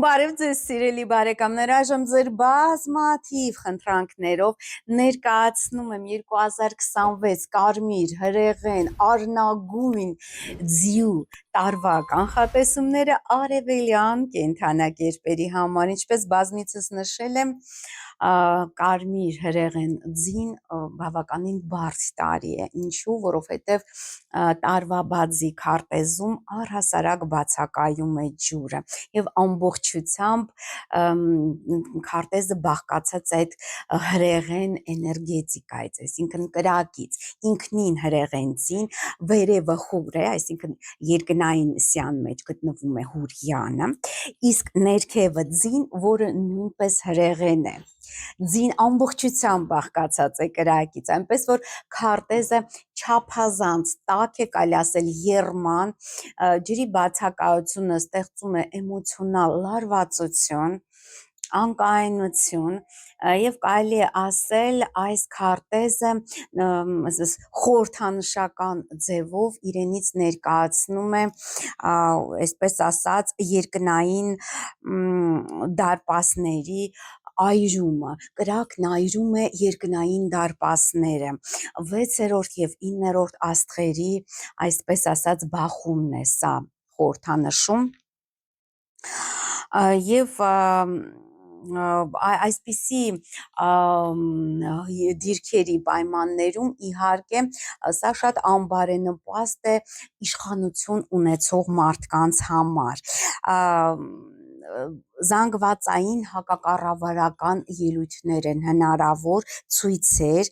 Բարև ձեզ սիրելի բարեկամներ, այժմ ձեր բազմաթիվ խնդրանքներով ներկայացնում եմ 2026 կարմիր, հրեղեն, առնագույն ձիու տարվա կանխատեսումները արևելյան կենդանակերպերի համար, ինչպես բազմիցս նշել եմ, կարմիր հրեղեն ձին բավականին բարձ տարի է, ինչու, որովհետև տարվա բացի քարտեզում առհասարակ բացակայում է ջուրը եւ ամբողջությամբ քարտեզը բաղկացած այդ հրեղեն էներգետիկայից, այսինքն կրակից, ինքնին հրեղենցին վերևը խուր է, այսինքն երկնային սյան մեջ գտնվում է հուրյանը, իսկ ներքևը ձին, որը նույնպես հրեղեն է։ Ձին ամբողջությամբ բաղկացած է կրակից, այնպես որ քարտեզը չափազանց տաք է, կարելի ասել եռման, ջրի բացակայությունը ստեղծում է էմոցիոնալ լարվածություն, անկայունություն եւ կարելի է ասել այս քարտեզը խորհրդանշական ձևով իրենից ներկայացնում է այսպես ասած երկնային դարպասների այրումը, կրակն այրում է երկնային դարպասները, 6-րդ եւ 9-րդ աստղերի, այսպես ասած, բախումն է սա խորհրդանշում եւ այսպիսի դիրքերի պայմաններում իհարկե սա շատ անբարենպաստ է իշխանություն ունեցող մարդկանց համար, զանգվածային հակակառավարական ելույթներ են հնարավոր, ցույցեր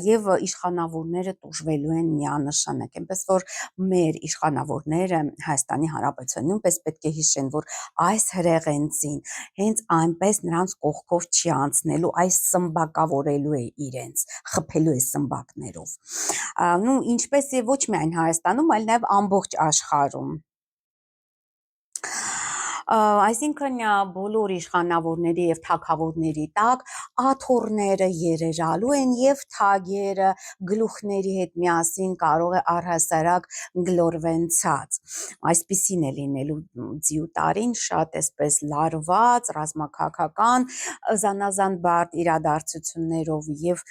եւ իշխանավորները տուժվելու են միանշանակ, այնպես որ մեր իշխանավորները Հայաստանի Հանրապետության նույնպես պետք է հիշեն, որ այս հրեղենցին հենց այնպես նրանց կողքով չի անցնելու, այս սմբակավորելու է իրենց, խփելու է սմբակներով, նու ինչպես եւ ոչ միայն Հայաստանում, այլ նաեւ ամբողջ աշխարհում, այսինքն բոլոր իշխանավորների եւ թագավորների տակ աթոռները երերալու են եւ թագերը գլուխների հետ միասին կարող է առհասարակ գլորվեն ցած, այսպիսին է լինելու ձիու տարին, շատ էսպես լարված, ռազմաքաղաքական, զանազան բարդ իրադարձություններով եւ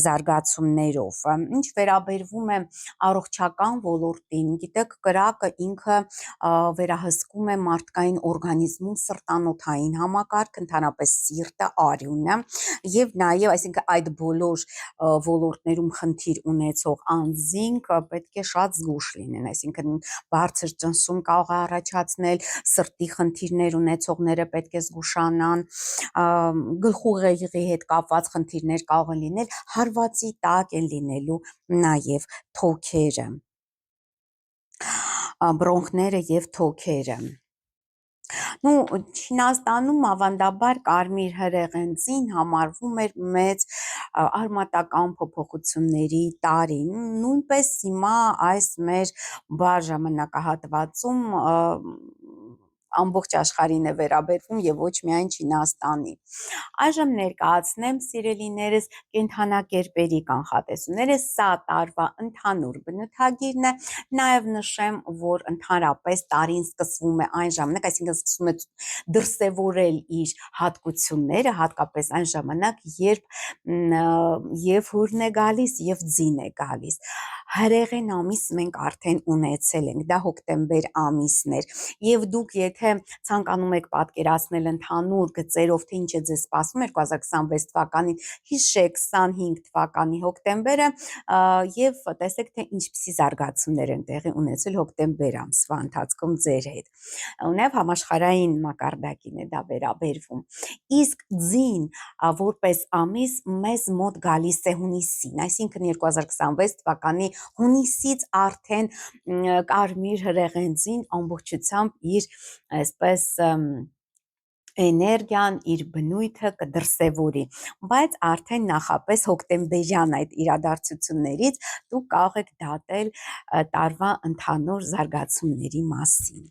զարգացումներով, ինչ վերաբերվում է առողջական ոլորտին, գիտեք, կրակը ինքը վերահսկում է մարդկային օրգանիզմում սրտանոթային համակարգ, ընդհանրապես սիրտը, արյունը եւ նաեւ, այսինքն այդ բոլոր ոլորտներում խնդիր ունեցող անձինք պետք է շատ զգուշ լինեն, այսինքն բարձր ճնշում կարող է առաջացնել, սրտի խնդիրներ ունեցողները պետք է զգուշանան, գլխուղեղի հետ կապված խնդիրներ կարող են լինել, հարվածի տակ են լինելու նաեւ թոքերը, բրոնխները եւ թոքերը, նու Չինաստանում ավանդաբար կարմիր հրեղենցին համարվում էր մեծ արմատական փոփոխությունների տարի, նույնպես հիմա այս մեր բար ժամանակահատվածում ամբողջ աշխարհին է վերաբերվում եւ ոչ միայն Չինաստանի, այժմ ներկայացնեմ սիրելիներս կենդանակերպերի կանխատեսումները, սա տարվա ընդհանուր բնութագիրն է, նաեւ նշեմ, որ ընդհանրապես տարին սկսվում է այն ժամանակ, այսինքն սկսում է դրսևորել իր հատկությունները, հատկապես այն ժամանակ, երբ հուրն է գալիս եւ ձին է գալիս, հրեղեն ամիս մենք արդեն ունեցել ենք, դա հոկտեմբեր ամիսն էր եւ դուք եթե ցանկանում եք պատկերացնել ընդհանուր գծերով թե ինչ է ձեզ սպասում 2026 թվականին, հիշեք 25 թվականի հոկտեմբերը եւ տեսեք թե ինչպիսի զարգացումներ են տեղի ունեցել հոկտեմբեր ամսվա ընթացքում ձեր հետ, նաեւ համաշխարհային մակարդակին է դա վերաբերվում, իսկ ձին որպես ամիս մեզ մոտ գալիս է հունիսին, այսինքն 2026 թվականի հունիսից արդեն կարմիր հրեղենցին ամբողջությամբ իր այսպես էներգիան, իր բնույթը կդրսևորի, բայց արդեն նախապես հոկտեմբերյան այդ իրադարձություններից դուք կարող եք դատել տարվա ընդհանուր զարգացումների մասին,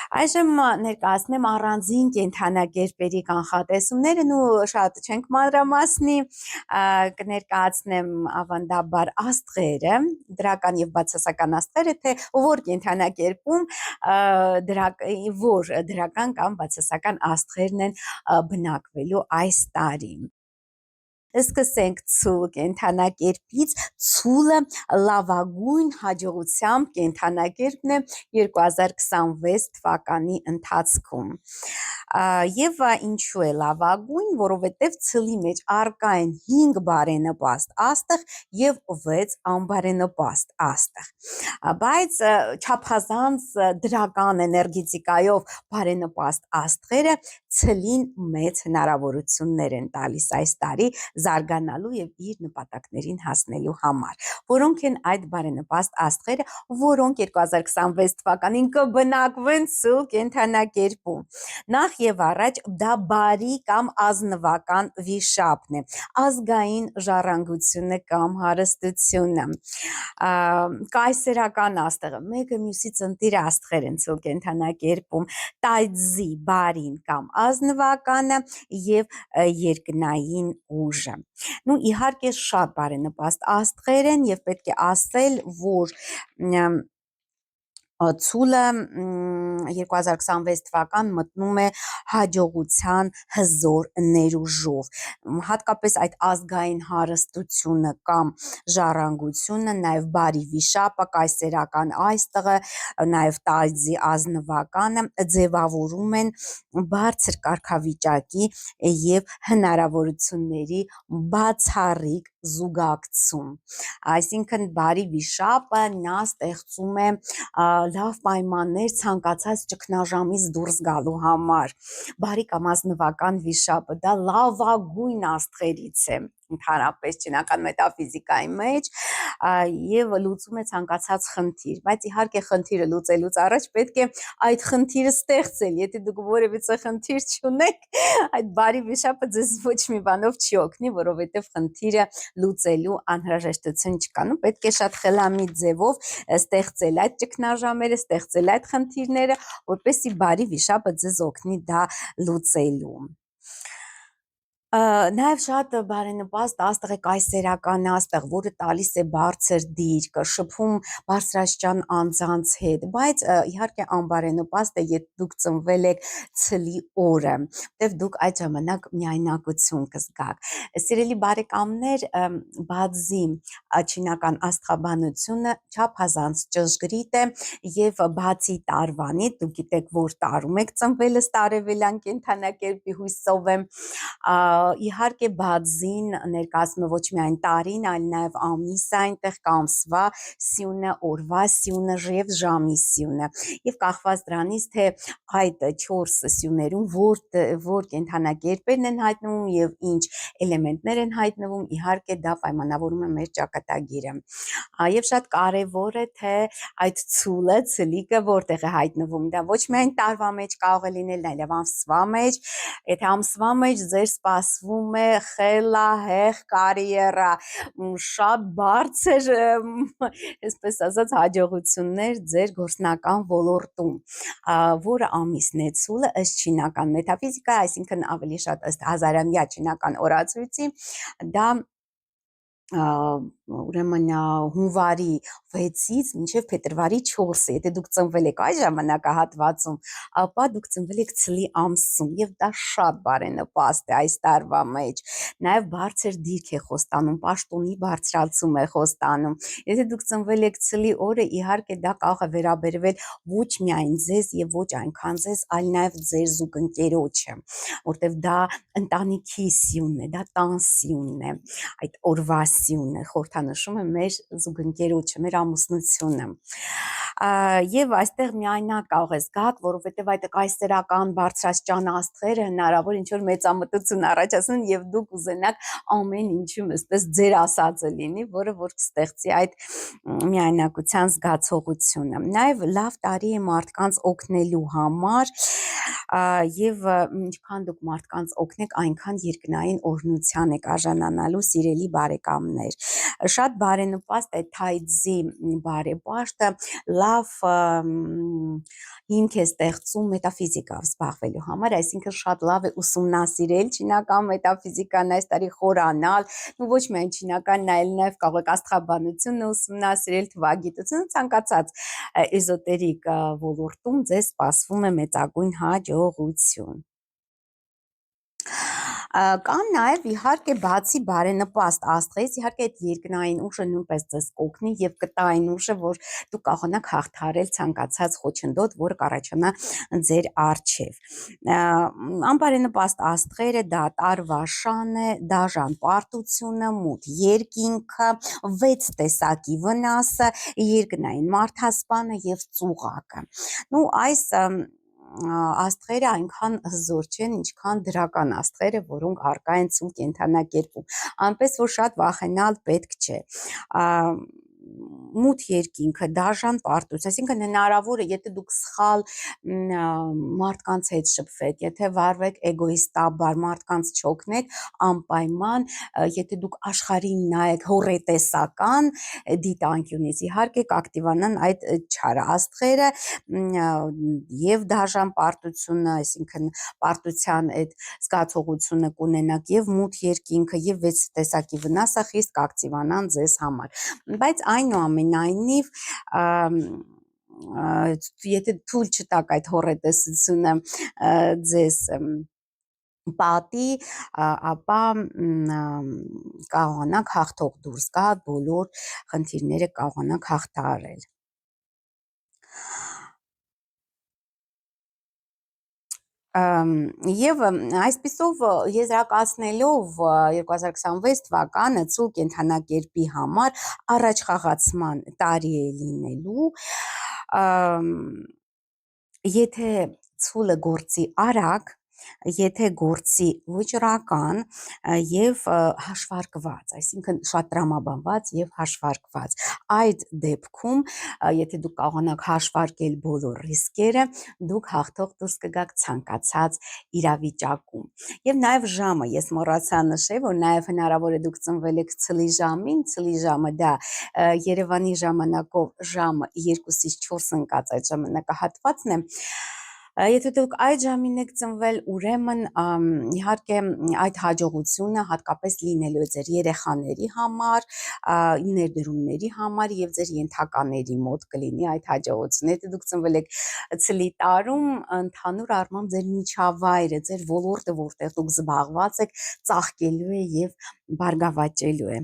Այժմ ներկայացնեմ առանձին կենդանակերպերի կանխատեսումներն ու շատ չենք մանրամասնի, կներկայացնեմ ավանդաբար աստղերը, դրական եւ բացասական աստղերը, թե որ կենդանակերպում որ դրական կամ բացասական աստղերն են բնակվելու այս տարի։ Սկսենք ցուլ կենդանակերպից, ցուլը լավագույն հաջողությամբ կենդանակերպն է 2026 թվականի ընթացքում։ Եվ ինչու է լավագույն, որովհետև ցլի մեջ առկա են 5 բարենպաստ աստղ եւ 6 անբարենպաստ աստղ։ Բայց չափազանց դրական էներգետիկայով բարենպաստ աստղերը ցլին մեծ հնարավորություններ են տալիս այս տարի զարգանալու եւ իր նպատակներին հասնելու համար, որոնք են այդ բարենպաստ աստղերը, որոնք 2026 թվականին կբնակվեն ցուլ կենդանակերպում։ Նախ եւ առաջ դա բարի կամ ազնվական վիշապն է, ազգային ժառանգությունը կամ հարստությունը, կայսերական աստղը, մեկը մյուսից ընտիր աստղեր են ցուլ կենդանակերպում, տայձի բարին կամ ազնվականը եւ երկնային ուժը։ Ну իհարկե շատ բարենպաստ աստղեր են եւ պետք է ասել, որ ցուլը 2026 թվական մտնում է հաջողության հզոր ներուժով, հատկապես այդ ազգային հարստությունը կամ ժառանգությունը, նաև բարի վիշապը, կայսերական աստղը, նաև տայձի ազնվականը ձևավորում են բարձր կարգավիճակի եւ հնարավորությունների բացառիկ զուգակցում, այսինքն բարի վիշապը նա ստեղծում է լավ պայմաններ ցանկացած ճգնաժամից դուրս գալու համար, բարի կամ ազնվական վիշապը դա լավագույն աստղերից է ընդհանրապես չինական մետաֆիզիկայի մեջ եւ լուծում է ցանկացած խնդիր, բայց իհարկե խնդիրը լուծելուց առաջ պետք է այդ խնդիրը ստեղծել, եթե դուք որևիցե խնդիր չունեք, այդ բարի վիշապը ձեզ ոչ մի բանով չի օգնի, որովհետեւ խնդիրը լուծելու անհրաժեշտություն չկա, նու պետք է շատ խելամիտ ձևով ստեղծել այդ ճգնաժամերը, ստեղծել այդ խնդիրները, որպեսզի բարի վիշապը ձեզ օգնի դա լուծելու։ Նաև շատ բարենպաստ աստղ է կայսերական աստղ, որը տալիս է բարձր դիրք, շփում բարձրաստիճան անձանց հետ, բայց իհարկե անբարենպաստ է, եթե դուք ծնվել եք ցլի օրը, որտեղ դուք այդ ժամանակ միայնակություն կզգաք։ Սիրելի բարեկամներ, բացի չինական աստղաբանությունը չափազանց ճշգրիտ է եւ բացի տարվանից, դուք գիտեք, որ տարում եք ծնվել ըստ արևելյան կենդանակերպի հույսով եմ, իհարկե բացին ներկայացնում է ոչ միայն տարին, այլ նաև ամիսը այնտեղ կա ամսվա սյունը, օրվա սյունը եւ ժամի սյունը եւ կախված դրանից թե այդ 4 սյուներում որ կենդանակերպերն են հայտնվում եւ ինչ էլեմենտներ են հայտնվում, իհարկե դա պայմանավորում է մեր ճակատագիրը եւ շատ կարեւոր է թե այդ ցուլը, ցլիկը որտեղ է հայտնվում, դա ոչ միայն տարվա մեջ կարող է լինել, այլև ամսվա մեջ, եթե ամսվա մեջ ձեր սպասվում է խելահեղ կարիերա, շատ բարձր, այսպես ասած, հաջողություններ ձեր գործնական ոլորտում, որը ամիսն է ցուլը ըստ չինական մետաֆիզիկայի, այսինքն ավելի շատ ըստ հազարամյա չինական օրացույցի, դա ուրեմն հունվարի 6-ից մինչև փետրվարի 4-ը, եթե դուք ծնվել եք այս ժամանակահատվածում, ապա դուք ծնվել եք ցլի ամսում եւ դա շատ բարենպաստ է այս տարվա մեջ, նաեւ բարձր դիրք է խոստանում, պաշտոնի բարձրացում է խոստանում, եթե դուք ծնվել եք ցլի օրը, իհարկե դա կարող է վերաբերվել ոչ միայն ձեզ եւ ոչ այնքան ձեզ, այլ նաեւ ձեր զուգընկերոջը, որտեւ դա ընտանիքի սյունն է, դա տան սյունն է, այդ օրվա սյունը խորհրդանշում է մեր զուգընկերոջը, մեր ամուսնությունը եւ այստեղ միայնակ կարող է զգաք, որովհետեւ այդ կայսերական բարձրաստիճան աստղերը հնարավոր ինչ որ մեծամտություն առաջացնեն եւ դուք ուզենաք ամեն ինչում այսպես ձեր ասածը լինի, որը որ կստեղծի այդ միայնակության զգացողությունը։ Նաեւ լավ տարի է մարդկանց օգնելու համար եւ ինչքան դուք մարդկանց օգնեք, այնքան երկնային օրհնության եք արժանանալու, սիրելի բարեկամներ։ ուսուցումներ։ Շատ բարենպաստ է թայձի բարեպաշտը լավ հիմք է ստեղծում մետաֆիզիկով զբաղվելու համար, այսինքն շատ լավ է ուսումնասիրել չինական մետաֆիզիկան, այս տարի խորանալ, ոչ միայն չինական, նաև կարող եք աստղաբանությունը ուսումնասիրել, թվագիտությունը, ցանկացած էզոտերիկ ոլորտում ձեզ սպասվում է մեծագույն հաջողություն։ Կամ նաև իհարկե բացի բարենպաստ աստղից, իհարկե այդ երկնային ուժը նույնպես ձեզ կօգնի եւ կտա այն ուժը, որ դուք կարողանաք հաղթահարել ցանկացած խոչընդոտ, որը կառաջանա ձեր առջև։ Անբարենպաստ աստղերը դա տարվա շանը, դաժան պարտությունը, մութ երկինքը, 6 տեսակի վնասը, երկնային մարդասպանը եւ ծուղակը։ Այս աստղերը այնքան հզոր չեն, ինչքան դրական աստղերը, որոնք առկա են ցու կենդանակերպում, այնպես որ շատ վախենալ պետք չէ։ Մութ երկինքը, դաժան պարտություն, այսինքն հնարավոր է, եթե դուք սխալ մարդկանց հետ շփվեք, եթե վարվեք էգոիստաբար, մարդկանց չօգնեք, անպայման, եթե դուք աշխարհին նայեք հոռետեսական դիտանկյունից, իհարկե կակտիվանան այդ չար աստղերը եւ դաժան պարտությունը, այսինքն պարտության այդ զգացողությունը կունենաք եւ մութ երկինքը եւ 6 տեսակի վնասը խիստ կակտիվանան ձեզ համար, բայց այնուամենայնիվ եթե թույլ չտաք այդ հոռետեսությունը ձեզ պատի, ապա կարողանաք հաղթող դուրս գալ, բոլոր խնդիրները կարողանաք հաղթահարել։ Եվ այսպիսով եզրակացնելով 2026 թվականը ցու կենդանակերպի համար առաջխաղացման տարի է լինելու, եթե ցուլը գործի արագ, եթե գործի վճռական եւ հաշվարկված, այսինքն շատ տրամաբանված եւ հաշվարկված, այդ դեպքում եթե դուք կարողանաք հաշվարկել բոլոր ռիսկերը, դուք հաղթող դուրս կգաք ցանկացած իրավիճակում։ Եւ նաեւ ժամը, ես մոռացա նշել, որ նաեւ հնարավոր է դուք ծնվել եք ցլի ժամին, ցլի ժամը դա Երևանի ժամանակով ժամը 2-ից 4 ընկած այդ ժամանակահատվածն է։ Եթե դուք այդ ժամին եք ծնվել, ուրեմն իհարկե այդ հաջողությունը հատկապես լինելու է ձեր երեխաների համար, ներդրումների համար եւ ձեր ենթակաների մոտ կլինի այդ հաջողությունը։ Եթե դուք ծնվել եք ցլի տարում, ընդհանուր առմամբ ձեր միջավայրը, ձեր ոլորտը, որտեղ դուք զբաղված եք, ծաղկելու է եւ բարգավաճելու է։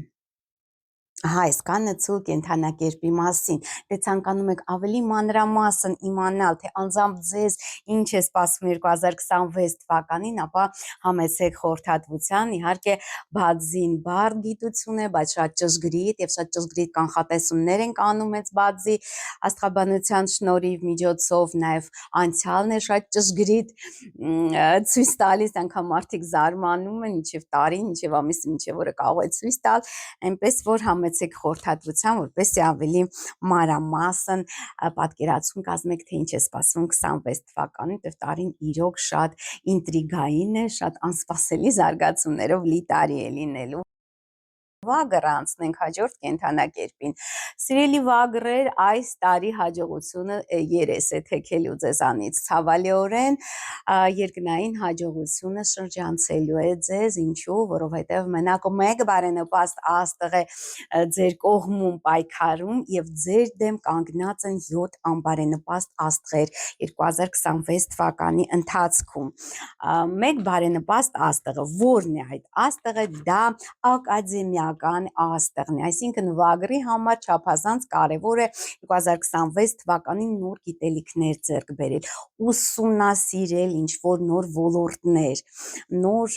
Այսքանը ցու կենդանակերպի մասին, դե ցանկանում եք ավելի մանրամասն իմանալ, թե անձամբ ձեզ ինչ է սպասվում 2026 թվականին, ապա համեցեք խորհրդատվության, իհարկե բադզին բարդ գիտություն է, բայց շատ ճշգրիտ եւ շատ ճշգրիտ կանխատեսումներ ենք անում այս բադզի աստղաբանության շնորհիվ միջոցով, նաեւ անցյալն է շատ ճշգրիտ ցույց տալիս, անգամ մարդիկ զարմանում են, ինչեւ տարի, ինչեւ ամիսը, ինչեւ օրը կարող է ցույց տալ, այնպես որ համեցեք խորհրդատվության, որպեսզի ավելի մանրամասն պատկերացում կազմեք, թե ինչ է սպասվում 26 թվականին, դեռ տարին իրոք շատ ինտրիգային է, շատ անսպասելի զարգացումներով լի տարի է լինելու։ Վագր անցնենք հաջորդ կենդանակերպին։ Սիրելի վագրեր, այս տարի հաջողությունը երես է թեքելու ձեզանից ցավալիորեն, երկնային հաջողությունը շրջանցելու է ձեզ, ինչու, որովհետև մենակ մեկ բարենպաստ աստղ է ձեր կողմում պայքարում եւ ձեր դեմ կանգնած են 7 անբարենպաստ աստղեր 2026 թվականի ընթացքում։ Մեկ բարենպաստ աստղը, որն է այդ աստղը, դա ակադեմիական աստղն է, այսինքն վագրի համար չափազանց կարևոր է 2026 թվականին նոր գիտելիքներ ձեռք բերել, ուսումնասիրել ինչ-որ նոր ոլորտներ, նոր,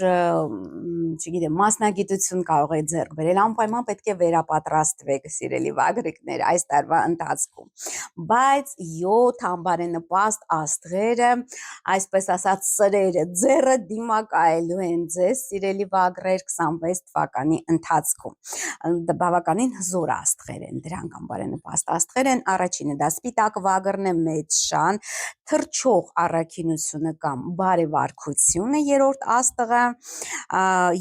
չգիտեմ, մասնագիտություն կարող է ձեռք բերել, անպայման պետք է վերապատրաստվեք, սիրելի վագրիկներ, այս տարվա ընթացքում, բայց 7 անբարենպաստ աստղերը, այսպես ասած սրերը, ձեռը դիմակայելու են ձեզ, սիրելի վագրեր, 26 թվականի ընթացքում։ ընթացքում բավականին հզոր աստղեր են դրանք անբարենպաստ աստղեր են առաջինը դա սպիտակ վագրն է մեծ շան թրջող առաքինությունը կամ բարեվարկությունը երրորդ աստղը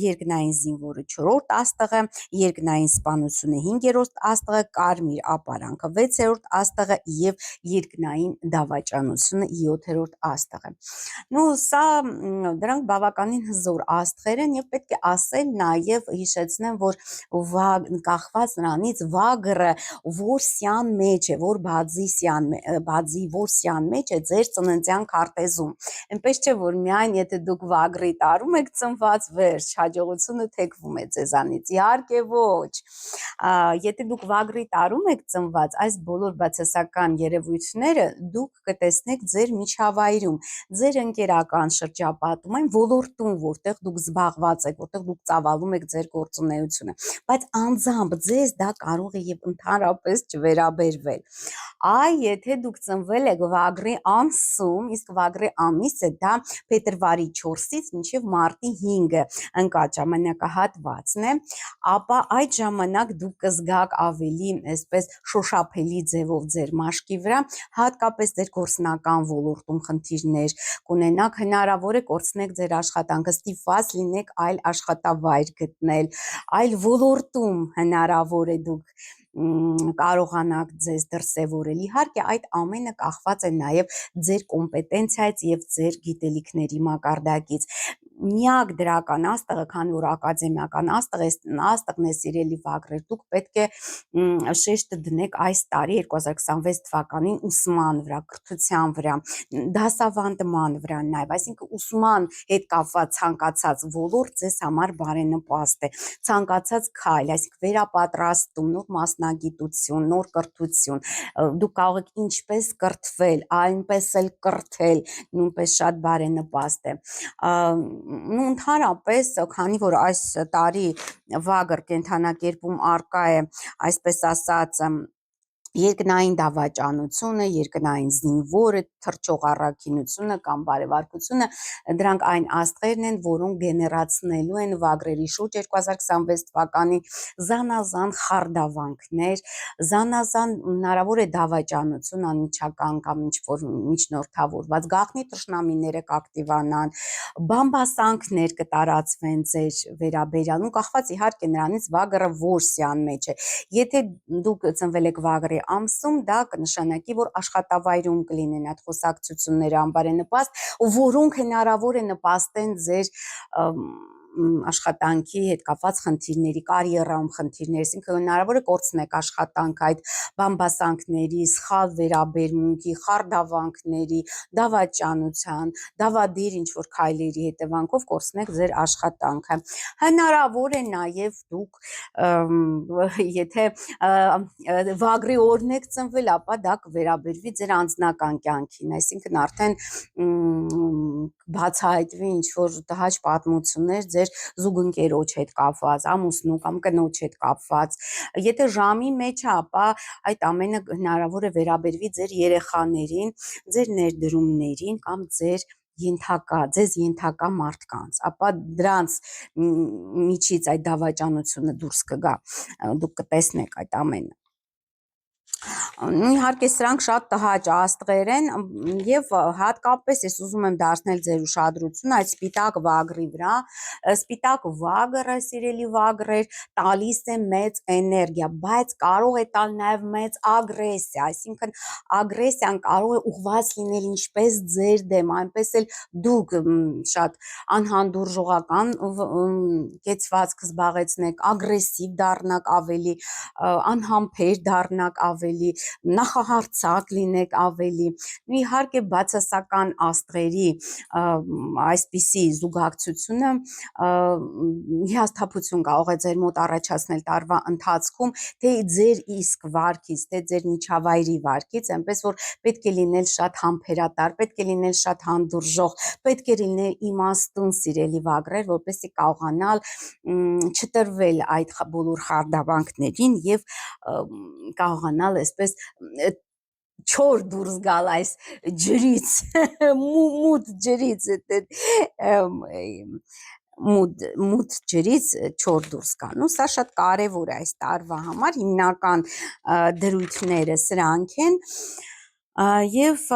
երկնային զինվորը չորրորդ աստղը երկնային սպանությունը հինգերորդ աստղը կարմիր ապարանքը վեցերորդ աստղը եւ երկնային դավաճանությունը 7-րդ աստղը սա դրանք բավականին հզոր աստղեր են եւ պետք է ասել նաեւ հիշեցնեմ որ կախված նրանից վագրը որ սյան մեջ է որ բազի որ սյան մեջ է ձեր ծննդյան քարտեզում այնպես չէ որ միայն եթե դուք վագրի տարում եք ծնված վերջ հաջողությունը թեքվում է ձեզանից իհարկե ոչ եթե դուք վագրի տարում եք ծնված այս բոլոր բացասական երևույթները դուք կտեսնեք ձեր միջավայրում ձեր ընկերական շրջապատում այն ոլորտում որտեղ դուք զբաղված եք որտեղ դուք ծավալում եք ձեր գործունեությունը բայց անձամբ ձեզ դա կարող է եւ ընդհանրապես չվերաբերվել եթե դուք ծնվել եք վագրի ամսում իսկ վագրի ամիսը դա փետրվարի 4-ից մինչև մարտի 5-ը ընկած ժամանակահատվածն է ապա այդ ժամանակ դուք կզգաք ավելի այսպես շոշափելի ձևով ձեր մաշկի վրա հատկապես ձեր գործնական ոլորտում խնդիրներ կունենաք հնարավոր է կորցնեք ձեր աշխատանքը ստիպված լինեք այլ աշխատավայր գտնել այլ ոլորտում հնարավոր է դուք կարողանաք ձեզ դրսևորել իհարկե այդ ամենը կախված է նաև ձեր կոմպետենցիայից եւ ձեր գիտելիքների մակարդակից միակ դրական աստղը քանի որ ակադեմիական աստղն է սիրելի վագրեր դուք պետք է շեշտը դնեք այս տարի 2026 թվականին ուսման վրա կրթության վրա դասավանդման վրա նաև այսինքն ուսման հետ կապված ցանկացած ոլորտ ձեզ համար բարենպաստ է ցանկացած քայլ այսինքն վերապատրաստում նոր մասնագիտություն նոր կրթություն դուք կարող եք ինչպես կրթվել այնպես էլ կրթել նույնպես շատ բարենպաստ է ընդհանրապես քանի որ այս տարի վագր կենթանակերպում արկա է այսպես ասած երկնային դավաճանությունը, երկնային զինվորը, թրջող առաքինությունը կամ բարեվարկությունը, դրանք այն աստղերն են, որոնք գեներացնելու են վագրերի շուրջ 2026 թվականի զանազան խարդավանքներ, զանազան հնարավոր է դավաճանություն, անմիջական կամ ինչ-որ միջնորդավորված գաղտնի թշնամիները կակտիվանան, բամբասանքներ կտարածվեն ձեր վերաբերյալ, կախված իհարկե նրանից վագրը որ սյան մեջ է, եթե դուք ծնվել եք վագրի ամսում դա կնշանակի, որ աշխատավայրում կլինեն այդ խոսակցությունները անբարենպաստ, որոնք հնարավոր է նպաստեն ձեր աշխատանքի հետ կապված խնդիրների, կարիերայում խնդիրներ, այսինքն հնարավոր է կորցնեք աշխատանք այդ բամբասանքների, սխալ վերաբերմունքի, խարդավանքների, դավաճանության, դավադիր ինչ-որ քայլերի հետևանքով կորցնեք ձեր աշխատանքը։ Հնարավոր է նաև դուք եթե վագրի օրն եք ծնվել, ապա դա կվերաբերվի ձեր անձնական կյանքին, այսինքն արդեն բացահայտվի ինչ-որ տհաճ պատմություններ ձեր զուգընկերոջ հետ կապված, ամուսնու կամ կնոջ հետ կապված, եթե ժամի մեջ է, ապա այդ ամենը հնարավոր է վերաբերվի ձեր երեխաներին, ձեր ներդրումներին կամ ձեզ ենթակա մարդկանց, ապա դրանց միջից այդ դավաճանությունը դուրս կգա, դուք կտեսնեք այդ ամենը։ Իհարկե սրանք շատ տհաճ աստղեր են եւ հատկապես ես ուզում եմ դարձնել ձեր ուշադրությունը այդ սպիտակ վագրի վրա, սպիտակ վագրը սիրելի վագրեր տալիս է մեծ էներգիա, բայց կարող է տալ նաեւ մեծ ագրեսիա, այսինքն ագրեսիան կարող է ուղղված լինել ինչպես ձեր դեմ, այնպես էլ դուք շատ անհանդուրժողական կեցվածք զբաղեցնեք, ագրեսիվ դառնաք ավելի, անհամբեր դառնաք ավելի, նախահարցակ լինեք ավելի, իհարկե բացասական աստղերի այսպիսի զուգակցությունը հիասթափություն կարող է ձեր մոտ առաջացնել տարվա ընթացքում, թե ձեր իսկ վարքից, թե ձեր միջավայրի վարքից, այնպես որ պետք է լինել շատ համբերատար, պետք է լինել շատ հանդուրժող, պետք է լինել իմաստուն սիրելի վագրեր, որպեսզի կարողանալ չտրվել այդ բոլոր խարդավանքներին եւ կարողանալ այսպես չոր դուրս գալ այս ջրից, մութ ջրից, մութ ջրից չոր դուրս գան։ Ու սա շատ կարևոր է այս տարվա համար, հիմնական դրույթները սրանք են եւ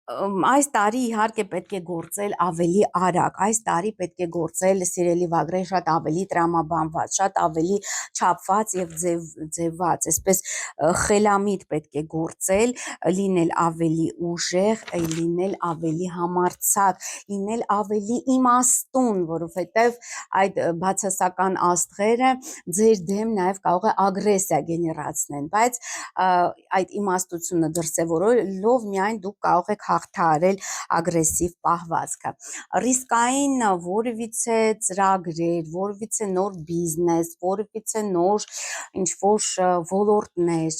այս տարի իհարկե պետք է գործել ավելի արագ, այս տարի պետք է գործել սիրելի վագրեր շատ ավելի տրամաբանված, շատ ավելի չափված եւ ձևված, այսպես խելամիտ պետք է գործել, լինել ավելի ուժեղ, լինել ավելի համարձակ, լինել ավելի իմաստուն, որովհետեւ այդ բացասական աստղերը ձեր դեմ նաեւ կարող է ագրեսիա գեներացնեն, բայց այդ իմաստությունը դրսևորելով միայն դուք կարող եք հաղթահարել ագրեսիվ պահվածքը։ Ռիսկային որևիցե ծրագրեր, որևիցե նոր բիզնես, որևիցե նոր ինչ-որ ոլորտներ,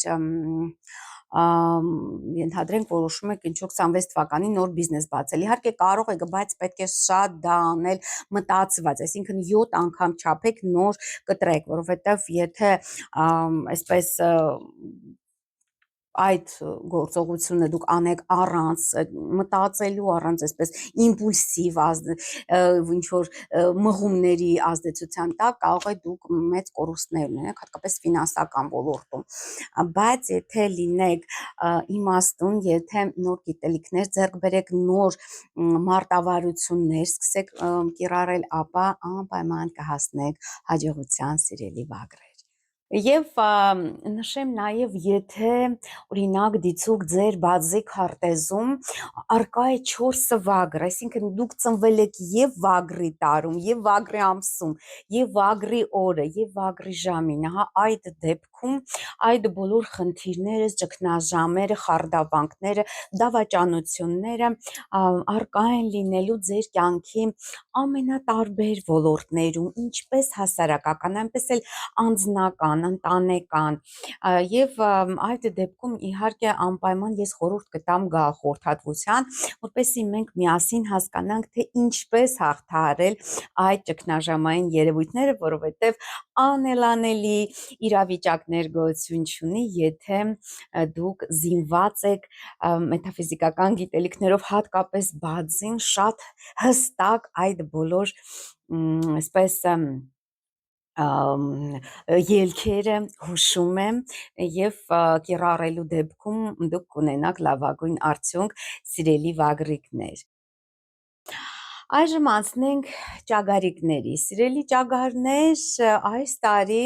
ենթադրենք որոշում եք ինչ-որ 26 թվականին նոր բիզնես բացել։ Իհարկե կարող եք, բայց պետք է շատ դա անել մտածված, այսինքն 7 անգամ չափեք նոր կտրեք, որովհետև եթե այսպես այդ գործողությունը դուք անեք առանց մտածելու, առանց այսպես իմպուլսիվ ինչ որ մղումների ազդեցության տակ կարող է դուք մեծ կորուստներ ունենաք, հատկապես ֆինանսական ոլորտում, բայց եթե լինեք իմաստուն, եթե նոր գիտելիքներ ձեռք բերեք, նոր մարտավարություններ սկսեք կիրառել, ապա անպայման կհասնեք հաջողության, սիրելի վագրեր։ Եվ նշեմ նաև, եթե օրինակ դիցուք ձեր բազի քարտեզում արկա է 4 վագր, այսինքն դուք ծնվել եք եւ վագրի տարում, եւ վագրի ամսում, եւ վագրի օրը, եւ վագրի ժամին, հա այդ դեպքում այդ բոլոր խնդիրները, ճգնաժամերը, խարդավանքները, դավաճանությունները արկա են լինելու ձեր կյանքի ամենատարբեր ոլորտներում, ինչպես հասարակական, այնպես էլ անձնական, ընտանեկան եւ այդ դեպքում իհարկե անպայման ես խորհուրդ կտամ գա խորհրդատվության, որպեսզի մենք միասին հասկանանք, թե ինչպես հաղթահարել այդ ճգնաժամային երևույթները, որովհետեւ անելանելի իրավիճակներ գոյություն չունի, եթե դուք զինված եք մետաֆիզիկական գիտելիքներով, հատկապես բազին շատ հստակ այդ բոլոր այսպես ելքերը հուշում եմ եւ կիրառելու դեպքում դուք կունենաք լավագույն արդյունք, սիրելի վագրիկներ։ Այժմ անցնենք ճագարիկների, սիրելի ճագարներ, այս տարի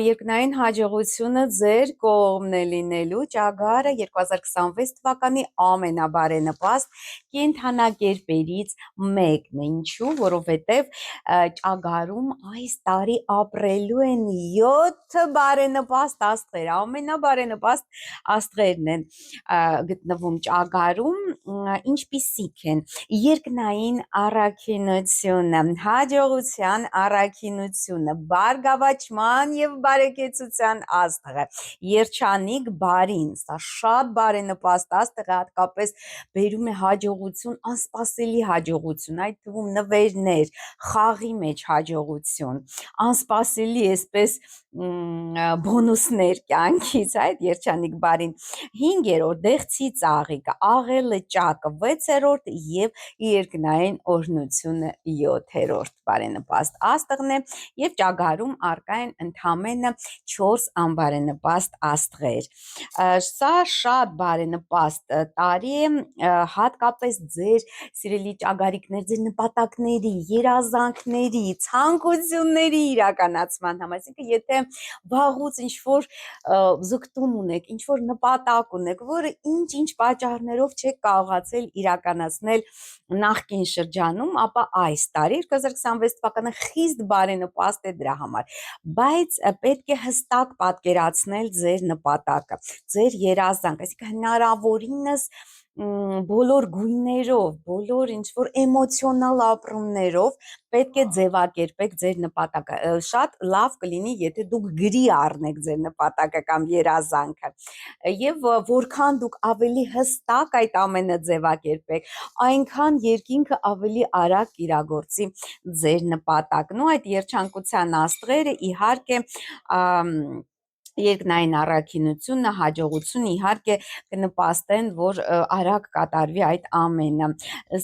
երկնային հաջողությունը ձեր կողմն է լինելու, ճագարը 2026 թվականի ամենաբարենպաստ կենդանակերպերից մեկն է, ինչու, որովհետև ճագարում այս տարի ապրելու են 7 բարենպաստ աստղեր, ամենաբարենպաստ աստղերն են գտնվում ճագարում, ինչպիսիք են երկնային առաքինությունը, հաջողության առաքինությունը, բարգավաճման եւ բարեկեցության աստղը, երջանիկ բարին, սա շատ բարենպաստ աստղ է, հատկապես բերում է հաջողություն, անսպասելի հաջողություն, այդ թվում նվերներ, խաղի մեջ հաջողություն, անսպասելի այսպես բոնուսներ կյանքից, այդ երջանիկ բարին, 5-րդ դեղցի ծաղիկը, աղելը ճակը, 6-րդ եւ երկնային օրհնությունը 7-րդ բարենպաստ աստղն է եւ ճագարում արկա են ընդամենը 4 անբարենպաստ աստղեր։ Սա շատ բարենպաստ տարի է, հատկապես ձեր սիրելի ճագարիկներ, ձեր նպատակների, երազանքների, ցանկությունների իրականացման համար, այսինքն եթե վաղուց ինչ-որ զգտում ունեք, ինչ-որ նպատակ ունեք, որը ինչ-ինչ պատճառներով չեք կարողացել իրականացնել նախկին շրջանում, ապա այս տարի 2026 թվականը խիստ բարենպաստ է դրա համար, բայց պետք է հստակ պատկերացնել ձեր նպատակը, ձեր երազանք, այսինքն հնարավորինս բոլոր գույներով, բոլոր ինչ-որ էմոցիոնալ ապրումներով պետք է ձևակերպեք ձեր նպատակը, շատ լավ կլինի, եթե դուք գրի առնեք ձեր նպատակը կամ երազանքը եւ որքան դուք ավելի հստակ այդ ամենը ձևակերպեք, այնքան երկինքը ավելի արագ կիրագործի ձեր նպատակն ու այդ երջանկության աստղերը իհարկե երկնային առաքինությունը, հաջողությունը իհարկե կնպաստեն, որ արագ կատարվի այդ ամենը։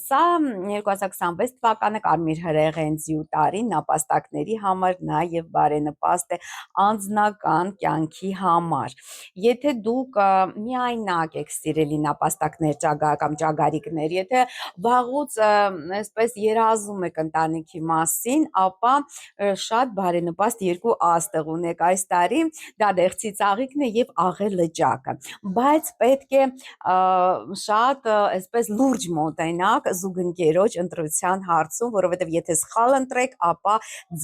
Սա 2026 թվականը Կարմիր հրեղենձի տարի նապաստակների համար նաև բարենպաստ է անձնական կյանքի համար։ Եթե դուք միայնակ եք սիրելի նապաստակներ կամ ճագարիկներ, եթե վաղուց այսպես երազում եք ընտանիքի մասին, ապա շատ բարենպաստ երկու աստղ ունեք այս տարի, դա դեղցի ծաղիկն է եւ աղե լճակը, բայց պետք է շատ այսպես լուրջ մոտենաք զուգընկերոջ ընտրության հարցում, որովհետեւ եթե սխալ ընտրեք, ապա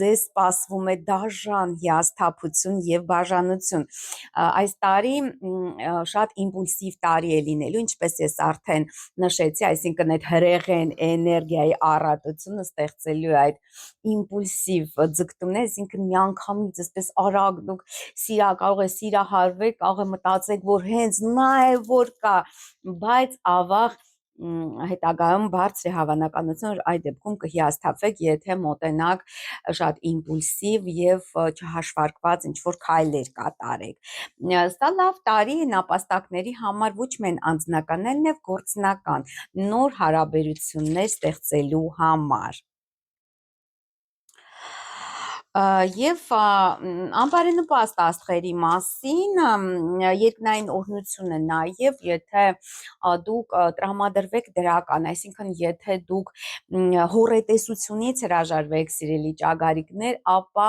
ձեզ սպասվում է դաժան հիասթափություն եւ բաժանություն։ Այս տարի շատ իմպուլսիվ տարի է լինելու, ինչպես ես արդեն նշեցի, այսինքն այդ հրեղեն էներգիայի առատությունը ստեղծելու է այդ իմպուլսիվ ձգտումներ, այսինքն միանգամից այսպես արագ դուք կարող է սիրահարվեք, կարող է մտածեք, որ հենց նա է, որ կա, բայց ավաղ հետագայում բարձր է հավանականություն, որ այդ դեպքում կհիասթափվեք, եթե մոտենաք շատ իմպուլսիվ եւ չհաշվարկված ինչ-որ քայլեր կատարեք։ Սա լավ տարի է նապաստակների համար ոչ միայն անձնական, այլև գործնական նոր հարաբերություններ ստեղծելու համար։ Եվ անբարենպաստ աստղերի մասին երկնային օրհնությունը նաև, եթե դուք տրամադրվեք դրական, այսինքն եթե դուք հոռետեսությունից հրաժարվեք, սիրելի ճագարիկներ, ապա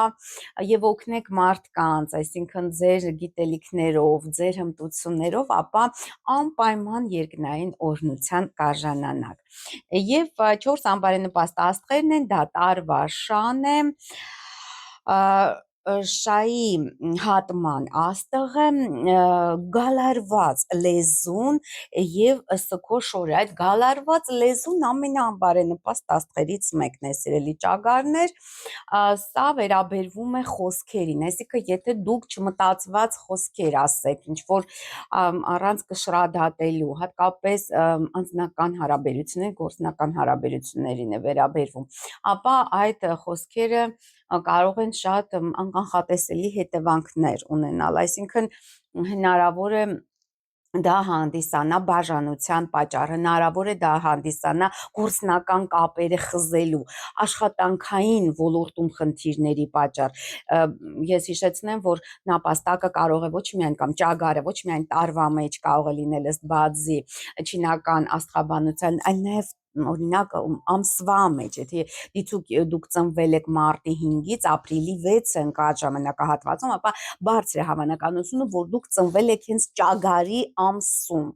եւ օգնեք մարդկանց, այսինքն ձեր գիտելիքներով, ձեր հմտություններով, ապա անպայման երկնային օրհնության կարժանանաք։ Եվ 4 անբարենպաստ աստղերն են, դա տարվա շան է, շայի հատման աստղը, գալարված լեզուն եւ սքոշորը։ Այդ գալարված լեզուն ամենաանբարենպաստ աստղերից մեկն է, սիրելի ճագարներ, սա վերաբերվում է խոսքերին, այսինքն եթե դուք չմտածված խոսքեր ասեք, ինչ որ առանց կշռադատելու, հատկապես անձնական հարաբերություններ, գործնական հարաբերություններին է վերաբերվում, ապա այդ խոսքերը կարող են շատ անկանխատեսելի հետևանքներ ունենալ, այսինքն հնարավոր է դա հանդիսանա բաժանության պատճառ, հնարավոր է դա հանդիսանա գործնական կապերը խզելու, աշխատանքային ոլորտում խնդիրների պատճառ։ Ես հիշեցնեմ, որ նապաստակը կարող է ոչ միայն կամ ճագարը ոչ միայն տարվա մեջ կարող է լինել ըստ բաձի չինական աստղաբանության, այլ նաև օրինակ ամսվա մեջ, եթե դուք ծնվել եք մարտի 5-ից ապրիլի 6-ը ընկած ժամանակահատվածում, ապա բարձր է հավանականությունը, որ դուք ծնվել եք հենց ճագարի ամսում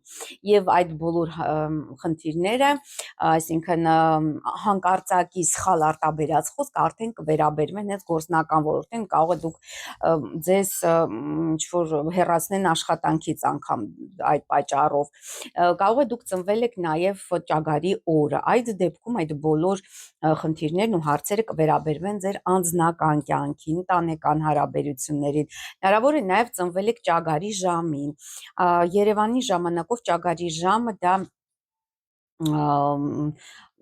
եւ այդ բոլոր խնդիրները, այսինքն հանկարծակի սխալ արտաբերած խոսք արդեն կվերաբերվեն հենց գործնական ոլորտին, կարող է դուք ձեզ ինչ-որ հեռացնեն աշխատանքից անգամ այդ պատճառով, կարող է դուք ծնվել եք նաեւ ճագարի օրը, այդ դեպքում այդ բոլոր խնդիրներն ու հարցերը կվերաբերվեն ձեր անձնական կյանքին, ընտանեկան հարաբերություններին, հնարավոր է նաև ծնվել եք ճագարի ժամին, Երևանի ժամանակով ճագարի ժամը դա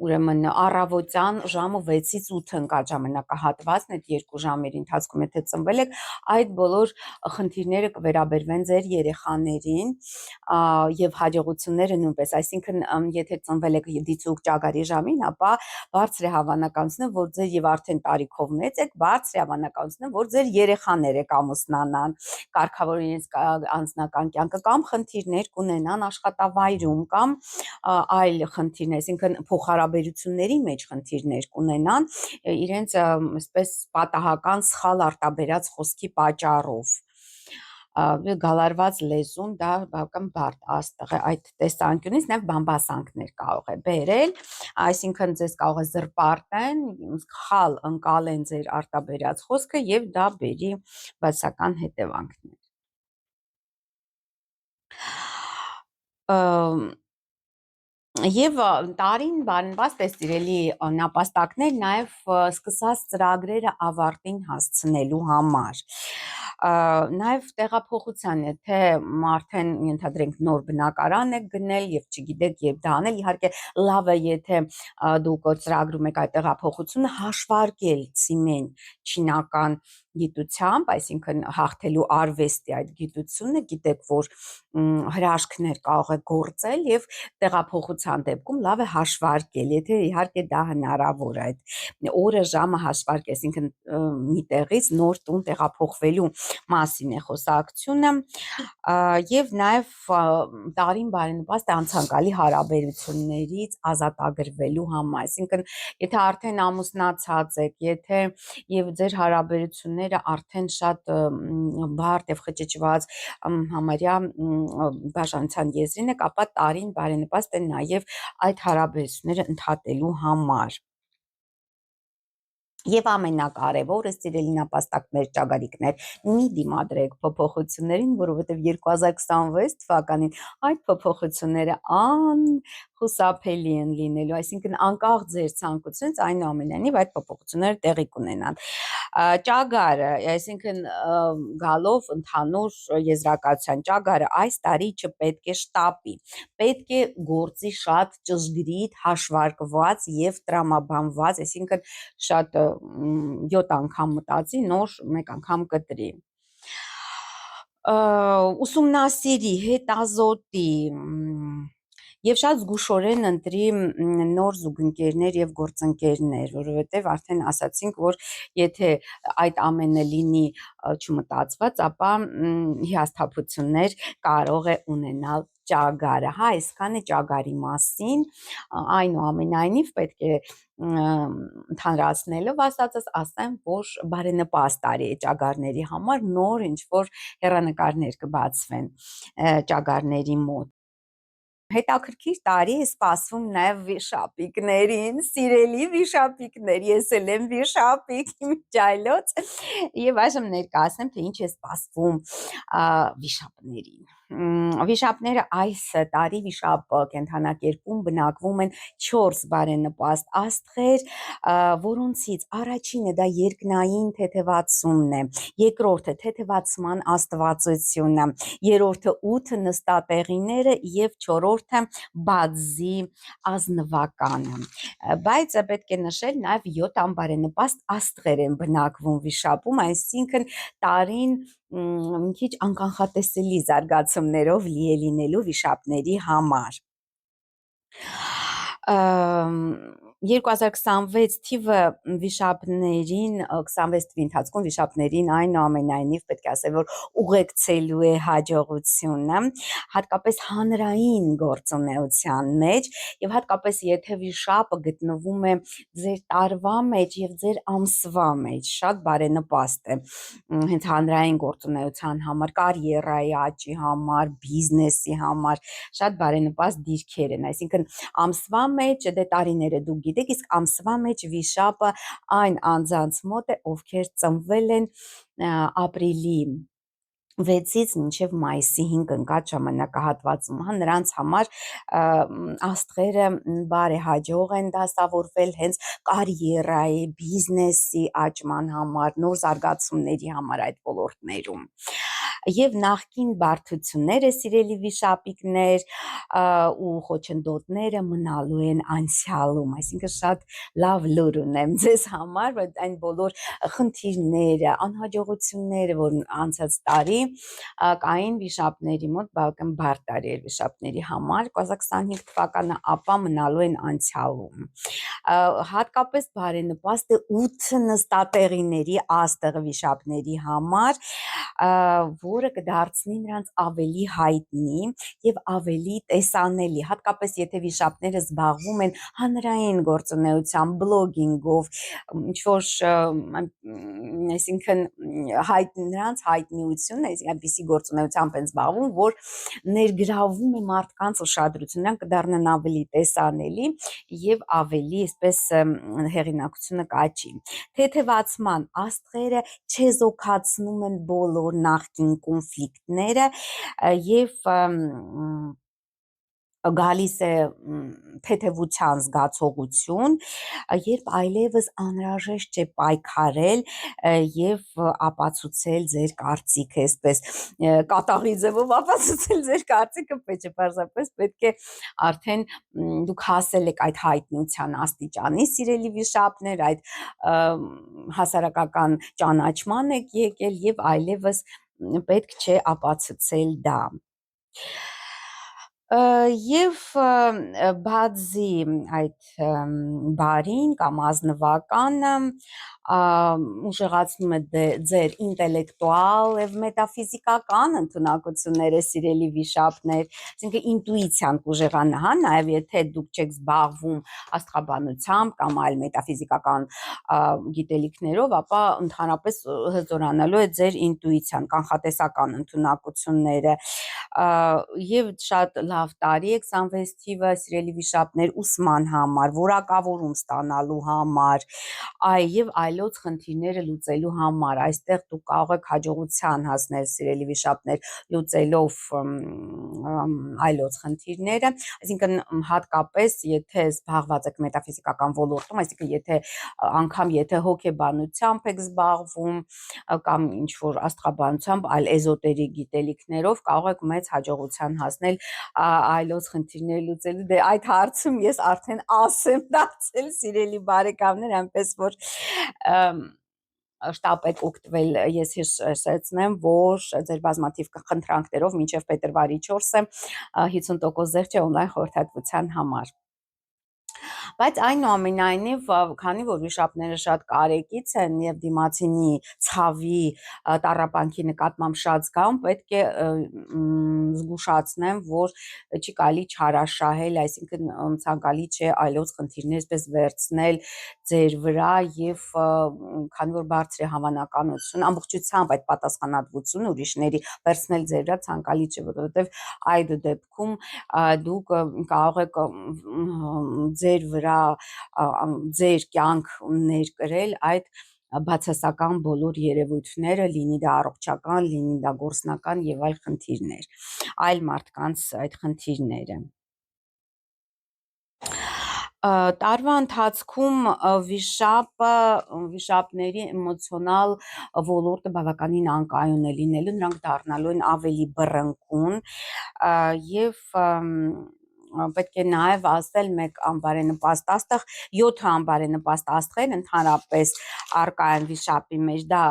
ուրեմն առավոտյան ժամը 6-ից 8 ընկած ժամանակահատվածն այդ երկու ժամերի ընթացքում եթե ծնվել եք, այդ բոլոր խնդիրները կվերաբերվեն ձեր երեխաներին եւ հաջողությունները նույնպես, այսինքն եթե ծնվել եք դիցուկ ճագարի ժամին, ապա բարձր է հավանականությունը, որ ձեր եւ արդեն տարիքով մեծ եք, բարձր է հավանականությունը, որ ձեր երեխաները կամուսնանան, կարգավորեն իրենց անձնական կյանքը կամ խնդիրներ կունենան աշխատավայրում կամ այլ խնդիրներ, այսինքն փոխհարաբերությունների մեջ խնդիրներ կունենան իրենց այսպես պատահական սխալ արտաբերած խոսքի պատճառով։ Գալարված լեզուն դա բավական բարդ աստղ է այդ տեսանկյունից, նաև բամբասանքներ կարող է բերել, այսինքն ձեզ կարող է զրպարտեն, սխալ ընկալեն ձեր արտաբերած խոսքը եւ դա բերի բացական հետևանքներ։ Եվ տարին բարենպաստ է, սիրելի նապաստակներ, նաև սկսած ծրագրերը ավարտին հասցնելու համար։ Նաև տեղափոխության, եթե արդեն ենթադրենք նոր բնակարան եք գնել եւ չգիտեք երբ դա անել, իհարկե լավ է, եթե դուք ծրագրում եք այդ տեղափոխությունը հաշվարկել ցիմեն չինական գիտությամբ, այսինքն հաղթելու արվեստի այդ գիտությունը, գիտեք, որ հրաշքներ կարող է գործել եւ տեղափոխության դեպքում լավ է հաշվարկել, եթե իհարկե դա հնարավոր է, այդ օրը ժամը հաշվարկել, այսինքն մի տեղից նոր տուն տեղափոխվելու մասին է խոսակցությունը եւ նաեւ տարին բարենպաստ է անցանկալի հարաբերություններից ազատագրվելու համար, այսինքն եթե արդեն ամուսնացած եք, եթե եւ ձեր հարաբերությունները արդեն շատ բարդ եւ խճճված համարյա բաժանության եզրին եք, ապա տարին բարենպաստ է նաեւ այդ հարաբերությունները ընդհատելու համար։ Եվ ամենակարևորը, սիրելի նապաստակներ, ճագարիկներ, մի դիմադրեք փոփոխություններին, որովհետև 2026 թվականին այդ փոփոխությունները անխուսափելի են լինելու, այսինքն անկախ ձեր ցանկությունից, այնուամենայնիվ այդ փոփոխությունները տեղի կունենան։ Ճագարը, այսինքն գալով ընդհանուր եզրակացության, ճագարը այս տարի չպետք է շտապի, պետք է գործի շատ ճշգրիտ, հաշվարկված եւ տրամաբանված, այսինքն շատ 7 անգամ մտածի, նոր մեկ անգամ կտրի։ Ուսումնասիրի, հետազոտի եւ շատ զգուշորեն ընտրի նոր զուգընկերներ եւ գործընկերներ, որովհետեւ արդեն ասացինք, որ եթե այդ ամենը լինի չմտածված, ապա հիասթափություններ կարող է ունենալ ճագարը, հա, այսքան է ճագարի մասին, այնուամենայնիվ պետք է ընդհանրացնելով ասածս ասեմ, որ բարենպաստ տարի է ճագարների համար, նոր ինչ-որ հեռանկարներ կբացվեն ճագարների մոտ։ Հետաքրքիր տարի է սպասվում նաև վիշապիկներին, սիրելի վիշապիկներ, ես էլ եմ վիշապիկ, իմ ջայլոց, եւ այժմ ներկայացնեմ, թե ինչ է սպասվում վիշապներին։ Վիշապները այս տարի վիշապ կենդանակերպում բնակվում են 4 բարենպաստ աստղեր, որոնցից առաջինը դա երկնային թեթևացումն է, երկրորդը թեթևացման աստվածությունը, երրորդը 8 նստատեղիները եւ չորրորդը բաձի ազնվականը, բայց պետք է նշել նաեւ 7 անբարենպաստ աստղեր են բնակվում վիշապում, այսինքն տարին մի քիչ անկանխատեսելի զարգացումներով լի է լինելու վիշապների համար։ 2026 թիվը վիշապներին, 26 թվի ընթացքում վիշապներին այնուամենայնիվ պետք է ասել, որ ուղեկցելու է հաջողությունը, հատկապես հանրային գործունեության մեջ եւ հատկապես եթե վիշապը գտնվում է ձեր տարվա մեջ եւ ձեր ամսվա մեջ, շատ բարենպաստ է հենց հանրային գործունեության համար, կարիերայի աճի համար, բիզնեսի համար, շատ բարենպաստ դիրքեր են, այսինքն ամսվա մեջ դե տարիները դուք գիտեք, իսկ ամսվա մեջ վիշապը այն անձանց մոտ է, ովքեր ծնվել են ապրիլի 6-ից մինչև մայիսի 5 ընկած ժամանակահատվածում, հա, նրանց համար աստղերը բարեհաջող են դասավորվել հենց կարիերայի, բիզնեսի աճման համար, նոր զարգացումների համար այդ ոլորտներում։ Եվ նախկին բարդությունները, սիրելի վիշապիկներ, ու խոչընդոտները մնալու են անցյալում, այսինքն շատ լավ լուր ունեմ ձեզ համար, որ այն բոլոր խնդիրները, անհաջողությունները, որ անցած տարի կային վիշապների մոտ, բավական բարդ տարի էր վիշապների համար, 2025 թվականը, ապա մնալու են անցյալում։ Հատկապես բարենպաստ է 8 նստատեղիների աստղը վիշապների համար, որը կդարձնի նրանց ավելի հայտնի եւ ավելի տեսանելի, հատկապես եթե վիշապները զբաղվում են հանրային գործունեությամբ, բլոգինգով, ինչ-որ, այսինքն նրանց հայտնիությունը, այսինքն այնպիսի գործունեությամբ են զբաղվում, որ ներգրավում է մարդկանց ուշադրությունը, նրանք կդառնան ավելի տեսանելի եւ ավելի, այսպես հեղինակությունը կաճի։ Թեթևացման աստղերը չեզոքացնում են բոլոր նախկին կոնֆլիկտները եւ գալիս է թեթևության զգացողություն, երբ այլևս անհրաժեշտ չէ պայքարել եւ ապացուցել ձեր կարծիքը, այսպես կատաղի ձևով ապացուցել ձեր կարծիքը, չէ, պարզապես պետք է արդեն դուք հասել եք այդ հայտնության աստիճանի, սիրելի վիշապներ, այդ հասարակական ճանաչման եք եկել եւ այլևս պետք չէ ապացուցել դա։ Եվ բացի այդ բարին կամ ազնվականը ուժեղացնում է ձեր ինտելեկտուալ եւ մետաֆիզիկական ընդունակությունները, սիրելի վիշապներ, այսինքն ինտուիցիան կուժեղանա, հա, նաեւ եթե դուք չեք զբաղվում աստղաբանությամբ կամ այլ մետաֆիզիկական գիտելիքներով, ապա ընդհանրապես հզորանալու է ձեր ինտուիցիան, կանխատեսական ընդունակությունները, եւ շատ լավ տարի է 26 թիվը, սիրելի վիշապներ, ուսման համար, որակավորում ստանալու համար, եւ այլոց խնդիրները լուծելու համար, այստեղ դուք կարող եք հաջողության հասնել, սիրելի վիշապներ, լուծելով այլոց խնդիրները, այսինքն հատկապես եթե զբաղված եք մետաֆիզիկական ոլորտում, այսինքն եթե հոգեբանությամբ եք զբաղվում կամ ինչ որ աստղաբանությամբ, այլ էզոտերիկ գիտելիքներով, կարող եք մեծ հաջողության հասնել այլոց խնդիրներ լուծելու։ Դե այդ հարցում ես արդեն ասեմ դարձել, սիրելի բարեկամներ, այնպես որ շտապ եք օգտվել, ես հիշեցնեմ, որ ձեր բազմաթիվ խնդրանքներով մինչև փետրվարի 4-ը 50% զեղչ է օնլայն խորհրդատվության համար։ Բայց այնուամենայնիվ, քանի որ վիշապները շատ կարեկից են եւ դիմացինի ցավի տառապանքի նկատմամբ շատ զգամ, պետք է զգուշացնեմ, որ չի կարելի չարաշահել, այսինքն ցանկալի չէ այլոց խնդիրներ այսպես վերցնել ձեր վրա եւ քանի որ բարձր է հավանականություն, ամբողջությամբ այդ պատասխանատվությունը ուրիշների վերցնել ձեր վրա ցանկալի չէ, որովհետեւ այդ դեպքում դուք կարող եք ձեր վրա ձեր կյանք ներկրել այդ բացասական բոլոր երևույթները, լինի դա առողջական, լինի դա գործնական եւ այլ խնդիրներ, այլ մարդկանց այդ խնդիրները։ Տարվա ընթացքում վիշապների էմոցիոնալ ոլորտը բավականին անկայուն է լինելու, նրանք դառնալու են ավելի բռնկուն եւ պետք է նաև ասել մեկ անբարենպաստ աստղ, 7 անբարենպաստ աստղեր ընդհանրապես առկա են վիշապի մեջ, դա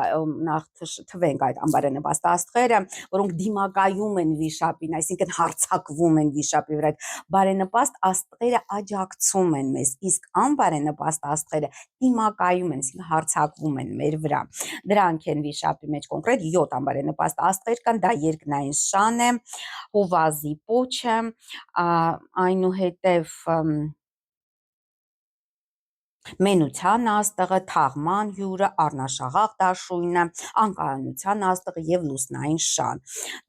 նախ թվենք այդ անբարենպաստ աստղերը, որոնք դիմակայում են վիշապին, այսինքն հարձակվում են վիշապի վրա, բարենպաստ աստղերը աջակցում են մեզ, իսկ անբարենպաստ աստղերը դիմակայում են, այսինքն հարձակվում են մեր վրա, դրանք են վիշապի մեջ կոնկրետ 7 անբարենպաստ աստղեր կան, դա երկնային շան է, հովազի պոչը, այնուհետև մենության աստղը, թաղման հյուրը, առնաշաղախ դաշույնը, անկայունության աստղը եւ լուսնային շան։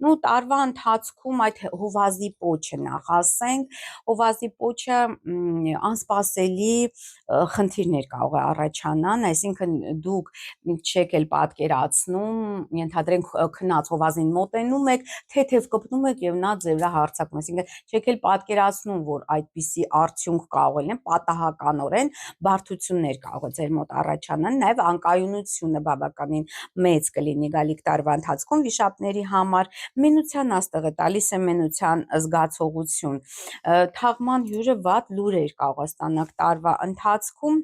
Նու տարվա ընթացքում այդ հովազի պոչը նախ ասենք, հովազի պոչը անսպասելի խնդիրներ կարող է առաջանան, այսինքն դուք չեք էլ պատկերացնում, ենթադրենք քնած հովազին մոտենում եք, թեթև կպնում եք եւ նա ձեզ վրա հարձակվում, այսինքն չեք էլ պատկերացնում, որ այդպիսի արդյունք կարող են պատահականորեն բարդություններ կարող է ձեր մոտ առաջանան, նաև անկայունությունը բավականին մեծ կլինի գալիք տարվա ընթացքում վիշապների համար, մենության աստղը տալիս է մենության զգացողություն, թաղման հյուրը վատ լուրեր կարող է ստանաք տարվա ընթացքում,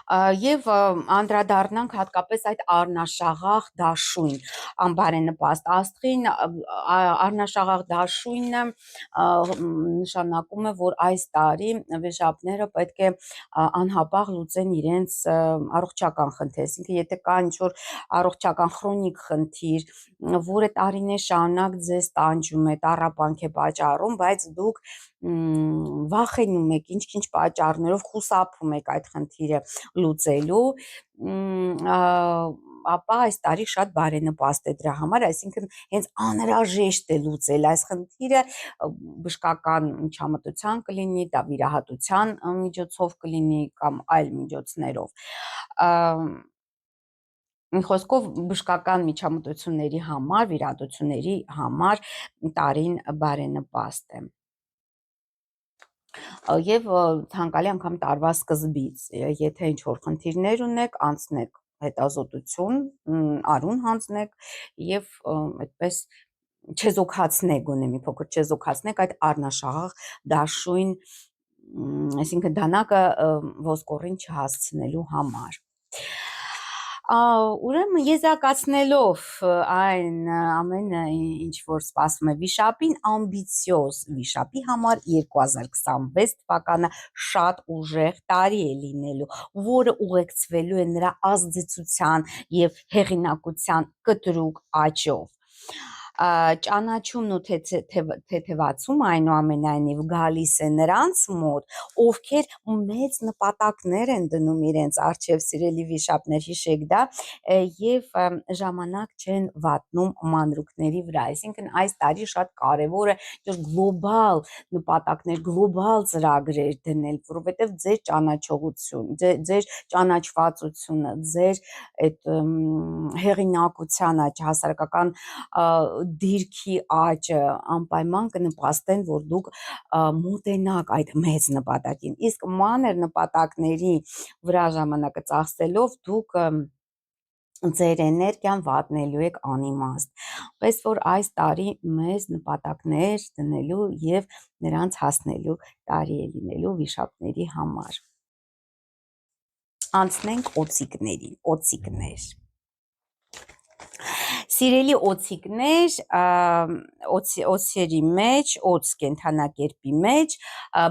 եւ անդրադառնանք հատկապես այդ առնաշաղախ դաշույն անբարենպաստ աստղին, առնաշաղախ դաշույնը նշանակում է, որ այս տարի վիշապները պետք է անհապաղ լուծեն իրենց առողջական խնդիր, այսինքն եթե կա ինչ-որ առողջական քրոնիկ խնդիր, որը տարիներ շարունակ ձեզ տանջում է, տառապանք է պատճառում, բայց դուք վախենում եք, ինչ-ինչ պատճառներով խուսափում եք այդ խնդիրը լուծելու, ապա այս տարի շատ բարենպաստ է դրա համար, այսինքն հենց անհրաժեշտ է լուծել այս խնդիրը, բժշկական միջամտության կլինի, դա վիրահատության միջոցով կլինի կամ այլ միջոցներով։ Մի խոսքով բժշկական միջամտությունների համար, վիրահատությունների համար տարին բարենպաստ է։ եւ ցանկալի անգամ տարվա սկզբից, եթե ինչ որ խնդիրներ ունեք, անցնեք հետազոտություն, արուն հանձնեք եւ այդպես չեզոքացնեք, գոնե մի փոքր չեզոքացնեք այդ առնաշաղախ դաշույն, այսինքն դանակը ոսկորին չհասցնելու համար։ Ուրեմն եզրակացնելով այն ամենը, ինչ որ սպասվում է վիշապին, ամբիցիոզ վիշապի համար 2026 թվականը շատ ուժեղ տարի է լինելու, որը ուղեկցվելու է նրա ազդեցության եւ հեղինակության կտրուկ աճով։ Ճանաչումն ու թեթևացումը այնուամենայնիվ գալիս է նրանց մոտ, ովքեր մեծ նպատակներ են դնում իրենց առջև, սիրելի վիշապներ, հիշեք դա, եւ ժամանակ չեն վատնում մանրուքների վրա։ Այսինքն այս տարի շատ կարևոր է գլոբալ նպատակներ, գլոբալ ծրագրեր դնել, որովհետեւ ձեր ճանաչողություն, ձեր ճանաչվածությունը, ձեր այդ հեղինակության աճ, հասարակական դիրքի աճը անպայման կնպաստեն, որ դուք մոտենաք այդ մեծ նպատակին, իսկ մանր նպատակների վրա ժամանակը ծախսելով դուք ձեր էներգիան վատնելու եք անիմաստ, պես որ այս տարի մեծ նպատակներ դնելու եւ նրանց հասնելու տարի է լինելու վիշապների համար։ Անցնենք օծիկներին, օծիկներ։ Սիրելի օծիկներ, օծերի մեջ, օծ կենդանակերպի մեջ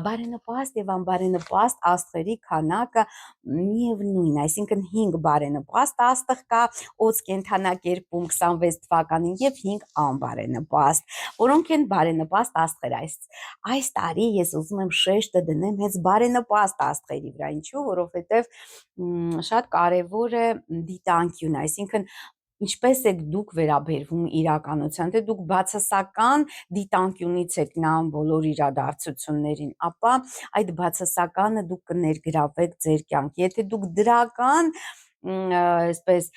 բարենպաստ եւ անբարենպաստ աստղերի քանակը միևնույն, այսինքն 5 բարենպաստ աստղ կա օծ կենդանակերպում 26 թվականին եւ 5 անբարենպաստ, որոնք են բարենպաստ աստղեր։ Այս տարի ես ուզում եմ շեշտը դնեմ հենց բարենպաստ աստղերի վրա, ինչու, որովհետեւ շատ կարեւոր է դիտանկյուն, այսինքն ինչպես եք դուք վերաբերվում իրականության, թե դուք բացասական դիտանկյունից եք նայում բոլոր իրադարձություններին, ապա այդ բացասականը դուք կներգրավեք ձեր կյանք։ Եթե դուք դրական, այսպես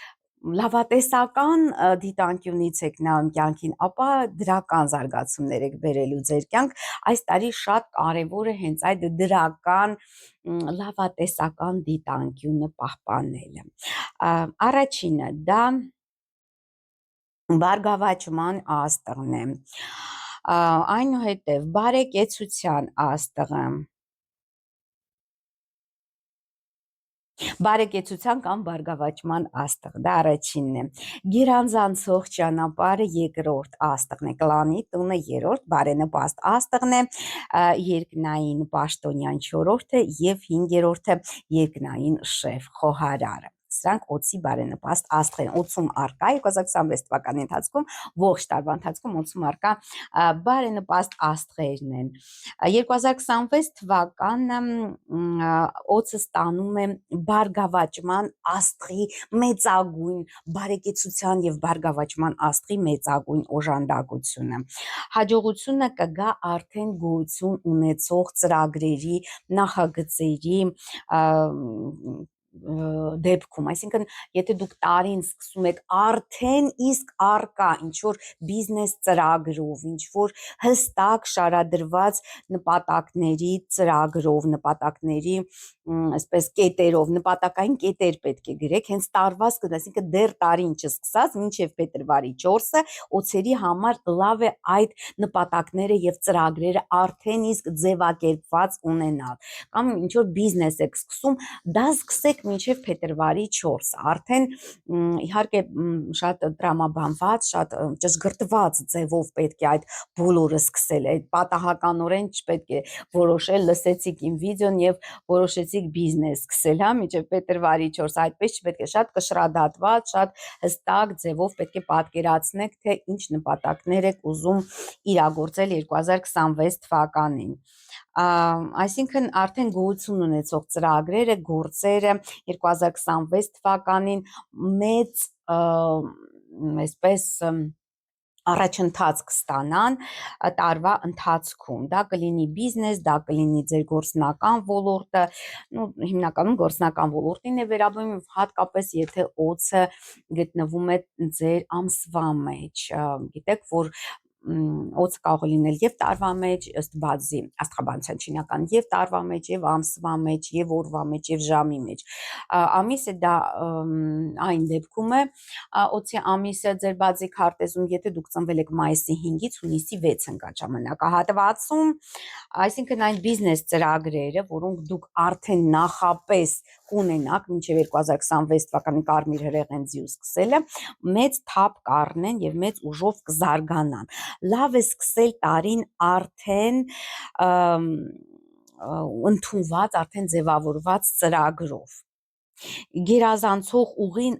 լավատեսական դիտանկյունից եք նայում կյանքին, ապա դրական զարգացումներ եք բերելու ձեր կյանք։ Այս տարի շատ կարևոր է հենց այդ դրական լավատեսական դիտանկյունը պահպանելը։ Առաջինը դա բարգավաճման աստղն է, այնուհետև բարեկեցության աստղը, բարեկեցության կամ բարգավաճման աստղ, դա առաջինն է, գերանձանցող ճանապարհը երկրորդ աստղն է, կլանի տունը երրորդ բարենպաստ աստղն է, երկնային պաշտոնյան չորրորդը եւ 5-րդը երկնային շեֆ խոհարարը։ Սրանք օծի բարենպաստ աստղեր են, օծում արկա 2026 թվականի ընթացքում, ողջ տարվա ընթացքում օծում արկա բարենպաստ աստղերն են։ 2026 թվականը օծը ստանում է բարգավաճման աստղի մեծագույն բարեկեցության եւ բարգավաճման աստղի մեծագույն օժանդակությունը։ Հաջողությունը կգա արդեն գոյություն ունեցող ծրագրերի, նախագծերի դեպքում, այսինքն եթե դուք տարին սկսում եք արդեն իսկ արկա ինչ որ բիզնես ծրագրով, ինչ որ հստակ շարադրված նպատակների ծրագրով, նպատակների այսպես կետերով, նպատակային կետեր պետք է գրեք հենց տարվա սկզբից, այսինքն դեռ տարին չսկսած մինչև փետրվարի 4-ը օծերի համար լավ է այդ նպատակները եւ ծրագրերը արդեն իսկ ձևակերպված ունենալ, կամ ինչ որ բիզնես եք սկսում, դա սկսեք մինչև փետրվարի 4-ը, արդեն իհարկե շատ տրամաբանված, շատ ճշգրտված ձևով պետք է այդ բոլորը սկսել, այդ պատահականորեն չպետք է որոշել, լսեցիք իմ վիդեոն եւ որոշեցիք բիզնես սկսել, հա, մինչև փետրվարի 4, այդպես չպետք է, շատ կշռադատված, շատ հստակ ձևով պետք է պատկերացնեք, թե ինչ նպատակներ եք ուզում իրագործել 2026 թվականին։ Այսինքն արդեն գոյություն ունեցող ծրագրերը, գործերը 2026 թվականին մեծ այսպես առաջընթաց կստանան տարվա ընթացքում, դա կլինի բիզնես, դա կլինի ձեր գործնական ոլորտը, հիմնականում գործնական ոլորտին է վերաբերում, հատկապես եթե օծը գտնվում է ձեր ամսվա մեջ, գիտեք, որ օծը կարող է լինել եւ տարվա մեջ, ըստ բազի աստղաբանության չինական, եւ տարվա մեջ, եւ ամսվա մեջ, եւ օրվա մեջ, եւ ժամի մեջ։ Ամիսը դա այն դեպքում է, օծի ամիսը ձեր բազի քարտեզում, եթե դուք ծնվել եք մայիսի 5-ից հունիսի 6 ընկած ժամանակահատվածում, այսինքն այն բիզնես ծրագրերը, որոնք դուք արդեն նախապես կունենաք մինչև 2026 թվականի կարմիր հրեղեն ձիու սկսելը, մեծ թափ կառնեն եւ մեծ ուժով կզարգանան։ Լավ է սկսել տարին արդեն ընդունված, արդեն ձևավորված ծրագրով։ Գերազանցող ուղին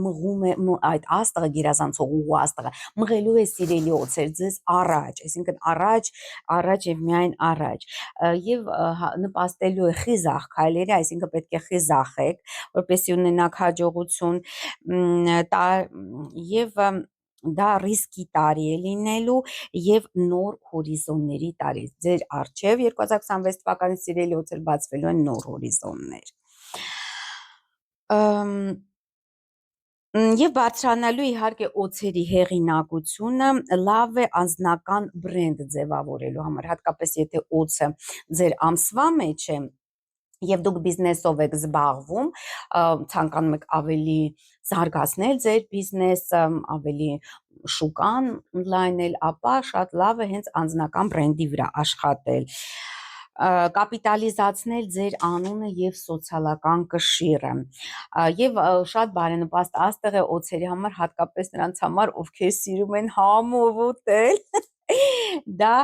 մղում է այդ աստղը, գերազանցող ուղու աստղը մղելու է սիրելի օծեր ձեզ առաջ, այսինքն առաջ եւ միայն առաջ, եւ նպաստելու է խիզախ քայլերի, այսինքն պետք է խիզախեք, որպեսզի ունենաք հաջողություն, եւ դա ռիսկի տարի է լինելու եւ նոր հորիզոնների տարի։ Ձեր առջև 2026 թվականին սիրելի օծեր բացվելու են նոր հորիզոններ։ Եվ բարձրանալու իհարկե օծերի հեղինակությունը լավ է անձնական բրենդ ձևավորելու համար, հատկապես եթե օծը ձեր ամսվա մեջ է եւ դուք բիզնեսով եք զբաղվում, ցանկանում եք ավելի զարգացնել ձեր բիզնեսը, ավելի շուկան լայնել, ապա շատ լավ է հենց անձնական բրենդի վրա աշխատել, կապիտալիզացնել ձեր անունը եւ սոցիալական կշիռը, եւ շատ բարենպաստ աստղ է օծերի համար, հատկապես նրանց համար, ովքեր սիրում են համով ուտել, դա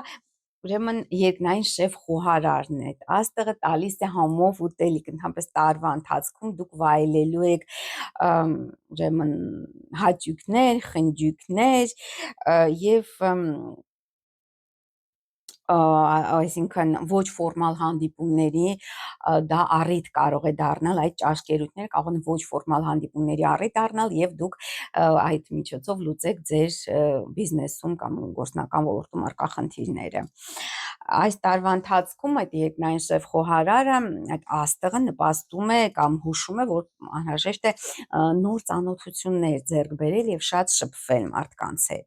ուրեմն երկնային շեֆ խոհարարն է, աստղը տալիս է համով ուտելիք, ընդհանրապես տարվա ընթացքում դուք վայելելու եք ուրեմն հաճույքներ, խնջույքներ եւ այսինքն ոչ ֆորմալ հանդիպումների դա առիթ կարող է դառնալ, այդ ճաշկերույթները կարող են ոչ ֆորմալ հանդիպումների առիթ դառնալ եւ դուք այդ միջոցով լուծեք ձեր բիզնեսում կամ գործնական ոլորտում առկա խնդիրները։ Այս տարվա ընթացքում այդ երկնային շեֆ խոհարարը, այդ աստղը նպաստում է կամ հուշում է, որ անհրաժեշտ է նոր ծանոթություններ ձեռք բերել եւ շատ շփվել մարդկանց հետ։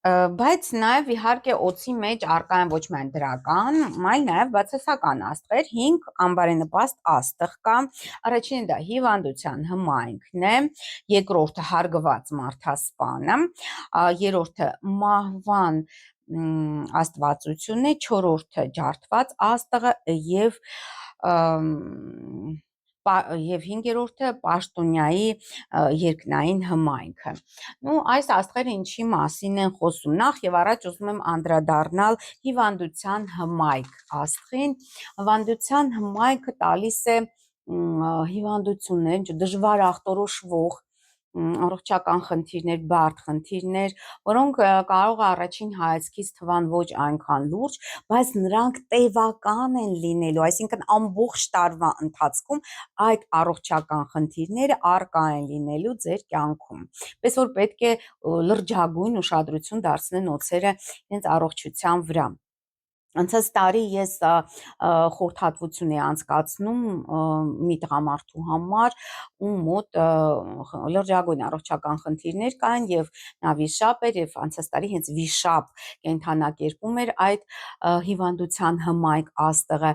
Բայց նաև իհարկե օծի մեջ առկա են ոչ միայն դրական, այլ նաև բացասական աստղեր, 5 անբարենպաստ աստղ կա, առաջինը դա հիվանդության հմայքն է, երկրորդը հարգված մարդասպանը, երրորդը մահվան աստվածությունն է, չորրորդը ջարդված աստղը եւ հինգերորդը պաշտոնյայի երկնային հմայքը։ Այս աստղերը ինչի մասին են խոսում։ Նախ եւ առաջ ուզում եմ անդրադառնալ հիվանդության հմայք աստղին։ Հիվանդության հմայքը տալիս է հիվանդություններ, դժվար ախտորոշվող առողջական խնդիրներ, բարդ խնդիրներ, որոնք կարող է առաջին հայացքից թվան ոչ այնքան լուրջ, բայց նրանք տևական են լինելու, այսինքն ամբողջ տարվա ընթացքում այդ առողջական խնդիրները առկա են լինելու ձեր կյանքում, պես որ պետք է լրջագույն ուշադրություն դարձնեն օծերը հենց առողջության վրա։ Անցած տարի ես խորհրդատվություն էի անցկացնում մի տղամարդու համար, ում մոտ լրջագույն առողջական խնդիրներ կային եւ նա վիշապ էր եւ անցած տարի հենց վիշապ կենթանակերպում էր այդ հիվանդության հմայք աստղը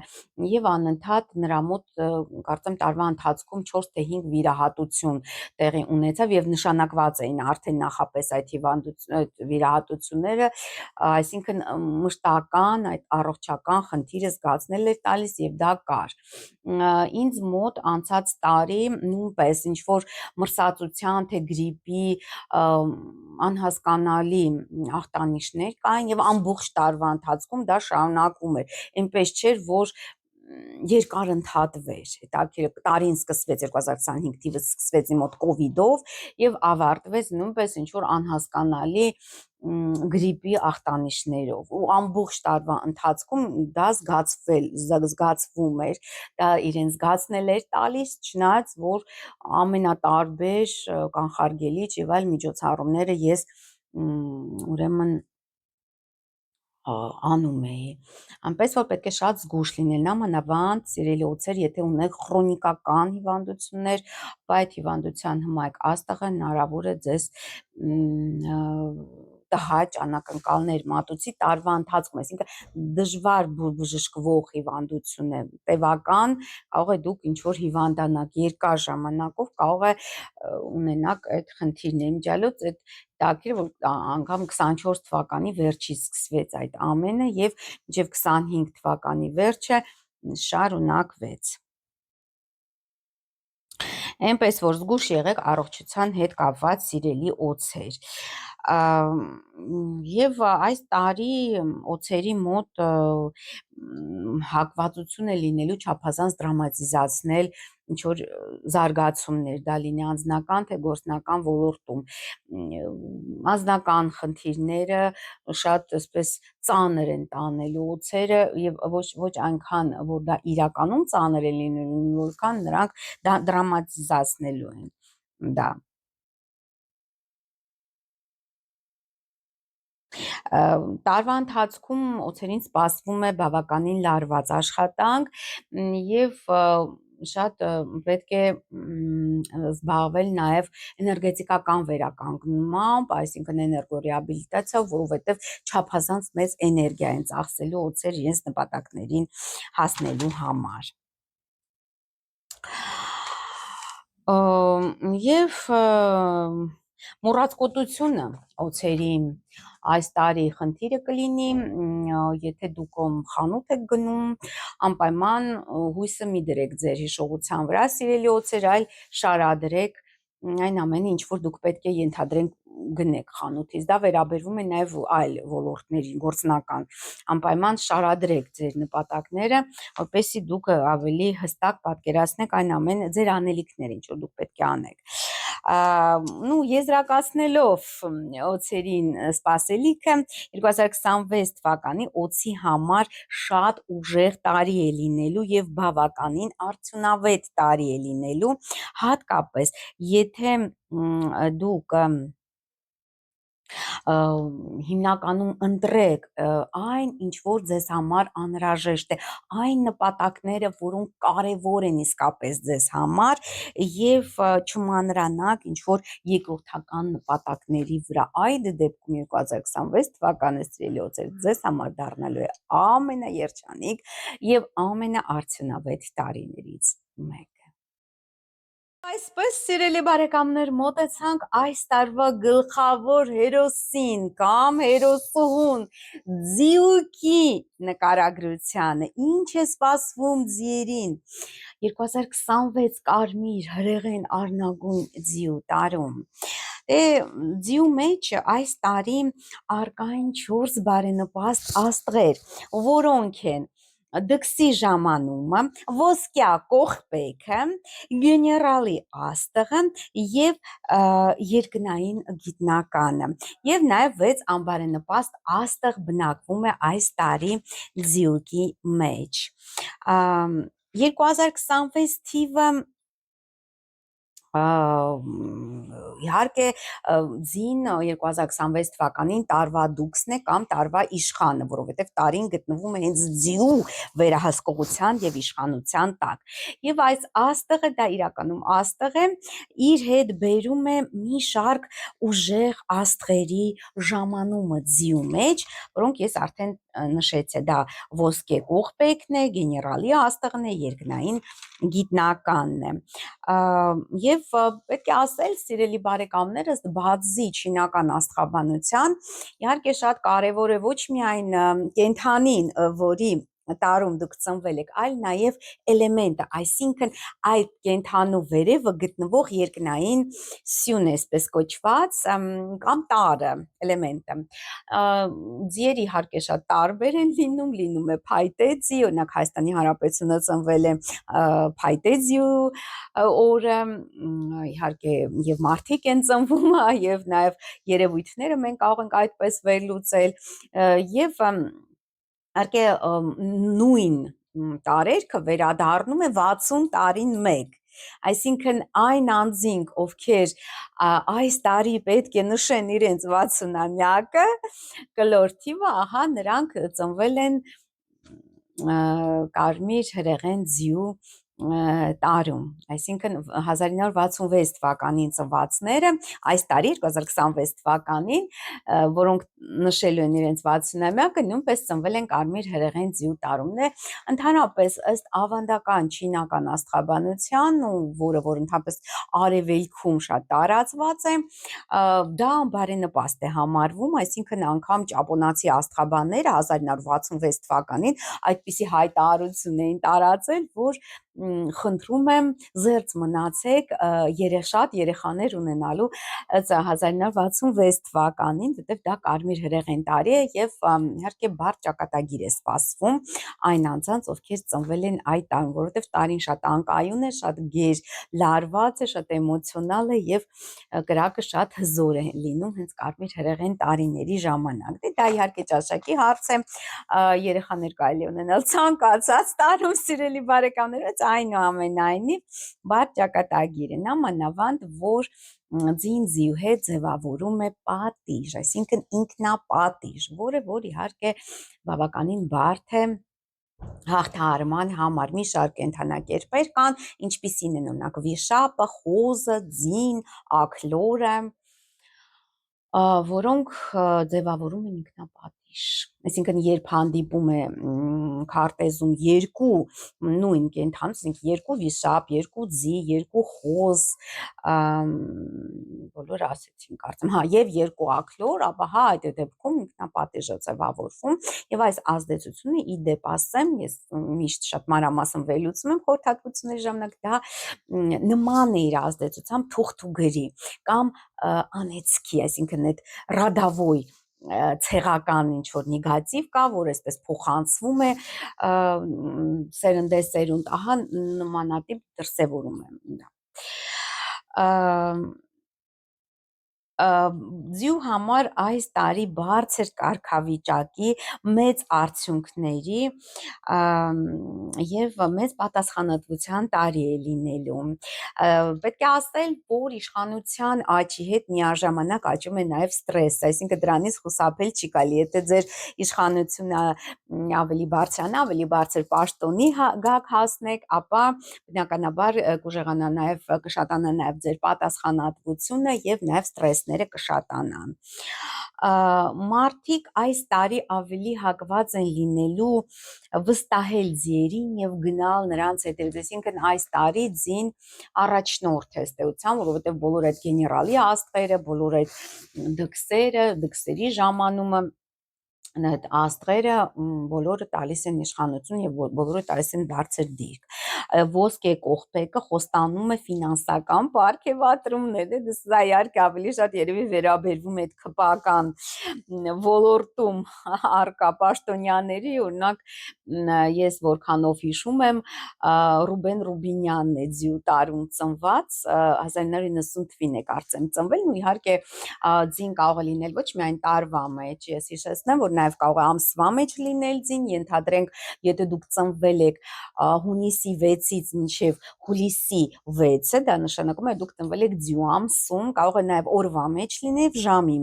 եւ անընդհատ նրա մոտ կարծեմ տարվա ընթացքում 4 թե 5 վիրահատություն տեղի ունեցավ եւ նշանակված էին արդեն նախապես այդ վիրահատությունները, այսինքն մշտական այդ առողջական խնդիրը զգացնել էր տալիս եւ դա կար։ Ինձ մոտ անցած տարի նույնպես ինչ որ մրսածության թե գրիպի անհասկանալի ախտանիշներ կային եւ ամբողջ տարվա ընթացքում դա շարունակվում էր։ Այնպես չէր, որ երկար ընդհատվեր, հետաքրքիր տարին սկսվեց 2025 թիվը սկսվեց իմ մոտ կովիդով եւ ավարտվեց նույնպես ինչ որ անհասկանալի գրիպի ախտանիշներով ու ամբողջ տարվա ընթացքում դա զգացվում էր, դա իրեն զգացնել էր տալիս, չնայած որ ամենատարբեր կանխարգելիչ եւ այլ միջոցառումները ես ուրեմն անում էի, այնպես որ պետք է շատ զգույշ լինել, նամանավանդ սիրելի օձեր, եթե ունեք քրոնիկական հիվանդություններ, այդ հիվանդության հմայք աստղը հնարավոր է ձեզ տհաճ անակնկալներ մատուցի տարվա ընթացքում, այսինքն դժվար բժշկվող հիվանդություն է, տևական, կարող է դուք ինչ-որ հիվանդանաք, երկար ժամանակով կարող է ունենաք այդ խնդիրները, միջալոց այդ տակիր, որ անգամ 24 թվականի վերջից սկսվեց այդ ամենը և մինչև 25 թվականի վերջը շարունակվեց։ Այնպես որ զգույշ եղեք առողջության հետ կապված սիրելի օձեր։ Եվ այս տարի օձերի մոտ հակվածություն է լինելու չափազանց դրամատիզացնել ինչ-որ զարգացումներ, դա լինի անձնական թե գործնական ոլորտում։ Անձնական խնդիրները շատ այսպես ծանր են տանելու օձերը և ոչ այնքան, որ դա իրականում ծանր է լինելու, որքան նրանք դրամատիզացնելու են դա։ Տարվա ընթացքում օձերին սպասվում է բավականին լարված աշխատանք և շատ պետք է զբաղվել նաև էներգետիկական վերականգնումամբ, այսինքն էներգոռեաբիլիտացիա, որովհետև չափազանց մեծ էներգիա են ծախսելու օձեր իրենց նպատակներին հասնելու համար։ Եվ մոռացկոտությունը օձերի այս տարի խնդիրը կլինի, եթե դուք խանութ եք գնում, անպայման հույսը մի դրեք ձեր հիշողության վրա, սիրելի օձեր, այլ շարադրեք այն ամենը, ինչ որ դուք պետք է ենթադրենք գնեք խանութից, դա վերաբերվում է նաև այլ ոլորտներին, գործնական, անպայման շարադրեք ձեր նպատակները, որպեսզի դուք ավելի հստակ պատկերացնեք այն ամենը ձեր անելիքները, ինչ որ դուք պետք է անեք։ Եզրակացնելով օձերին սպասելիքը 2026 թվականի օձի համար շատ ուժեղ տարի է լինելու և բավականին արդյունավետ տարի է լինելու, հատկապես եթե դուք հիմնականում ընտրեք այն, ինչ որ ձեզ համար անհրաժեշտ է, այն նպատակները, որոնք կարևոր են իսկապես ձեզ համար և չմանրանաք ինչ որ երկրորդական նպատակների վրա, այդ դեպքում 2026 թվականը սիրելի օձեր ձեզ համար դառնալու է ամենաերջանիկ և ամենաարդյունավետ տարիներից մեկը։ Այսպես սիրելի բարեկամներ, մոտեցանք այս տարվա գլխավոր հերոսին կամ հերոսուհուն ձիուկի նկարագրությանը, ինչ է սպասվում ձիերին 2026 կարմիր հրեղեն առնագույն ձիու տարում։ Ձիու մեջ այս տարի առկա են 4 բարենպաստ աստղեր, որոնք են դքսի ժամանումը, ոսկյա կողպեքը, գեներալի աստղը և երկնային գիտնականը և նաև 6 անբարենպաստ աստղ բնակվում է այս տարի ձիուկի մեջ։ 2026 թիվը իհարկե ձին 2026 թվականին տարվա դուքսն է կամ տարվա իշխանը, որովհետև տարին գտնվում է հենց ձիու վերահսկողության և իշխանության տակ։ Եվ այս աստղը, դա իրականում աստղ է, իր հետ բերում է մի շարք ուժեղ աստղերի ժամանումը ձիու մեջ, որոնք ես արդեն նշեցի, դա ոսկե կողպեքն է, գեներալի աստղն է, երկնային գիտնականն է։ Եվ պետք է ասել, սիրելի բարեկամներ, ըստ Բադզի չինական աստղաբանության, իհարկե շատ կարևոր է ոչ միայն կենդանին, որի տարում դուք ծնվել եք, այլ նաև էլեմենտը, այսինքն այդ կենդանու վերևը գտնվող երկնային սյուն, այսպես կոչված, կամ տարը, էլեմենտը։ Ձիեր իհարկե շատ տարբեր են լինում է փայտե ձի, օրինակ Հայաստանի Հանրապետությունը ծնվել է փայտե ձիու օրը, իհարկե և մարդիկ են ծնվում և նաև երևույթները մենք կարող ենք այդպես վերլուծել և իհարկե նույն տարերքը վերադառնում է 60 տարին մեկ, Այսինքն այն անձինք, ովքեր այս տարի պետք է նշեն իրենց 60-ամյակը, կլոր թիվը, ահա նրանք ծնվել են կարմիր հրեղեն ձիու տարում, այսինքն 1966 թվականին ծնվածները, այս տարի 2026 թվականին, որոնք նշելու են իրենց 60-ամյակը, նույնպես ծնվել են կարմիր հրեղեն ձիու տարում։ Ընդհանրապես ըստ ավանդական չինական աստղաբանության, որը որ ընդհանրապես արևելքում շատ տարածված է, դա բարենպաստ է համարվում, այսինքն անգամ ճապոնացի աստղաբանները 1966 թվականին այդպիսի հայտարարություն էին տարածել, որ խնդրում եմ զերծ մնացեք շատ երեխաներ ունենալու 1966 թվականին, որտեղ դա կարմիր հրեղեն տարի է եւ իհարկե բարդ ճակատագիր է սպասվում այն անձանց, ովքեր ծնվել են այդ տարում, որովհետեւ տարին շատ անկայուն է, շատ գեր լարված է, շատ էմոցիոնալ է եւ կրակը շատ հզոր է լինում հենց կարմիր հրեղեն տարիների ժամանակ։ Դա իհարկե ճաշակի հարց է, երեխաներ կարելի ունենալ ցանկացած տարում, սիրելի բարեկամներ, այնուամենայնիվ բարդ ճակատագիր է, նամանավանդ որ ձին ձիու հետ ձևավորում է պատիժ, այսինքն ինքնապատիժ, որը որ իհարկե բավականին բարդ է հաղթահարման համար։ Մի շարք կենդանակերպեր կան, ինչպիսին են օրինակ վիշապը, խոզը, ձին, աքլորը, որոնք ձևավորում են ինքնապատիժ, այսինքն երբ հանդիպում է քարտեզում երկու նույն կենդան, այսինքն երկու վիշապ, երկու ձի, երկու խոզ, բոլորը ասեցին կարծեմ, եւ երկու աքլոր, ապա այդ դեպքում ինքնապատիժ է ձևավորվում եւ այս ազդեցությունը ի դեպ ասեմ, ես միշտ շատ մանրամասն վերլուծում եմ խորհրդատվությունների ժամանակ, դա նման է իր ազդեցությամբ թուղթուգրի կամ անեցքի, այսինքն այդ ռադավոյ ցեղական ինչ որ նեգատիվ կա, որ այսպես փոխանցվում է սերնդեսերունդ, ահա նմանատիպ դրսևորում է դա։ Ձիու համար այս տարի բարձր կարգավիճակի, մեծ արդյունքների եւ մեծ պատասխանատվության տարի է լինելու։ Պետք է ասել, որ իշխանության աճի հետ միաժամանակ աճում է նաեւ ստրեսը, այսինքն դրանից խուսափել չի կարելի, եթե ձեր իշխանությունը ավելի բարձրանա, ավելի բարձր պաշտոնի գաք հասնեք, ապա բնականաբար կուժեղանա նաեւ, կշատանա նաեւ ձեր պատասխանատվությունը եւ նաեւ ստրեսները կշատանան։ Մարդիկ այս տարի ավելի հակված են լինելու վստահել ձիերին եւ գնալ նրանց հետեւից, այսինքն այս տարի ձին առաջնորդ է ըստ էության, որովհետեւ բոլոր այդ գեներալի աստղերը, բոլոր այդ դքսերի ժամանումը, այդ աստղերը բոլորը տալիս են իշխանություն եւ բոլորը տալիս են բարձր դիրք։ Ոսկե կողպեկը խոստանում է ֆինանսական պարգևատրումներ, դա իհարկե ավելի շատ երևի վերաբերվում է այդ քպական ոլորտում արկա պաշտոնյաների, օրինակ ես որքանով հիշում եմ, Ռուբեն Ռուբինյանն է ձիու տարում ծնված, 1990 թվին է կարծեմ ծնվել, ու իհարկե ձին կարող է լինել ոչ միայն տարվա մեջ, ես հիշեցնեմ, որ նաև կարող է ամսվա մեջ լինել ձին, ենթադրենք, եթե դուք ծնվել եք հունիսի 6-ից մինչև հուլիսի 6-ը, դա նշանակում է դուք ծնվել եք ձիու ամսում, կարող է նաև օրվա մեջ լինել, ժամի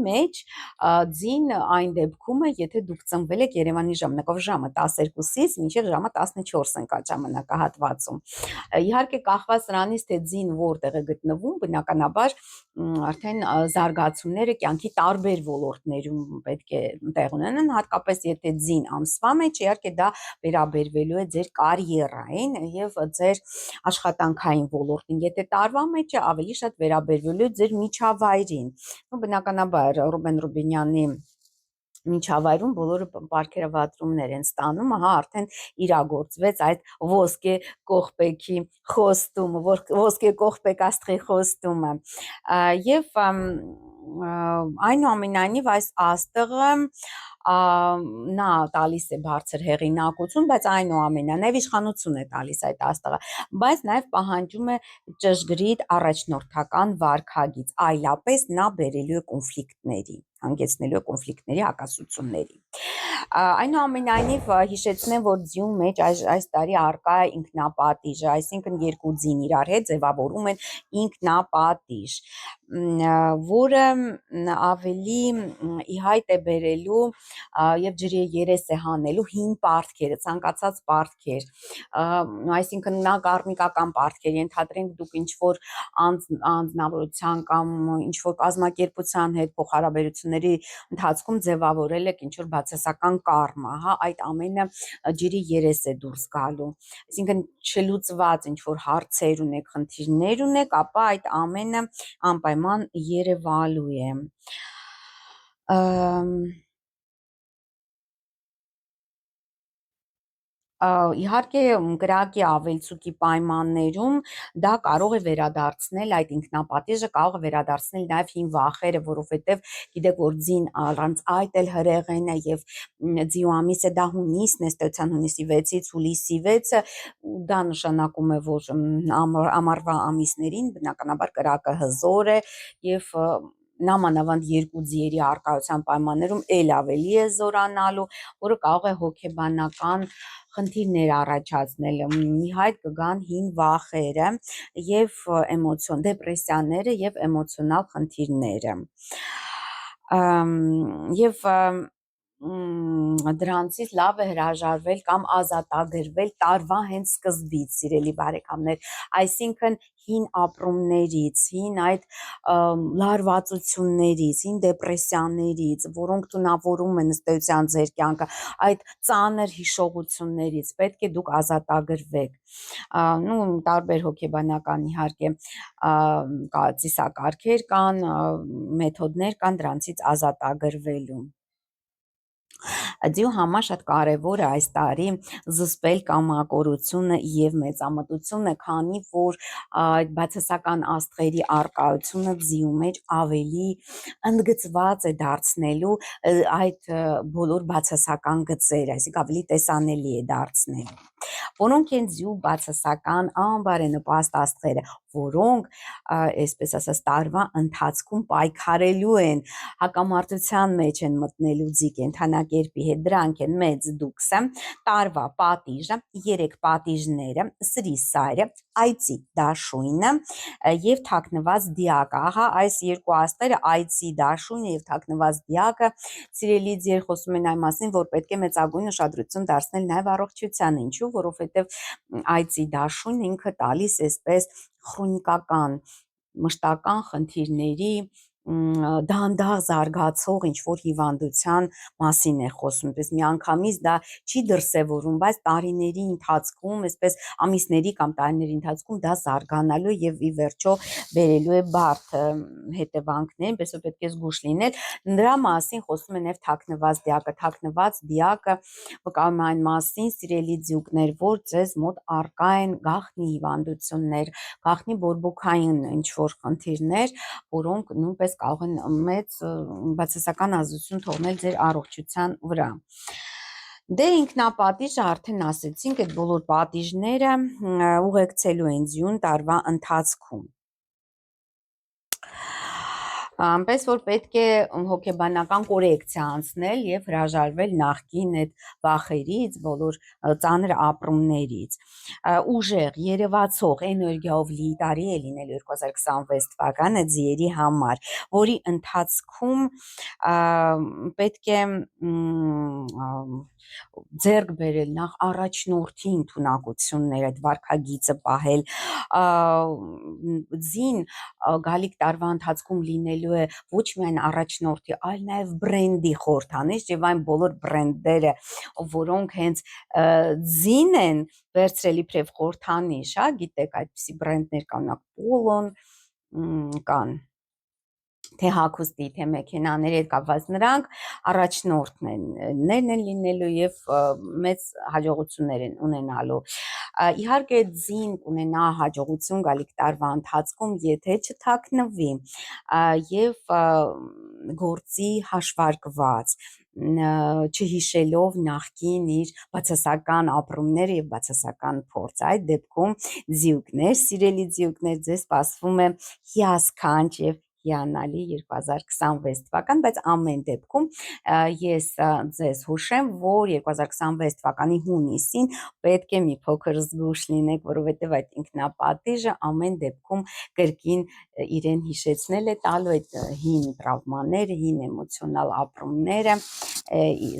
մեջ ձին այն դեպքում է, եթե դուք ծնվել եք Երևանի ժամանակով ժամը 12-ից մինչև ժամը 14 ենք այդ ժամանակահատվածում։ Իհարկե կախված նրանից, թե ձին որտեղ է գտնվում, բնականաբար արդեն զարգացումները կյանքի տարբեր ոլորտներում պետք է տեղ ունենան, հատկապես եթե ձին ամսվա մեջ, իհարկե դա վերաբերվելու է ձեր կարիերային եւ ձեր աշխատանքային ոլորտին, եթե տարվա մեջ է, ավելի շատ վերաբերվելու է ձեր միջավայրին։ Բնականաբար Ռուբեն Ռուբինյանի միջավայրում բոլորը պարգևատրումներ են ստանում, ահա արդեն իրագործվեց այդ ոսկե կողպեքի խոստումը, ոսկե կողպեկ աստղի խոստումը, եւ այնուամենայնիվ այս աստղը նա տալիս է բարձր հեղինակություն, բայց այնուամենայնիվ իշխանություն է տալիս այդ աստղը, բայց նաև պահանջում է ճշգրիտ առաջնորդական վարքագիծ, այլապես նա բերելու է կոնֆլիկտների, հանգեցնելու է կոնֆլիկտների, հակասությունների։ Այնուամենայնիվ հիշեցնեմ, որ ձյու մեջ այս տարի առկա է ինքնապատիժը, այսինքն երկու ձին իրար հետ ձևավորում են ինքնապատիժ, որը ավելի ի հայտ է բերելու եւ ջրի երես է հանելու հին պարտքերը, ցանկացած պարտքեր, այսինքն նա կարմիկական պարտքեր, ենթադրենք դուք ինչ-որ անձնավորության կամ ինչ-որ կազմակերպության հետ փոխհարաբերությունների ընթացքում ձևավորել եք ինչ-որ բացասական կարմա, հա, այդ ամենը ջրի երես է դուրս գալու, այսինքն չլուծված ինչ-որ հարցեր ունեք, խնդիրներ ունեք, ապա այդ ամենը անպայման երևալու է։ Իհարկե կրակի ավելցուկի պայմաններում դա կարող է վերադարձնել, այդ ինքնապատիժը կարող է վերադարձնել նաև հին վախերը, որովհետև գիտեք, որ ձին առանց այդ էլ հրեղեն է եւ ձիու ամիսը դա հունիսն է, ստեցան հունիսի 6-ից հուլիսի 6-ը, դա նշանակում է, որ ամառվա ամիսներին բնականաբար կրակը հզոր է եւ նամանավանդ երկու ձիերի առկայության պայմաններում էլ ավելի է զորանալու, որը կարող է հոգեբանական խնդիրներ առաջացնել, ի հայտ կգան հին վախերը եւ դեպրեսիաները եւ էմոցիոնալ խնդիրները։ Եվ դրանցից լավ է հրաժարվել կամ ազատագրվել տարվա հենց սկզբից, սիրելի բարեկամներ, այսինքն հին ապրումներից, հին այդ լարվածություններից, հին դեպրեսիաներից, որոնք տունավորում են ըստ էության ձեր կյանքը, այդ ծանր հիշողություններից պետք է դուք ազատագրվեք, տարբեր հոգեբանական իհարկե ծիսակարգեր կան, մեթոդներ կան դրանցից ազատագրվելու։ Ձյու համար շատ կարևոր է այս տարի զսպել կամակորությունը եւ մեծամտությունը, քանի որ այդ բացասական աստղերի առկայությունը ձյու մեջ ավելի ընդգծված է դարձնելու այդ բոլոր բացասական գծերը, այսինքն ավելի տեսանելի է դարձնելու, որոնք են ձյու բացասական անբարենպաստ աստղերը, որոնք, այսպես ասած, տարվա ընթացքում պայքարելու են, հակամարտության մեջ են մտնելու ձի կենդանակերպի հետ, դրանք են մեծ դուքսը, տարվա պատիժը, 3 պատիժները, սրիսայրը, այծի դաշույնը եւ թաքնված դիակը, ահա այս երկու աստղերը, այծի դաշույնը եւ թաքնված դիակը, սիրելի ձեր խոսում են այն մասին, որ պետք է մեծագույն ուշադրություն դարձնել նաեւ առողջությանը, ինչու, որովհետեւ այծի դաշույնը ինքը տալիս է այսպես քրոնիկական մշտական խնդիրների դանդաղ զարգացող ինչ-որ հիվանդության մասին է խոսում, պես միանգամից դա չի դրսևորում, բայց տարիների ընթացքում, այսպես ամիսների կամ տարիների ընթացքում դա զարգանալու եւ ի վերջո բերելու է բարդ հետևանքներ, պես որ պետք է զգուշ լինել, դրա մասին խոսում է նաեւ թաքնված դիակը վկայում է այն մասին, սիրելի ձյուկներ, որ ձեզ մոտ առկա են գաղտնի հիվանդություններ, գաղտնի բորբոքային ինչ-որ խնդիրներ, որոնք նույնպես կարող են մեծ բացասական ազդեցություն թողնել ձեր առողջության վրա։ Դե ինքնապատիժը արդեն ասեցինք, այդ բոլոր պատիժները ուղեկցելու են ձյուն տարվա ընթացքում։ Այնպես որ պետք է հոգեբանական կորեկցիա անցնել եւ հրաժարվել նախկին այդ վախերից, բոլոր ծանր ապրումներից։ Ուժեղ, երևացող էներգիայով լի տարի է լինելու 2026 թվականը ձիերի համար, որի ընթացքում պետք է ձեռք բերել նախ առաջնորդի ընդունակություններ, այդ վարքագիծը պահել, ձին գալիք տարվա ընթացքում լինելու է ոչ միայն առաջնորդի, այլ նաև բրենդի խորհրդանիշ եւ այն բոլոր բրենդերը, որոնք հենց ձին են վերցրել իբրև խորհրդանիշ, հա, գիտեք, այդպիսի բրենդներ կան, Պոլոն կան, թե հագուստի, թե մեքենաների հետ կապված, նրանք առաջնորդներն են լինելու եւ մեծ հաջողություններ են ունենալու։ Իհարկե ձին կունենա հաջողություն գալիք տարվա ընթացքում, եթե չթաքնվի եւ գործի հաշվարկված, չհիշելով նախկին իր բացասական ապրումները եւ բացասական փորձ, այդ դեպքում ձիուկներ, սիրելի ձիուկներ, ձեզ սպասվում է հիասքանչ եւ հիանալի 2026 թվական, բայց ամեն դեպքում ես ձեզ հուշեմ, որ 2026 թվականի հունիսին պետք է մի փոքր զգուշ լինեք, որովհետև այդ ինքնապատիժը ամեն դեպքում կրկին իրեն հիշեցնել է տալու այդ հին տրավմաները, հին էմոցիոնալ ապրումները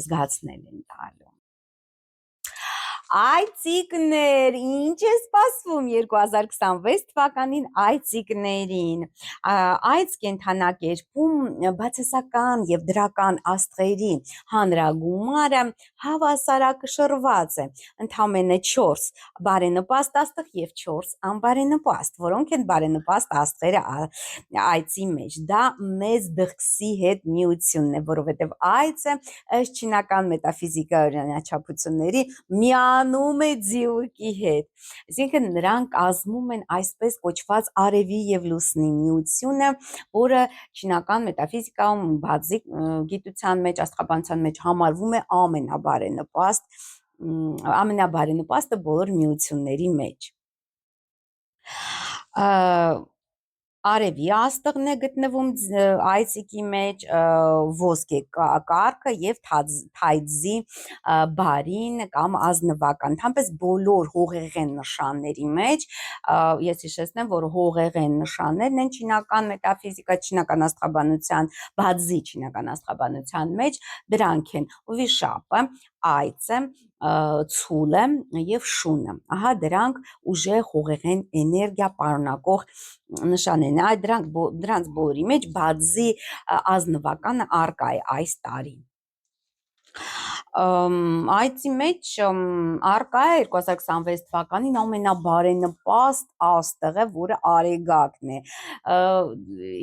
զգացնել են տալու։ Այցիկներ, ինչ է սպասվում 2026 թվականին այցիկներին։ Այս կենդանակերպում բացասական եւ դրական աստղերի հանրագումարը հավասարակշռված է։ Ընդամենը 4 բարենպաստ աստղ եւ 4 անբարենպաստ, որոնք են բարենպաստ աստղերը այցի մեջ։ Դա մեծ դղսի հետ միությունն է, որովհետեւ այցը ըստ չինական մետաֆիզիկայի օրինաչափությունների միանում է ձիուկի հետ, այսինքն նրանք կազմում են այսպես կոչված արևի եւ լուսնի միությունը, որը չինական մետաֆիզիկայում բացի գիտության մեջ, աստղաբանության մեջ համարվում է ամենաբարենպաստը բոլոր միությունների մեջ։ Արևի աստղն է գտնվում այցիկի մեջ, ոսկե կարգը եւ թայձի բարին կամ ազնվական, ընդհանրապես բոլոր հողեղեն նշանների մեջ, ես հիշեցնեմ, որ հողեղեն նշաններն են չինական մետաֆիզիկա, չինական աստղաբանության, բազի չինական աստղաբանության մեջ, դրանք են վիշապը, այծը, ցուլը եւ շունը։ Ահա դրանք ուժեղ հողեղեն էներգիա պարունակող նշաններն են։ Դրանց բոլորի մեջ բազի ազնվականը առկա է այս տարի։ Այցի մեջ առկա է 2026 թվականին ամենաբարենպաստ աստղը, որը արեգակն է։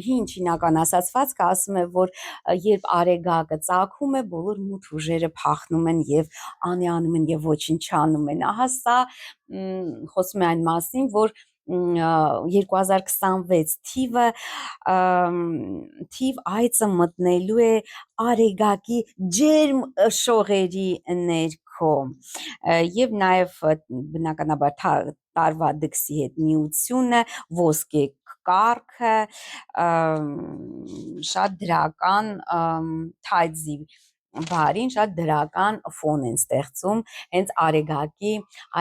Հին չինական ասացվածքը ասում է, որ երբ արեգակը ծագում է, բոլոր մութ ուժերը փախնում են եւ անիանում են եւ ոչնչանում են։ Ահա սա խոսում է այն մասին, որ 2026 թիվ այցը մտնելու է արեգակի ջերմ շողերի ներքո եւ նաեւ բնականաբար տարվա դքսի հետ միությունը, ոսկե կարգը, շատ դրական թայձի բարին շատ դրական ֆոն են ստեղծում հենց արեգակի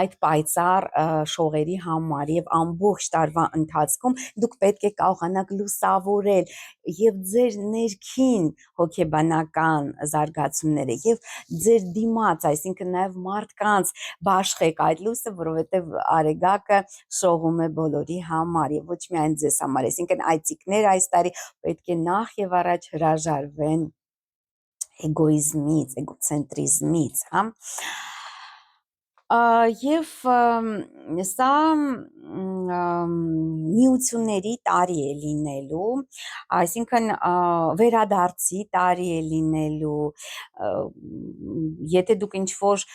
այդ պայծառ շողերի համար եւ ամբողջ տարվա ընթացքում դուք պետք է կարողանաք լուսավորել եւ ձեր ներքին հոգեբանական զարգացումները եւ ձեր դիմաց, այսինքն նաեւ մարդկանց բաշխեք այդ լույսը, որովհետեւ արեգակը շողում է բոլորի համար եւ ոչ միայն ձեզ համար, այսինքն այցիկներ այս տարի պետք է նախ եւ առաջ հրաժարվեն էգոիզմից, էգոցենտրիզմից, հա։ Եվ սա միությունների տարի է լինելու, այսինքն վերադարձի տարի է լինելու, եթե դուք ինչ-որ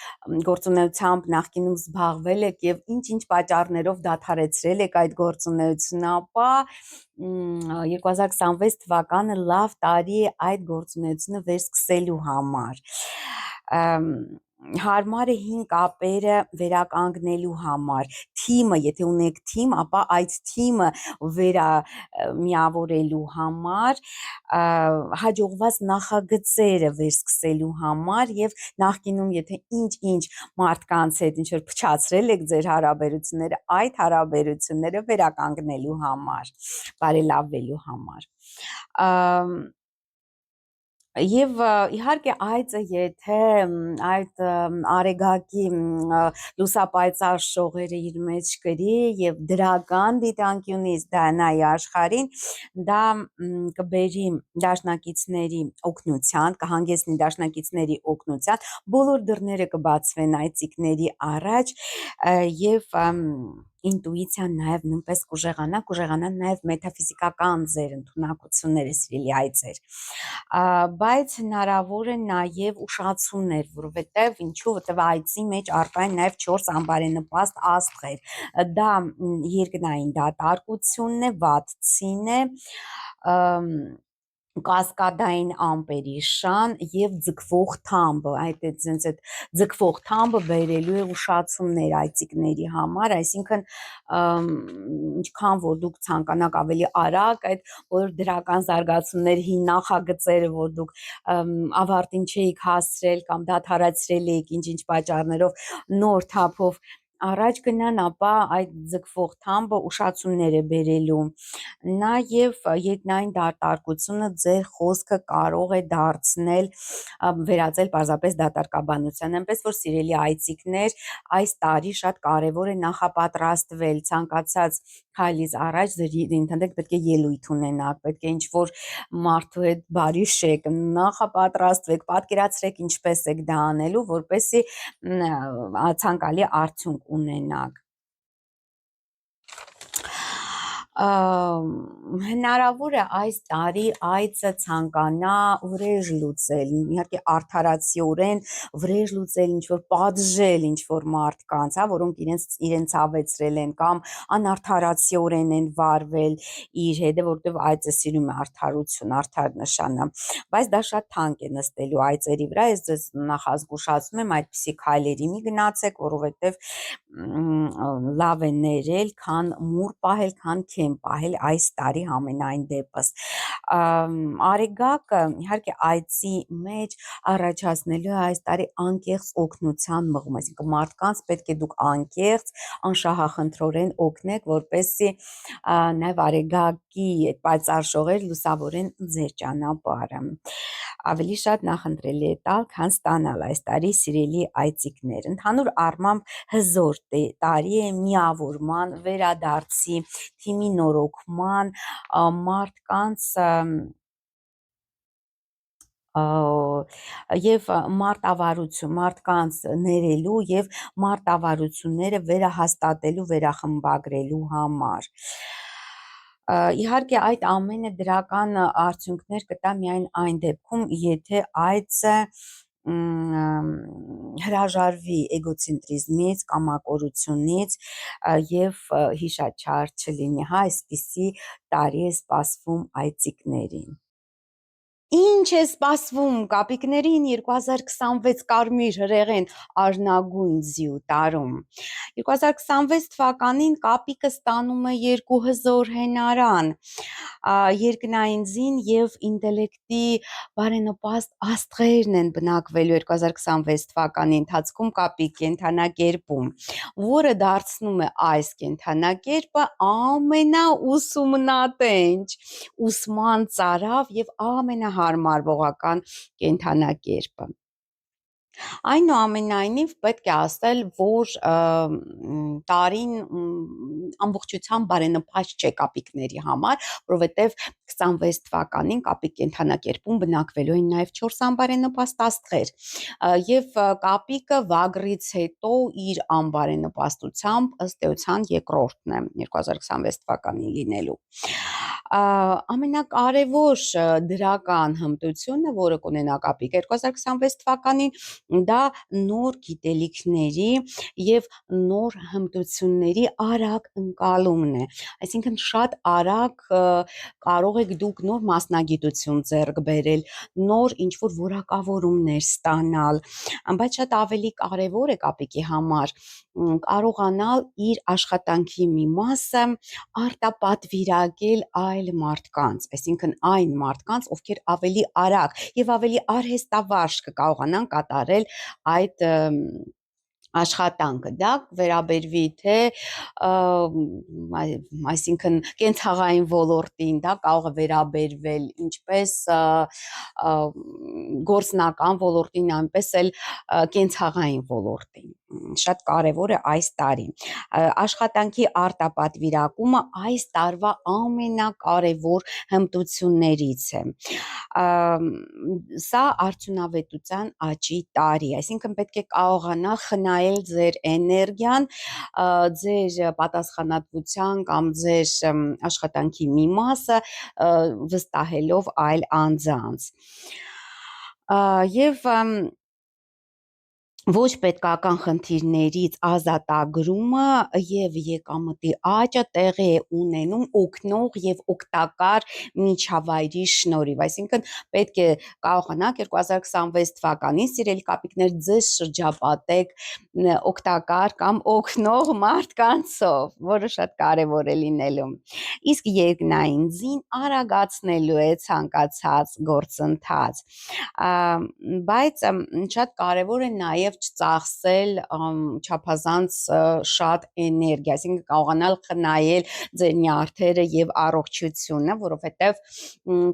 գործունեությամբ նախկինում զբաղվել եք եւ ինչ-ինչ պատճառներով դադարեցրել եք այդ գործունեությունը, ապա 2026 թվականը լավ տարի է այդ գործունեությունը վերսկսելու համար, հարմար է հին կապերը վերականգնելու համար, թիմը, եթե ունեք թիմ, ապա այդ թիմը միավորելու համար, հաջողված նախագծերը վերսկսելու համար եւ նախկինում եթե ինչ-ինչ մարդկանց հետ ինչ-որ փչացրել եք ձեր հարաբերությունները, այդ հարաբերությունները վերականգնելու համար, բարելավելու համար։ Եվ իհարկե այցը եթե այդ արեգակի լուսապայծառ շողերը իր մեջ կրի եւ դրական դիտանկյունից դա նայի աշխարհին, դա կբերի դաշնակիցների օգնության, կհանգեցնի դաշնակիցների օգնության, բոլոր դռները կբացվեն այցիկների առաջ եւ ինտուիցիան նաեւ նույնպես կուժեղանա նաեւ մետաֆիզիկական ձեր ընդունակությունները, սիրելի այցեր, բայց հնարավոր է նաեւ ուշացումներ, որովհետեւ որովհետեւ այցի մեջ առկա են նաեւ 4 անբարենպաստ աստղեր, դա երկնային դատարկությունն է, վատ ցին է, կասկադային ամպերի շան եւ ձգվող թամբը, այդ ձգվող թամբը բերելու է ուշացումներ այցիկների համար, այսինքն ինչքան որ դուք ցանկանաք ավելի արագ այդ որ դրական զարգացումների նախագծերը, որ դուք ավարտին չէիք հասցրել կամ դադարեցրել եք ինչ-ինչ պատճառներով նոր թափով առաջ գնան, ապա այդ ձգվող թամբը ուշացումներ է բերելու։ Նաև երկնային դատարկությունը ձեր խոսքը կարող է դարձնել վերածել պարզապես դատարկաբանության, այնպես որ սիրելի այցիկներ, այս տարի շատ կարևոր է նախապատրաստվել ցանկացած քայլից առաջ ընդհանրապես պետք է ելույթ ունենաք, պետք է ինչ-որ մարդու հետ բարի շեք, նախապատրաստվեք, պատկերացրեք ինչպես եք դա անելու, որպեսզի ցանկալի արդյունք ունենաք։ Հնարավոր է այս տարի այցը ցանկանա վրեժ լուծել, իհարկե արդարացիորեն վրեժ լուծել, ինչ-որ պատժել ինչ-որ մարդկանց, որոնք իրենց ցավեցրել են կամ անարդարացիորեն են վարվել իր հետ, որտեղ այցը սիրում է արդարություն, արդար նշանը, բայց դա շատ թանկ է նստելու այցերի վրա, ես ձեզ նախազգուշացնում եմ այդպիսի քայլերի մի գնացեք, որովհետև լավ է ներել, քան մուռ պահել, քան քեմ պահել այս տարի համենայն դեպս։ Արեգակը իհարկե այցի մեջ առաջացնելու է այս տարի անկեղծ օգնության մղում, այսինքն մարդկանց պետք է դուք անկեղծ, անշահախնդրորեն օգնեք, որպեսզի նաև արեգակի այդ պայծառ շողեր լուսավորեն ձեր ճանապարհը։ Ավելի շատ նախընտրելի է տալ, քան ստանալ այս տարի սիրելի այցիկներ։ Ընդհանուր առմամբ հզոր տարի է միավորման, վերադարձի, թիմի նորոգման, մարդկանց եւ մարդկանց ներելու եւ մարտավարությունները վերահաստատելու, վերախմբագրելու համար։ Իհարկե այդ ամենը դրական արդյունքներ կտա միայն այն դեպքում, եթե այցը հրաժարվի էգոցենտրիզմից, կամակորությունից եւ հիշաչար չլինի, այսպիսի տարի է սպասվում այցիկներին։ Ինչ է սպասվում կապիկներին 2026 կարմիր հրեղեն արնագույն ձիու տարում։ 2026 թվականին կապիկը ստանում է 2 հզոր հենարան, երկնային ձին եւ ինտելեկտի բարենպաստ աստղերն են բնակվելու 2026 թվականի ընթացքում կապիկ կենդանակերպում, որը դարձնում է այս կենդանակերպը ամենաուսումնատենչ, ուսման ծարավ եւ ամենահարմարվողական կենդանակերպը։ Այնուամենայնիվ պետք է ասել, որ տարին ամբողջությամբ բարենպաստ չէ կապիկների համար, որովհետև 26 թվականին կապիկ կենդանակերպում բնակվելու են նաև 4 անբարենպաստ աստղեր, եւ կապիկը վագրից հետո իր անբարենպաստությամբ ըստ էության երկրորդն է 2026 թվականին լինելու։ Ամենակարևոր դրական հմտությունը, որը կունենա կապիկը 2026 թվականին, դա նոր գիտելիքների եւ նոր հմտությունների արագ ընկալումն է, այսինքն շատ արագ կարող եք դուք նոր մասնագիտություն ձեռք բերել, նոր ինչ-որ որակավորումներ ստանալ, բայց շատ ավելի կարևոր է կապիկի համար կարողանալ իր աշխատանքի մի մասը արտապատվիրակել այլ մարդկանց, այսինքն այն մարդկանց, ովքեր ավելի արագ եւ ավելի արհեստավարժ կկարողանան կատարել այդ աշխատանքը, դա վերաբերվի թե այսինքն կենցաղային ոլորտին, դա կարող է վերաբերվել ինչպես գործնական ոլորտին, այնպես էլ կենցաղային ոլորտին, շատ կարևոր է այս տարի։ Աշխատանքի արտապատվիրակումը այս տարվա ամենակարևոր հմտություններից է։ Սա արդյունավետության աճի տարի, այսինքն պետք է կարողանալ խնայել ձեր էներգիան, ձեր պատասխանատվության կամ ձեր աշխատանքի մի մասը վստահելով այլ անձանց։ Եվ ոչ պետքական խնդիրներից ազատագրումը եւ եկամտի աճը տեղի է ունենում օգնող եւ օգտակար միջավայրի շնորհիվ, այսինքն պետք է կարողանաք 2026 թվականին սիրելի կապիկներ ձեզ շրջապատեք օգտակար կամ օգնող մարդկանցով, որը շատ կարեւոր է լինելու։ Իսկ երկնային ձին արագացնելու է ցանկացած գործընթաց, բայց շատ կարևոր է նաև չծախսել չափազանց շատ էներգիա, այսինքն կարողանալ խնայել ձեր նյարդերը եւ առողջությունը, որովհետեւ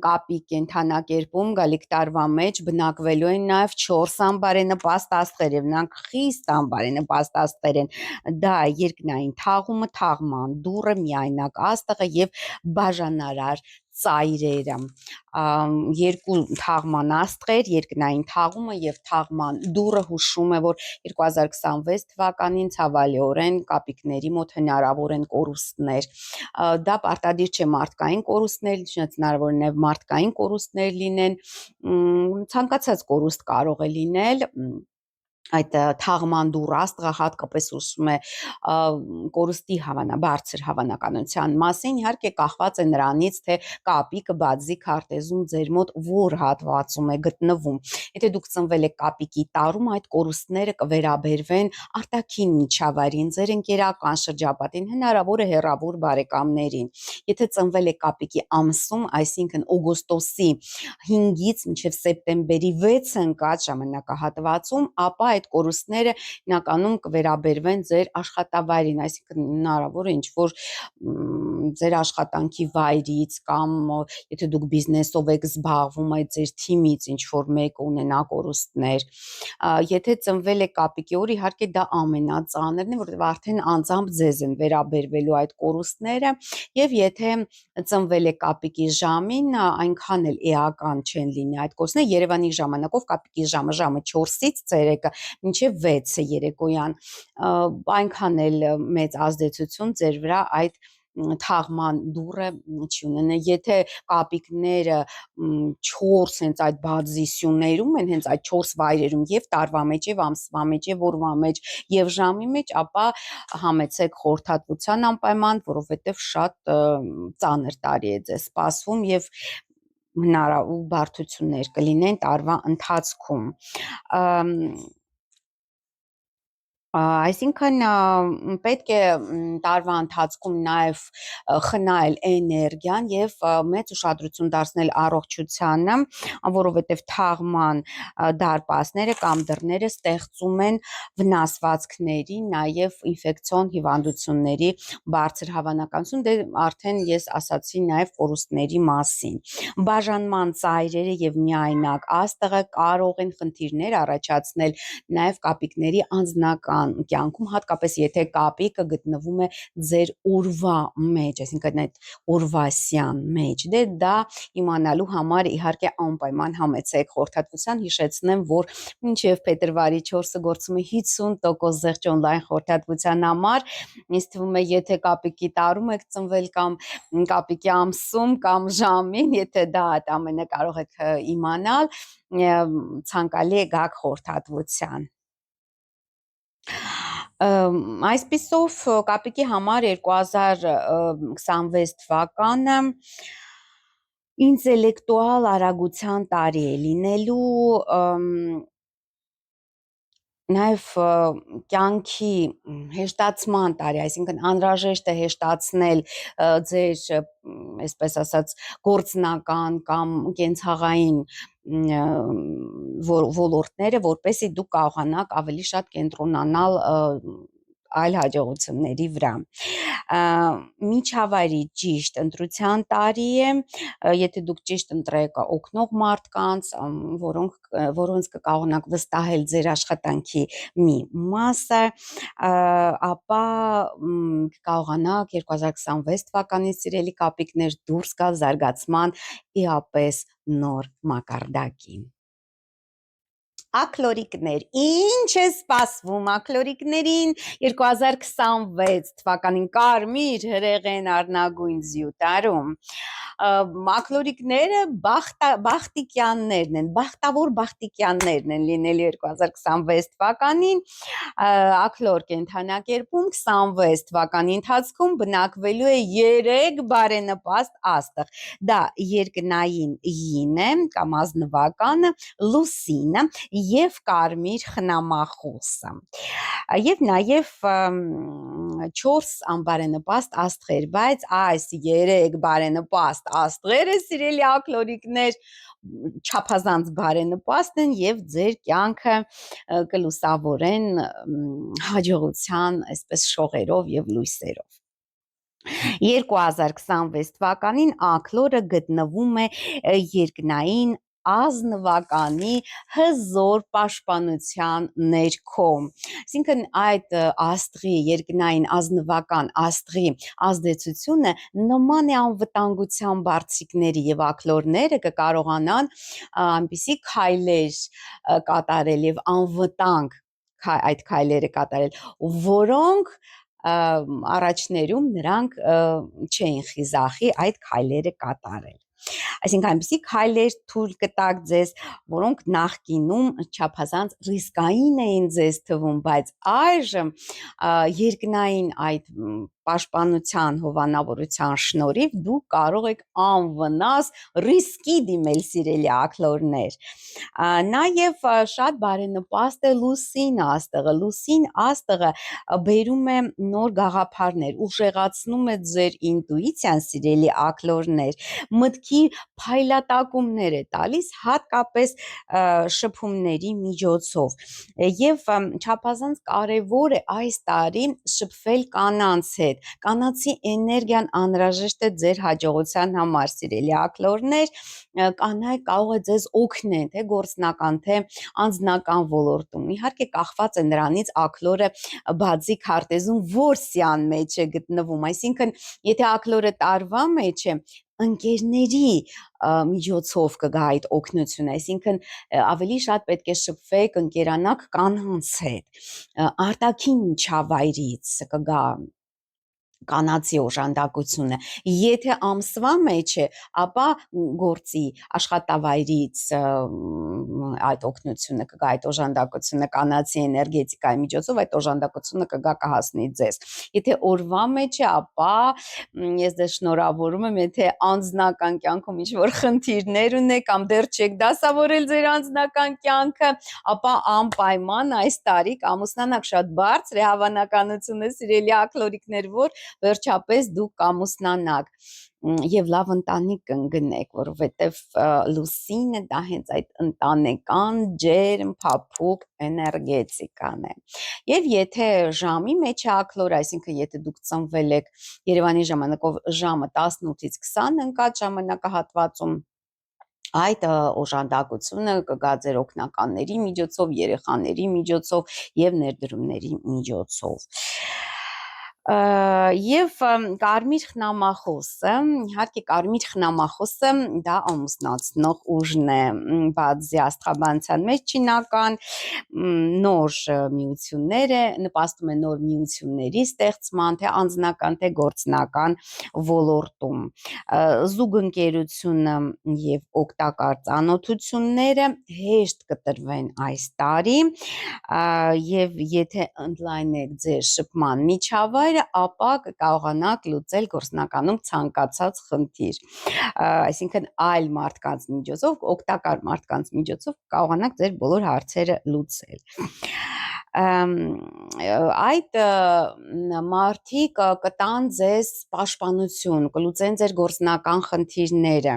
կապի կենթանակերպում գալիք տարվա մեջ բնակվելու են նաև 4 անբարենպաստ աստղեր եւ նրանք խիստ անբարենպաստ աստղեր են, դա երկնային թաղումը, թաղման դուռը, միայնակ աստղը եւ բաժանարար ծայրերը, երկու թաղման աստղեր, երկնային թաղումը եւ թաղման դուռը հուշում է, որ 2026 թվականին ցավալիորեն կապիկների մոտ հնարավոր են կորուստներ, դա պարտադիր չէ մարդկային կորուստներ, հնարավոր է նաեւ մարդկային կորուստներ լինեն, ցանկացած կորուստ կարող է լինել, այդ թաղման դուռ աստղը հատկապես ուսում է կորուստի բարձր հավանականության մասին, իհարկե կախված է նրանից, թե կապիկը բաձի քարտեզում ձեր մոտ որ հատվածում է գտնվում։ Եթե դուք ծնվել եք կապիկի տարում, այդ կորուստները կվերաբերվեն արտաքին միջավայրին, ձեր ընկերական շրջապատին, հնարավոր է հեռավոր բարեկամներին։ Եթե ծնվել եք կապիկի ամսում, այսինքն օգոստոսի 5-ից մինչև սեպտեմբերի 6-ը ընկած ժամանակահատվածում, ապա այդ կորուստները հիմնականում կվերաբերվեն ձեր աշխատավայրին, այսինքն հնարավոր է ինչ-որ ձեր աշխատանքի վայրից կամ եթե դուք բիզնեսով եք զբաղվում, այդ ձեր թիմից ինչ-որ մեկը ունենա կորուստներ։ Եթե ծնվել եք կապիկի օր, իհարկե դա ամենածանրն է, որովհետև արդեն անձամբ ձեզ են վերաբերվելու այդ կորուստները, եւ եթե ծնվել եք կապիկի ժամին, այնքան էլ էական չեն լինի այդ կորուստները, Երևանի ժամանակով կապիկի ժամը 4-ից ցերեկը մինչև 6-ը երեկոյան, այնքան էլ մեծ ազդեցություն ձեր վրա այդ թաղման դուռը չի ունենա, եթե կապիկները 4 հենց այդ բաձի սյուներում են, հենց այդ 4 վայրերում եւ տարվա մեջ եւ ամսվա մեջ եւ օրվա մեջ եւ ժամի մեջ, ապա համեցեք խորհրդատվության անպայման, որովհետեւ շատ ծանր տարի է ձեզ սպասվում եւ հնարավոր բարդություններ կլինեն տարվա ընթացքում, այսինքն պետք է տարվա ընթացքում նաև խնայել էներգիան եւ մեծ ուշադրություն դարձնել առողջությանը, որովհետեւ թաղման դարպասները կամ դռները ստեղծում են վնասվածքների, նաև ինֆեկցիոն հիվանդությունների բարձր հավանականություն, դե արդեն ես ասացի նաև կորուստների մասին։ Բաժանման ծայրերը եւ միայնակ աստղը կարող են խնդիրներ առաջացնել նաև կապիկների անձնական կյանքում, հատկապես եթե կապիկը գտնվում է ձեր օրվա մեջ, այսինքն այդ օրվասյան մեջ, դե դա իմանալու համար իհարկե անպայման համեցեք խորհրդատվության, հիշեցնեմ, որ մինչև փետրվարի 4-ը գործում է 50% զեղչ օնլայն խորհրդատվության համար, ինձ թվում է, եթե կապիկի տարում եք ծնվել կամ կապիկի ամսում կամ ժամին, եթե դա այդ ամենը կարող եք իմանալ, ցանկալի է գաք խորհրդատվության։ Այսպիսով կապիկի համար 2026 թվականը ինտելեկտուալ արագության տարի է լինելու, նաև կյանքի հեշտացման տարի, այսինքն անհրաժեշտ է հեշտացնել ձեր, այսպես ասած, գործնական կամ կենցաղային ոլորտները, որպեսզի դուք կարողանաք ավելի շատ կենտրոնանալ այլ հաջողությունների վրա։ Միջավայրի ճիշտ ընտրության տարի է, եթե դուք ճիշտ ընտրեք օգնող մարդկանց, որոնց կկարողանաք վստահել ձեր աշխատանքի մի մասը, ապա կկարողանաք 2026 թվականին սիրելի կապիկներ դուրս գալ զարգացման իապես նոր մակարդակի։ Ակլորիկներ, ինչ է սպասվում ակլորիկներին 2026 թվականին կարմիր հրեղեն առնագույն զյուտարում, ակլորիկները բախտիկյաններն են, բախտավոր բախտիկյաններն են լինելու 2026 թվականին, ակլոր կենթանակերպում 26 թվականի ընթացքում բնակվելու է 3 բարենպաստ աստղ, դա երկնային յինը կամ ազնվականը, լուսինը և կարմիր խնամախոսը, և նաև 4 անբարենպաստ աստղեր, բայց այս 3 բարենպաստ աստղերը, սիրելի ակլորիկներ, չափազանց բարենպաստ են և ձեր կյանքը կլուսավորեն հաջողության այսպես շողերով և լույսերով։ 2026 թվականին ակլորը գտնվում է երկնային ազնվականի հզոր պաշտպանության ներքո, այսինքն այդ աստղի, երկնային ազնվական աստղի ազդեցությունը նման է անվտանգության բարձիկների և ակլորները կկարողանան այնպիսի քայլեր կատարել և անվտանգ այդ քայլերը կատարել, որոնք առաջներում նրանք չէին խիզախի այդ քայլերը կատարել, այսինքն այնպիսի քայլեր թույլ կտակ ձեզ, որոնք նախկինում չափազանց ռիսկային էին ձեզ թվում, բայց այժմ երկնային այդ պաշտպանության հովանավորության շնորհիվ դուք կարող եք անվնաս ռիսկի դիմել, սիրելի ակլորներ, նաև շատ բարենպաստ է լուսին աստղը, լուսին աստղը բերում է նոր գաղափարներ, ուժեղացնում է ձեր ինտուիցիան, սիրելի ակլորներ, մտքի փայլատակումներ է տալիս, հատկապես շփումների միջոցով, և չափազանց կարևոր է այս տարի շփվել կանանց հետ, կանացի էներգիան անհրաժեշտ է ձեր հաջողության համար, սիրելի ակլորներ, կանայք կարող է ձեզ օգնել, թե գործնական, թե անձնական ոլորտում, իհարկե կախված է նրանից ակլորը բացի քարտեզում որ սյան մեջ է գտնվում, այսինքն եթե ակլորը տարվա մեջ է, ընկերների միջոցով կգա այդ օգնությունը, այսինքն ավելի շատ պետք է շփվեք, ընկերանաք կանանց հետ, արտաքին միջավայրից կգա կանացի օժանդակությունը, եթե ամսվա մեջ է, ապա գործի աշխատավայրից այդ օգնությունը կգա, այդ օժանդակությունը կանացի էներգետիկայի միջոցով, այդ օժանդակությունը կգա կհասնի ձեզ, եթե օրվա մեջ է, ապա ես ձեզ շնորհավորում եմ, եթե անձնական կյանքում ինչ-որ խնդիրներ ունեք, կամ դեռ չեք դասավորել ձեր անձնական կյանքը, ապա անպայման այս տարի կամուսնանաք, շատ բարձր է հավանականությունը, սիրելի ակլորիկներ, որ վերջապես դուք կամուսնանաք և լավ ընտանիք կընկնեք, որովհետև լուսինը դա հենց այդ ընտանեկան ջերմ փափուկ էներգետիկան է, և եթե ժամի մեջ է ակլոր, այսինքն եթե դուք ծնվել եք Երևանի ժամանակով ժամը 18-ից 20 ընկած ժամանակահատվածում, այդ օժանդակությունը կգա ձեր օգնականների միջոցով, երեխաների միջոցով և ներդրումների միջոցով, և կարմիր խնամախոսը, իհարկե կարմիր խնամախոսը դա ամուսնացնող ուժն է, բացի աստղաբանության մեջ չինական նոր միություններ է, նպաստում է նոր միությունների ստեղծման, թե անձնական, թե գործնական ոլորտում, զուգընկերությունը և օգտակար ծանոթությունները հեշտ կտրվեն այս տարի, և եթե ընդլայնեք ձեր շփման միջավայրը, ապա կկարողանաք լուծել գործնականում ցանկացած խնդիր, այսինքն այլ մարդկանց միջոցով, օգտակար մարդկանց միջոցով կարողանաք ձեր բոլոր հարցերը լուծել, այդ մարդիկ կտան ձեզ պաշտպանություն, կլուծեն ձեր գործնական խնդիրները,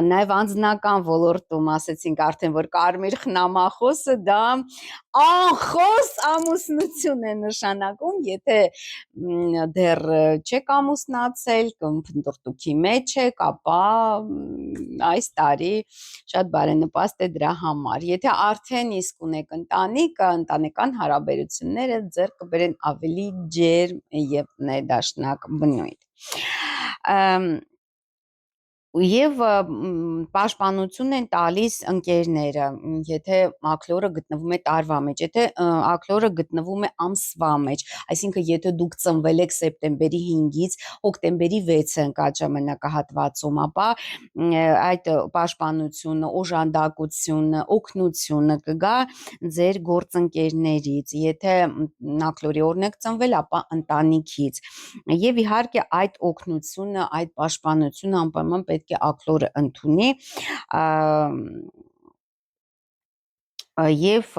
նաև անձնական ոլորտում ասեցինք արդեն, որ կարմիր խնամախոսը դա անխոս ամուսնություն է նշանակում, եթե դեռ չեք ամուսնացել, կամ փնտրտուքի մեջ եք, ապա այս տարի շատ բարենպաստ է դրա համար, եթե արդեն իսկ ունեք ընտանիք, ընտանեկան հարաբերությունները ձեռք կբերեն ավելի ջերմ և ներդաշնակ բնույթ, Եվ պաշտպանություն են տալիս ընկերները, եթե ակլորը գտնվում է տարվա մեջ, եթե ակլորը գտնվում է ամսվա մեջ, այսինքն եթե դուք ծնվել եք սեպտեմբերի 5-ից հոկտեմբերի 6-ը ընկած ժամանակահատվածում, ապա այդ պաշտպանությունը, օժանդակությունը, օգնությունը կգա ձեր գործընկերներից, եթե ակլորի օրն եք ծնվել, ապա ընտանիքից, եւ իհարկե այդ օգնությունը, այդ պաշտպանությունը անպայման պետք է ակլորը ընդունի եւ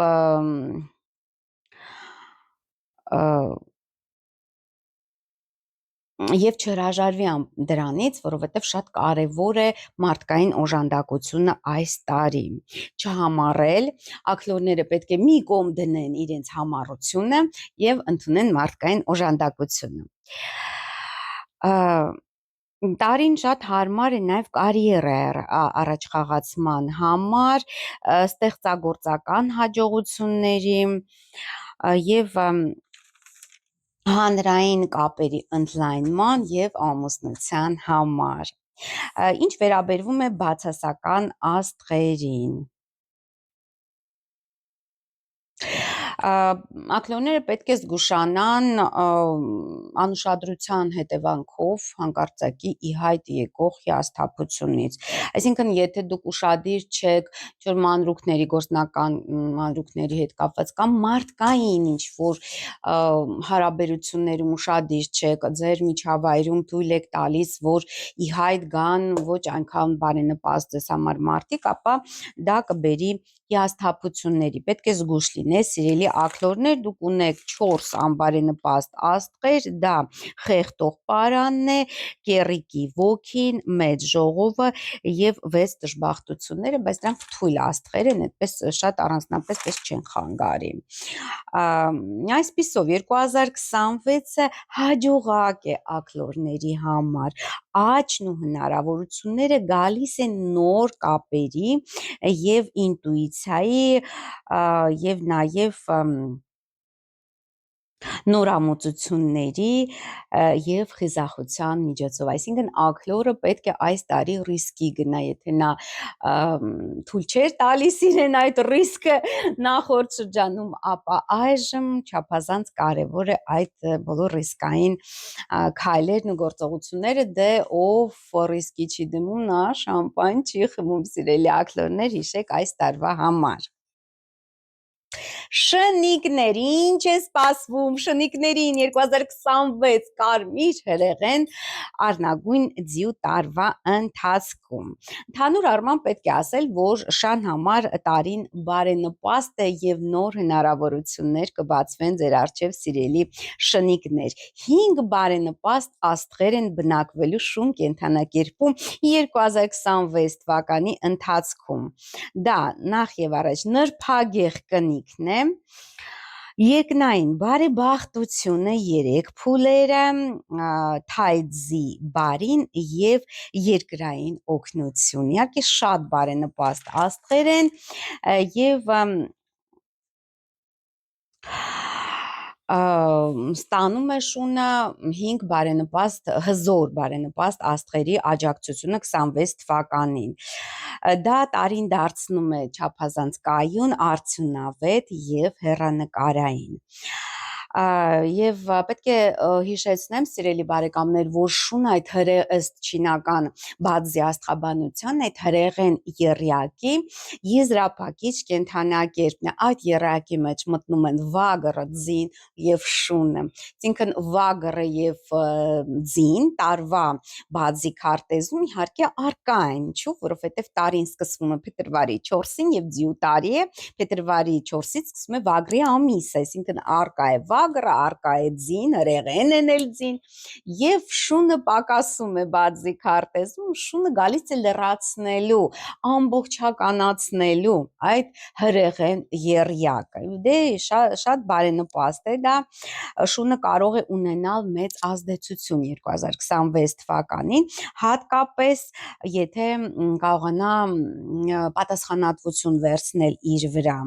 Եվ չհրաժարվի դրանից, որովհետև շատ կարևոր է մարդկային օժանդակությունը այս տարի։ Չհամառել, ակլորները պետք է մի կողմ դնեն իրենց համառությունը եւ ընդունեն մարդկային օժանդակությունը։ Տարին շատ հարմար է նաև կարիերա առաջխաղացման համար, ստեղծագործական հաջողությունների եւ հանրային կապերի ընդլայնման եւ ամուսնության համար։ Ինչ վերաբերվում է բացասական աստղերին, ակլորները պետք է զգուշանան անուշադրության հետևանքով հանկարծակի ի հայտ եկող հիասթափությունից։ Այսինքն, եթե դուք ուշադիր չեք ինչ-որ մանրուքների, գործնական մանրուքների հետ կապված կամ մարդկային ինչ-որ հարաբերություններում ուշադիր չեք, ձեր միջավայրում թույլ եք տալիս, որ ի հայտ գան ոչ այնքան բարենպաստ ձեզ համար մարդիկ, ապա դա կբերի հիասթափությունների։ Պետք է զգույշ լինել, սիրելի ակլորներ, դուք ունեք 4 անբարենպաստ աստղեր, դա խեղդող պարանն է, կեռիկի ոգին, մեծ ժողովը եւ 6 դժբախտությունները, բայց դրանք թույլ աստղեր են, այդպես շատ առանձնապես պես չեն խանգարի։ Այսպիսով 2026-ը հաջողակ է ակլորների համար, աճն ու հնարավորությունները գալիս են նոր կապերի եւ ինտուիցիայի եւ նաեւ նորամուծությունների եւ խիզախության միջոցով, այսինքն ակլորը պետք է այս տարի ռիսկի գնա, եթե նա թույլ չէր տալիս իրեն այդ ռիսկը նախորդ շրջանում, ապա այժմ չափազանց կարևոր է այդ բոլոր ռիսկային քայլերն ու գործողությունները, դե ով ռիսկի չի դնում, նա շամպայն չի խմում, սիրելի ակլորներ, հիշեք այս տարվա համար։ Շնիկներ, ինչ է սպասվում շնիկներին 2026 կարմիր հրեղեն առնագույն ձյու տարվա ընթացքում։ Ընդհանուր առմամբ պետք է ասել, որ շան համար տարին բարենպաստ է եւ նոր հնարավորություններ կբացվեն ձեր առջև, սիրելի շնիկներ։ 5 բարենպաստ աստղեր են բնակվելու շուն կենդանակերպում 2026 թվականի ընթացքում։ Դա նախ եւ առաջ նրբագեղ կնիքն է, երկնային բարեբախտությունը, 3 փուլերը, թայձի բարին եւ երկրային օգնություն։ Իհարկե շատ բարենպաստ աստղեր են եւ ստանում է շունը 5 բարենպաստ, հզոր բարենպաստ աստղերի աջակցությունը 26 թվականին։ Դա տարին դարձնում է չափազանց կայուն, արդյունավետ եւ հեռանկարային։ Եվ պետք է հիշեցնեմ, սիրելի բարեկամներ, որ շուն այդ ըստ չինական բադզի աստղաբանության այդ հրեղեն եռյակի եզրափակիչ կենդանակերպն է։ Այդ եռյակի մեջ մտնում են վագրը, ձին եւ շունը։ Այսինքն վագրը եւ ձին տարվա բադզի քարտեզում իհարկե արկա են, ինչու, որովհետեւ տարին սկսվում է փետրվարի 4-ին եւ ձյու տարի է, փետրվարի 4-ից սկսվում է վագրի ամիսը, այսինքն արկա է վագրը, արկա է ձին, հրեղեն են էլ ձին եւ շունը պակասում է բադզի քարտեզում, շունը գալիս է լրացնելու, ամբողջականացնելու այդ հրեղեն եռյակը։ Դե շատ բարենպաստ է դա, շունը կարող է ունենալ մեծ ազդեցություն 2026 թվականին, հատկապես եթե կարողանա պատասխանատվություն վերցնել իր վրա։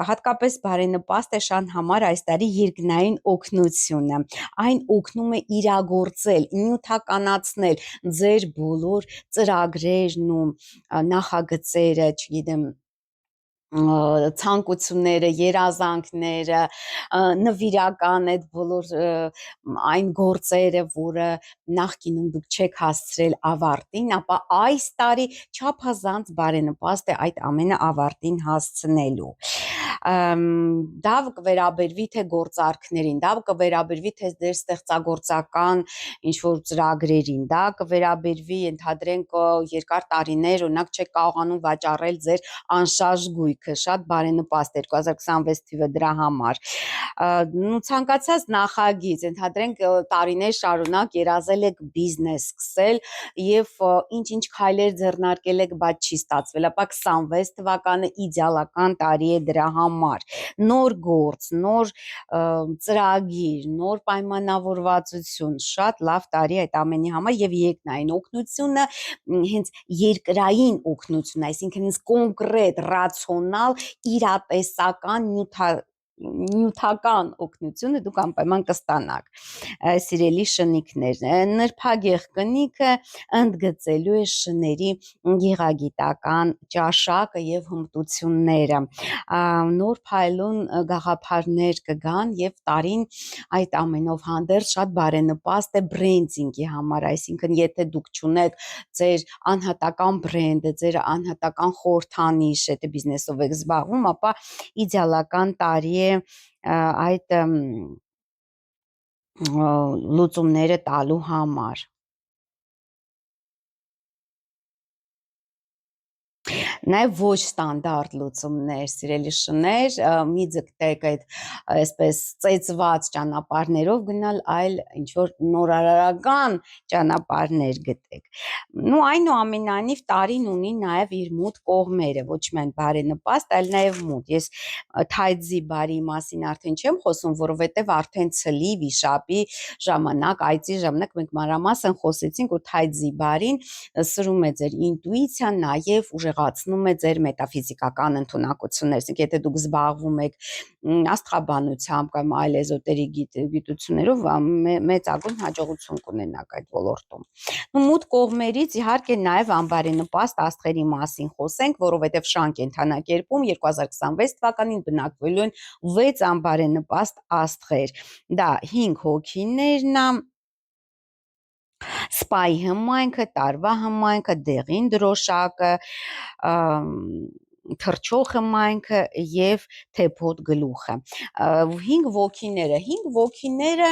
Հատկապես բարենպաստ է շան համար այս տարի երկնային օգնությունը, այն օգնում է իրագործել, նյութականացնել ձեր բոլոր ծրագրերն ու նախագծերը, չգիտեմ, ցանկությունները, երազանքները, նվիրական այդ բոլոր այն գործերը, որը նախկինում դուք չեք հասցրել ավարտին, ապա այս տարի չափազանց բարենպաստ է այդ ամենը ավարտին հասցնելու։ Դա կվերաբերվի թե գործարքներին, դա կվերաբերվի թե ձեր ստեղծագործական ինչ-որ ծրագրերին, դա կվերաբերվի, ենթադրենք, երկար տարիներ, օրինակ չեք կարողանում վաճառել ձեր անշարժ գույքը, շատ բարենպաստ 2026 թիվը դրա համար։ Ցանկացած նախագիծ, ենթադրենք տարիներ շարունակ երազել եք բիզնես սկսել եւ ինչ-ինչ քայլեր ձեռնարկել եք, բայց չի ստացվել, ապա 26 թվականը իդեալական տարի է դրա համար։ Նոր գործ, նոր ծրագիր, նոր պայմանավորվածություն, շատ լավ տարի այդ ամենի համար եւ երկնային օգնությունը հենց երկրային օգնություն, այսինքն հենց կոնկրետ, ռացիոնալ, իրատեսական, նյութական օգնությունը դուք անպայման կստանաք, սիրելի շնիկներ։ Նրբագեղ կնիքը ընդգծելու է շների գեղագիտական ճաշակը եւ հմտությունները, նոր փայլուն գաղափարներ կգան եւ տարին այդ ամենով հանդերձ շատ բարենպաստ է բրենդինգի համար, այսինքն եթե դուք չունեք ձեր անհատական բրենդը, ձեր անհատական խորհրդանիշը, եթե բիզնեսով եք զբաղվում, ապա իդեալական տարի է այդ լուծումները տալու համար։ Նաև ոչ ստանդարտ լուծումներ, սիրելի շներ, մի ձգտեք այդ այսպես ծեծված ճանապարհներով գնալ, այլ ինչ որ նորարարական ճանապարհներ գտեք։ Նու այնուամենայնիվ տարին ունի նաև իր մութ կողմերը, ոչ միայն բարենպաստ, այլ նաև մութ։ Ես թայձի բարի մասին արդեն չեմ խոսում, որովհետև արդեն ցլի, վիշապի ժամանակ, այծի ժամանակ մենք մանրամասն խոսեցինք, որ թայձի բարին սրում է ձեր ինտուիցիան, նաև ուժեղացնում է ձեր մետաֆիզիկական ընդունակությունները, այսինքն եթե դուք զբաղվում եք աստղաբանությամբ կամ այլ էզոտերիկ գիտություններով, մեծագույն հաջողություն կունենաք այդ ոլորտում։ Մութ կողմերից իհարկե նաև անբարենպաստ աստղերի մասին խոսենք, որովհետև շան կենդանակերպում 2026 թվականին բնակվելու են 6 անբարենպաստ աստղեր։ Դա 5 հոգիներն է, սպայի հմայքը, տարվա հմայքը, դեղին դրոշակը, թրջող հմայքը եւ թեփոտ գլուխը։ 5 ոգիները,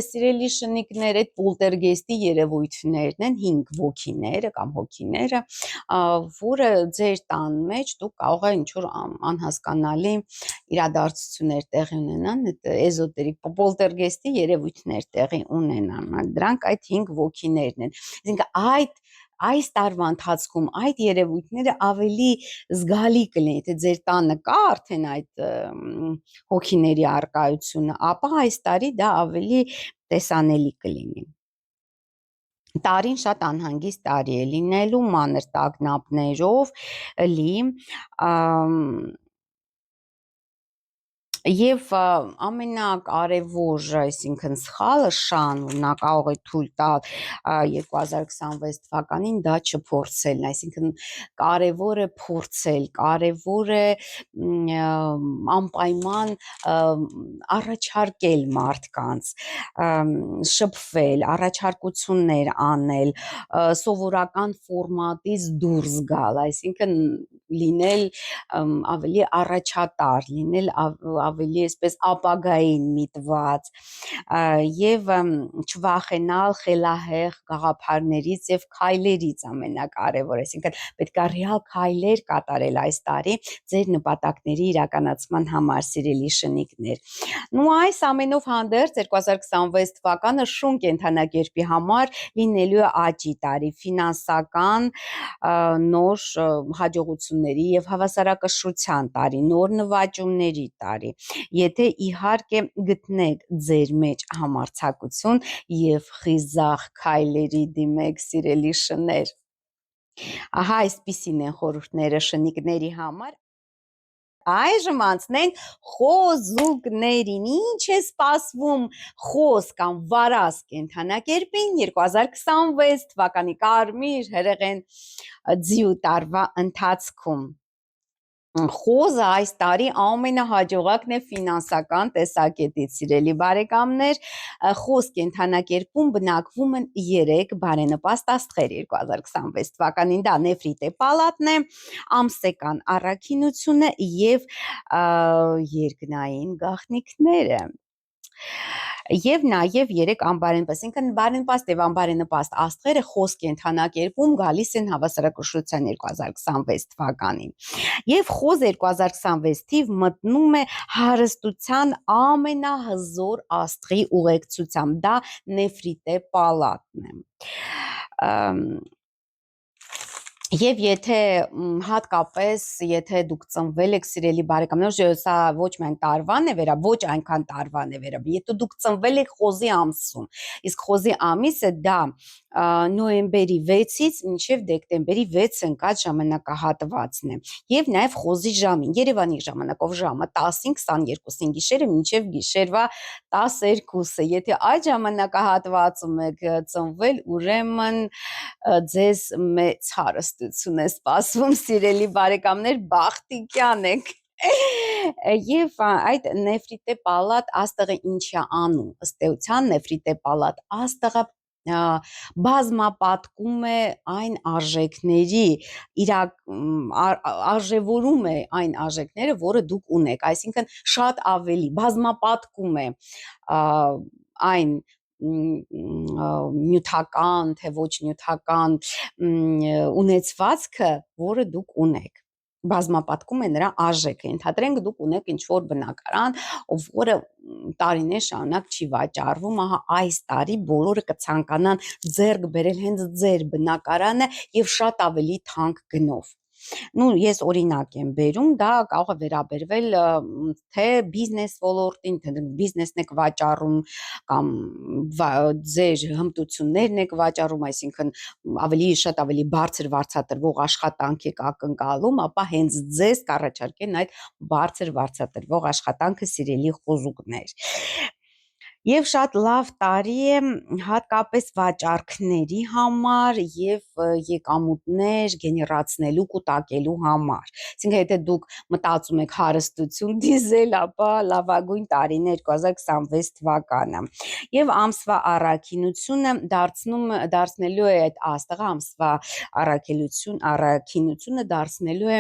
սիրելի շնիկներ, այդ պոլտերգեստի երևույթներն են, 5 ոգիները կամ հոգիները, որը ձեր տան մեջ դուք կարող եք ինչ-որ անհասկանալի իրադարձություններ տեղի ունենան, էզոտերիկ պոլտերգեստի երևույթներ տեղի ունենան, դրանք այդ 5 ոգիներն են, այսինքն այս տարվա ընթացքում այդ երևույթները ավելի զգալի կլինի, եթե ձեր տանը կա արդեն այդ հոգիների առկայությունը, ապա այս տարի դա ավելի տեսանելի կլինի։ Տարին շատ անհանգիստ տարի է լինելու, մանր տագնապներով լի, եւ ամենակարևոր, այսինքն սխալը շան, նա կարող է թույլ տալ 2026 թվականին դա չփորձելն, այսինքն կարևոր է փորձել, կարևոր է անպայման առաջարկել մարդկանց, շփվել, առաջարկություններ անել, սովորական ֆորմատից դուրս գալ, այսինքն լինել ավելի առաջատար, լինել ավելի այսպես ապագային միտված եւ չվախենալ խելահեղ գաղափարներից եւ քայլերից ամենակարևորը, այսինքն պետք է ռեալ քայլեր կատարել այս տարի ձեր նպատակների իրականացման համար, սիրելի շնիկներ։ Այս ամենով հանդերձ 2026 թվականը շուն կենդանակերպի համար լինելու է աճի տարի, ֆինանսական նոր հաջողությունների եւ հավասարակշռության տարի, նոր նվաճումների տարի, եթե իհարկե գտնեք ձեր մեջ համարձակություն եւ խիզախ քայլերի դիմեք, սիրելի շներ։ Ահա այսպիսին են խորհուրդները շնիկների համար։ Այժմ անցնենք խոզուկներին, ինչ է սպասվում խոզ կամ վարազ կենդանակերպին 2026 թվականի կարմիր հրեղեն ձիու տարվա ընթացքում։ Խոզը այս տարի ամենահաջողակն է ֆինանսական տեսակետից, սիրելի բարեկամներ, խոզ կենդանակերպում բնակվում են 3 բարենպաստ աստղեր 2026 թվականին, դա նեֆրիտե պալատն է, ամսեկան առաքինությունը եւ երկնային գաղտնիքները։ Եվ նաև 3 անբարենպաստ, ինքն բարենպաստ եւ անբարենպաստ աստղերը խոզ կենդանակերպում գալիս են հավասարակշռության 2026 թվականին։ Եվ խոզ 2026 թիվ մտնում է հարստության ամենահզոր աստղի ուղեկցությամբ, դա նեֆրիտե պալատն է։ Եվ եթե հատկապես եթե դուք ծնվել եք սիրելի բարեկամներ, սա ոչ միայն տարվան է վերաբերում, ոչ այնքան տարվան է վերաբերում, եթե դուք ծնվել եք խոզի ամսում, իսկ խոզի ամիսը դա նոյեմբերի 6-ից մինչև դեկտեմբերի 6 ընկած ժամանակահատվածն է, եւ նաեւ խոզի ժամին, Երևանի ժամանակով ժամը 10-ին 22-ին գիշերը մինչև գիշերվա 12-ը, եթե այդ ժամանակահատվածում եք ծնվել, ուրեմն ձեզ մեծ հարստություն է սպասվում, սիրելի բարեկամներ, բախտիկյան եք։ Եվ այդ նեֆրիտե պալատ աստղը ինչ է անում, ըստ էության նեֆրիտե պալատ աստղը բազմապատկում է այն արժեքների, արժևորում է այն արժեքները, որը դուք ունեք, այսինքն շատ ավելի բազմապատկում է այն նյութական, թե ոչ նյութական ունեցվածքը, որը դուք ունեք, բազմապատկում է նրա արժեքը, ենթադրենք դուք ունեք ինչ-որ բնակարան, որը տարիներ շարունակ չի վաճառվում, ահա այս տարի բոլորը կցանկանան ձեռք բերել հենց ձեր բնակարանը եւ շատ ավելի թանկ գնով։ Ես օրինակ եմ բերում, դա կարող է վերաբերվել թե բիզնես ոլորտին, թե բիզնեսն եք վաճառում կամ ձեր հմտություններն եք վաճառում, այսինքն շատ ավելի բարձր վարձատրվող աշխատանք եք ակնկալում, ապա հենց ձեզ կառաջարկեն այդ բարձր վարձատրվող աշխատանքը, սիրելի խոզուկներ։ Եվ շատ լավ տարի է հատկապես վաճառքների համար եւ եկամուտներ գեներացնելու, կուտակելու համար։ Այսինքն եթե դուք մտածում եք հարստություն դիզել, ապա լավագույն տարին է 2026 թվականը։ Եվ ամսվա առաքինությունը դարձնելու է այդ աստղը, ամսվա առաքինությունը դարձնելու է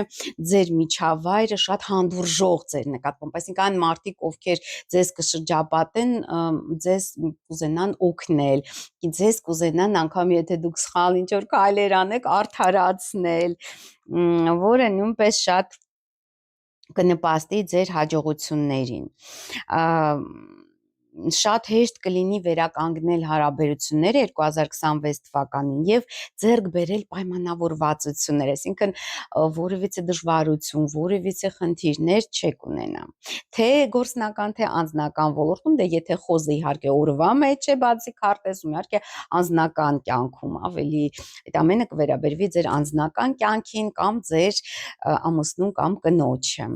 ձեր միջավայրը շատ հանդուրժող ձեր նկատմամբ, այսինքն այն մարդիկ, ովքեր ձեզ կշրջապատեն, ձեզ կուզենան օգնել, ձեզ կուզենան անգամ եթե դուք սխալ ինչ-որ քայլեր անեք, արդարացնել, որը նույնպես շատ կնպաստի ձեր հաջողություններին։ Շատ հեշտ կլինի վերականգնել հարաբերությունները 2026 թվականին եւ ձեռք բերել պայմանավորվածություններ, այսինքն որևիցե դժվարություն, որևիցե խնդիրներ չեք ունենա։ Թե գործնական, թե անձնական ոլորտում, դե եթե խոզը իհարկե օրվա մեջ է, բացի քարտեզում, իհարկե անձնական կյանքում ավելի այդ ամենը կվերաբերվի ձեր անձնական կյանքին կամ ձեր ամուսնուն կամ կնոջը։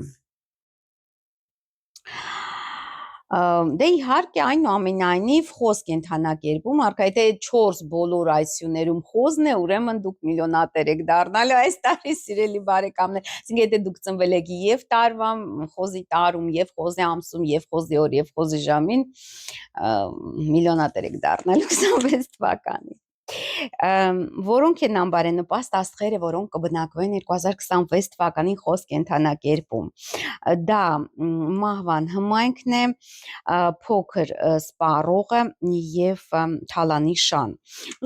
Դե իհարկե այնուամենայնիվ խոզ կենդանակերպում, արքա եթե 4 բոլոր այսյուներում խոզն է, ուրեմն դուք միլիոնատեր եք դառնալու այս տարի, սիրելի բարեկամներ, այսինքն եթե դուք ծնվել եք եւ տարվա խոզի տարում, եւ խոզի ամսում, եւ խոզի օր, եւ խոզի ժամին, միլիոնատեր եք դառնալու 26 թվականին։ Որոնք են անբարենպաստ աստղերը, որոնք կբնակվեն 2026 թվականին խոզ կենդանակերպում։ Դա մահվան հմայքն է, փոքր սպառողը եւ թալանի շան։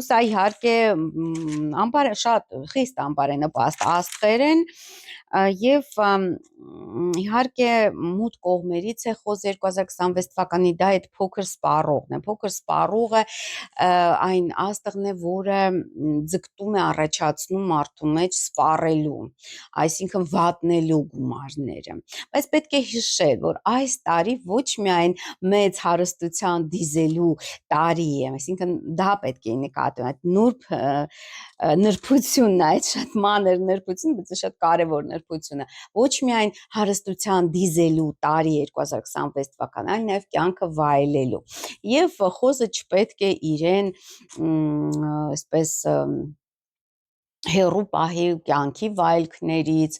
Սա իհարկե շատ խիստ անբարենպաստ աստղեր են եւ իհարկե մութ կողմերից է խոզ 2026 թվականի դա այդ փոքր սպառողն է։ Փոքր սպառողը այն աստղն է, որը ձգտում է առաջացնում մարդու մեջ սպառելու, այսինքն վատնելու գումարները, բայց պետք է հիշել, որ այս տարի ոչ միայն մեծ հարստության դիզելու տարի է, այսինքն դա պետք է նկատի ունենալ, այդ նուրբ նրբությունն է, այդ շատ մանր նրբություն, բայց շատ կարևոր նրբությունը, ոչ միայն հարստության դիզելու տարի 2026 թվականն, այլ նաև կյանքը վայելելու, եւ խոզը չպետք է իրեն այսպես հերու պահի կյանքի վայելքներից,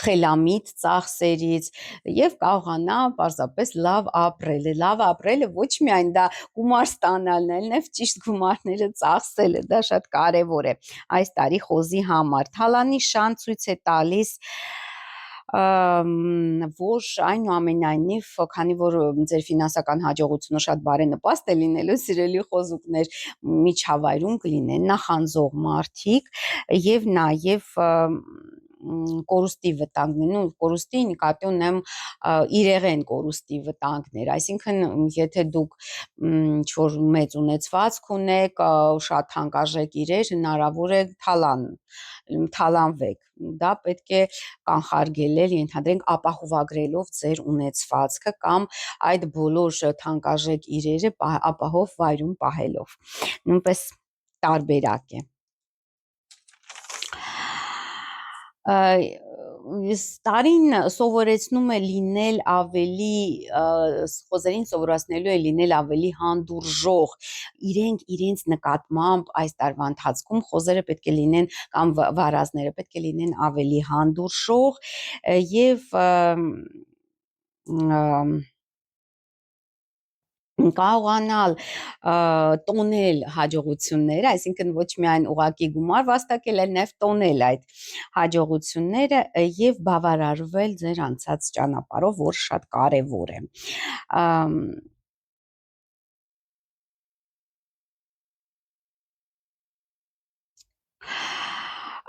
խելամիտ ծախսերից եւ կարողանա պարզապես լավ ապրելը ոչ միայն դա գումար ստանալն է, այլև ճիշտ գումարները ծախսելը, դա շատ կարեւոր է այս տարի խոզի համար։ Թալանի շան ցույց է տալիս որ այնուամենայնիվ, քանի որ ձեր ֆինանսական հաջողությունը շատ բարենպաստ է լինելու, սիրելի խոզուկներ, միջավայրում կլինեն նախանձող մարդիկ եւ նաեւ կորուստի վտանգներ, կորուստի նկատի ունեմ իրեղեն կորուստի վտանգներ, այսինքն եթե դուք ինչ-որ մեծ ունեցվածք ունեք, շատ թանկարժեք իրեր, հնարավոր է թալանվեք, դա պետք է կանխարգելել, ենթադրենք ապահովագրելով ձեր ունեցվածքը կամ այդ բոլոր թանկարժեք իրերը ապահով վայրում պահելով, նույնպես տարբերակ է։ Տարին սովորեցնում է լինել ավելի խոզերին սովորացնելու է լինել ավելի հանդուրժող, իրենց նկատմամբ այս տարվա ընթացքում խոզերը պետք է լինեն կամ վարազները պետք է լինեն ավելի հանդուրժող եւ կարողանալ տոնել հաջողությունները, այսինքն ոչ միայն ուղակի գումար վաստակել, այլ նաև տոնել այդ հաջողությունները եւ բավարարվել ձեր անցած ճանապարհով, որ շատ կարեւոր է։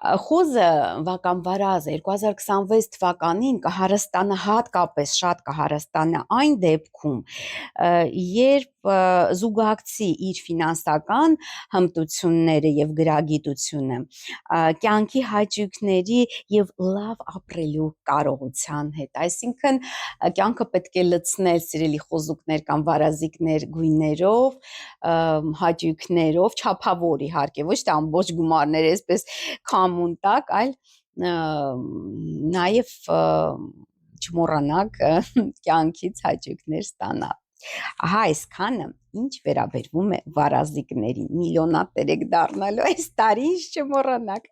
Խոզը կամ վարազը 2026 թվականին կհարստանա հատկապես շատ կհարստանա այն դեպքում, երբ զուգակցի իր ֆինանսական հմտությունները եւ գրագիտությունը կյանքի հաճույքների եւ լավ ապրելու կարողության հետ, այսինքն կյանքը պետք է լցնել սիրելի խոզուկներ կամ վարազիկներ գույներով, հաճույքներով, չափավոր իհարկե, ոչ թե ամբողջ գումարները այսպես քամուն տակ, այլ նաև չմոռանաք կյանքից հաճույքներ ստանալ։ Ահա այսքանը ինչ վերաբերվում է վարազիկներին, միլիոնատեր եք դառնալու այս տարի, ինչ չմոռանաք։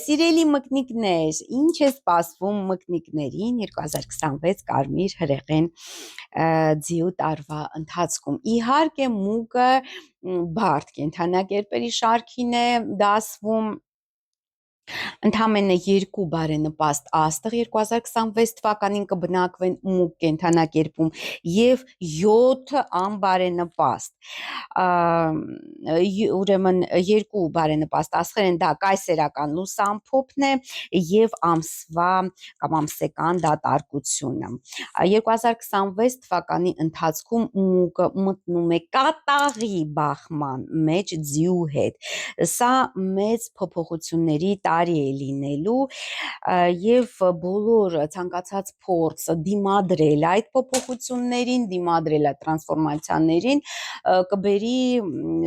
Սիրելի մկնիկներ, ինչ է սպասվում մկնիկներին 2026 կարմիր հրեղեն ձիու տարվա ընթացքում։ Իհարկե մուկը բարդ կենդանակերպերի շարքին է դասվում, ընդամենը 2 բարենպաստ աստղ 2026 թվականին կբնակվեն մուկ կենդանակերպում եւ 7 անբարենպաստ, ուրեմն 2 բարենպաստ աստղեր են, դա կայսերական լուսամփոփն է եւ ամսվա կամ ամսեկան դատարկությունը։ 2026 թվականի ընթացքում մուկը մտնում է կատաղի բախման մեջ ձիու հետ, սա մեծ փոփոխությունների տարի է լինելու եւ բոլոր ցանկացած փորձ դիմադրել այդ փոփոխություններին, դիմադրել այդ տրանսֆորմացիաներին կբերի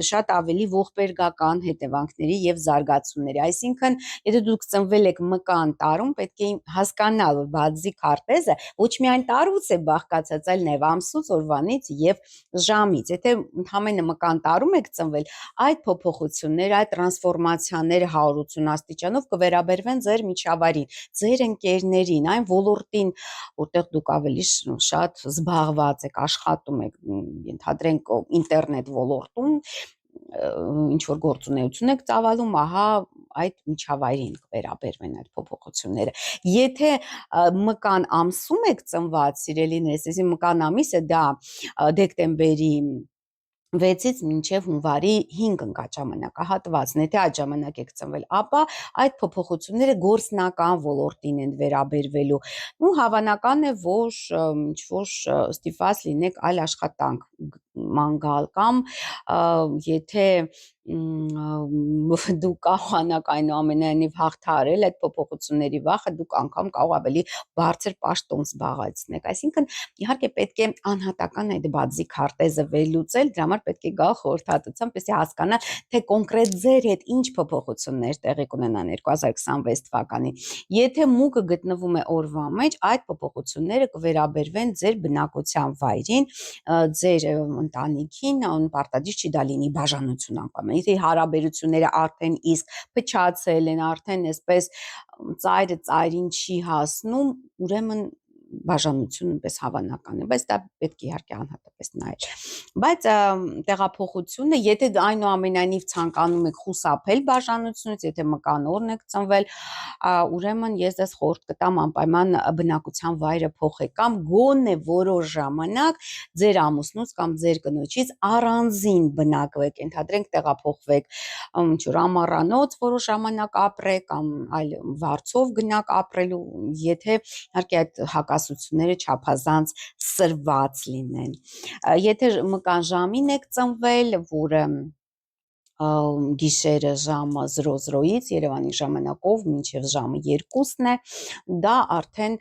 շատ ավելի ողբերգական հետևանքների եւ զարգացումների, այսինքն եթե դուք ծնվել եք մկան տարում, պետք է հասկանալ, որ բացի քարտեզը ոչ միայն տարուց է բաղկացած, այլ նաեւ ամսուց, օրվանից եւ ժամից, եթե ընդամենը մկան տարում եք ծնվել, այդ փոփոխությունները, այդ տրանսֆորմացիաները 180 աստիճանով կվերաբերվեն ձեր միջավայրին, ձեր ընկերներին, այն ոլորտին, որտեղ դուք ավելի շատ զբաղված եք, աշխատում եք, ենթադրենք ինտերնետ ոլորտում, ինչ որ գործունեություն եք ծավալում, ահա այդ միջավայրին կվերաբերվեն այդ փոփոխությունները։ Եթե մկան ամսում եք ծնված, սիրելիներս, այսինքն մկան ամիսը դա դեկտեմբերի 6-ից մինչև հունվարի 5 ընկաճամանակահատվածն, եթե այդ ժամանակ եք ծնվել, ապա այդ փոփոխությունները գործնական ոլորտին են վերաբերվելու, ու հավանական է, որ ինչ որ ստիպված լինեք այլ աշխատանք մանգալ կամ եթե դուք կարողանաք այնուամենայնիվ հաղթահարել այդ փոփոխությունների վախը, դուք անգամ կարող ավելի բարձր պաշտոն զբաղեցնեք։ Այսինքն, իհարկե պետք է անհատական այդ բազի քարտեզը վերլուծել, դրա համար պետք է գալ խորհրդատվության, պես հասկանալ, թե կոնկրետ ձեր հետ ինչ փոփոխություններ տեղի կունենան 2026 թվականին։ Եթե մուկը գտնվում է օրվա մեջ, այդ փոփոխությունները կվերաբերվեն ձեր բնակության վայրին, ձեր ընտանիքին, պարտադիր չի դա լինի բաժանություն անգամ։ Եթե հարաբերությունները արդեն իսկ փչացել են, արդեն այսպես ծայրը ծայրին չի հասնում, ուրեմն բաժանությունը պես հավանական է, բայց դա պետք է իհարկե անհատապես նայել։ Բայց տեղափոխությունը, եթե այնուամենայնիվ ցանկանում եք խուսափել բաժանությունից, եթե մկանորն եք ծնվել, ուրեմն ես ձեզ խորհուրդ կտամ անպայման բնակության վայրը փոխեք կամ գոնե որոշ ժամանակ ձեր ամուսնուց կամ ձեր կնոջից առանձին բնակվեք, ենթադրենք տեղափոխվեք ինչ-որ ամառանոց որոշ ժամանակ ապրեք կամ այլ վարձով գնաք ապրելու, եթե իհարկե այդ հակասությունները չափազանց սրված լինեն։ Եթե մկան ժամին եք ծնվել, որը գիշերը ժամը 00-ից Երևանի ժամանակով մինչև ժամը 2-ն է, դա արդեն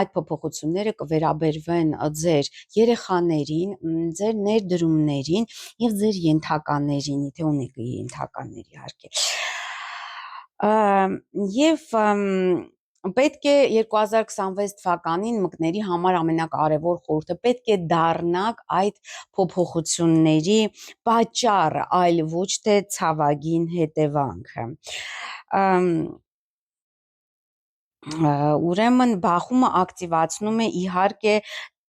այդ փոփոխությունները կվերաբերվեն ձեր երեխաներին, ձեր ներդրումներին եւ ձեր ենթականերին, եթե ունեք ենթականներ իհարկե։ Եվ պետք է 2026 թվականին մկների համար ամենակարևոր խորհուրդը պետք է դառնաք այդ փոփոխությունների պատճառը, այլ ոչ թե ցավագին հետևանքը։ Ուրեմն բախումը ակտիվացնում է իհարկե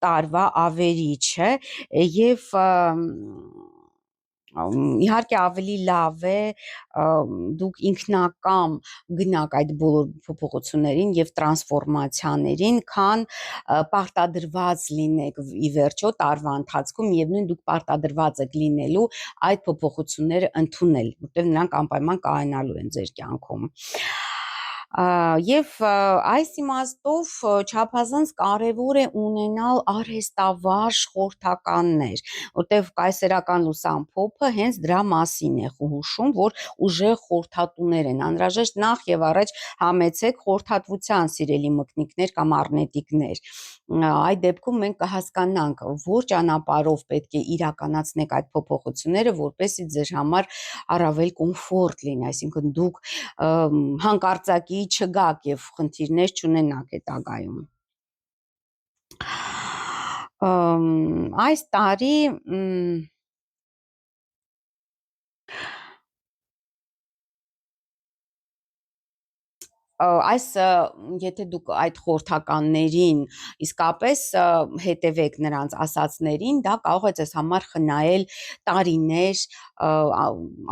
տարվա ավերիչը եւ իհարկե ավելի լավ է դուք ինքնակամ գնաք այդ բոլոր փոփոխություններին եւ տրանսֆորմացիաներին, քան պարտադրված լինեք ի վերջո տարվա ընթացքում, միևնույն դուք պարտադրված եք լինելու այդ փոփոխությունները ընդունել, որտեղ նրանք անպայման կայանալու են ձեր կյանքում։ Եվ այս իմաստով չափազանց կարևոր է ունենալ արհեստավարժ խորհրդականներ, որտեղ կայսերական լուսամփոփը հենց դրա մասին է հուշում, որ ուժեղ խորհրդատուներ են անհրաժեշտ, նախ եւ առաջ համեցեք խորհրդատվության, սիրելի մկնիկներ կամ առնետիկներ։ Այդ դեպքում մենք կհասկանանք, որ ճանապարհով պետք է իրականացնեք այդ փոփոխությունները, որպեսզի ձեր համար առավել կոմֆորտ լինի, այսինքն դուք հանկարծակի չգաք եւ խնդիրներ չունենաք հետագայում։ Այս տարի այս եթե դուք այդ խորհրդականներին իսկապես հետևեք նրանց ասածներին, դա կարող է ձեզ համար խնայել տարիներ,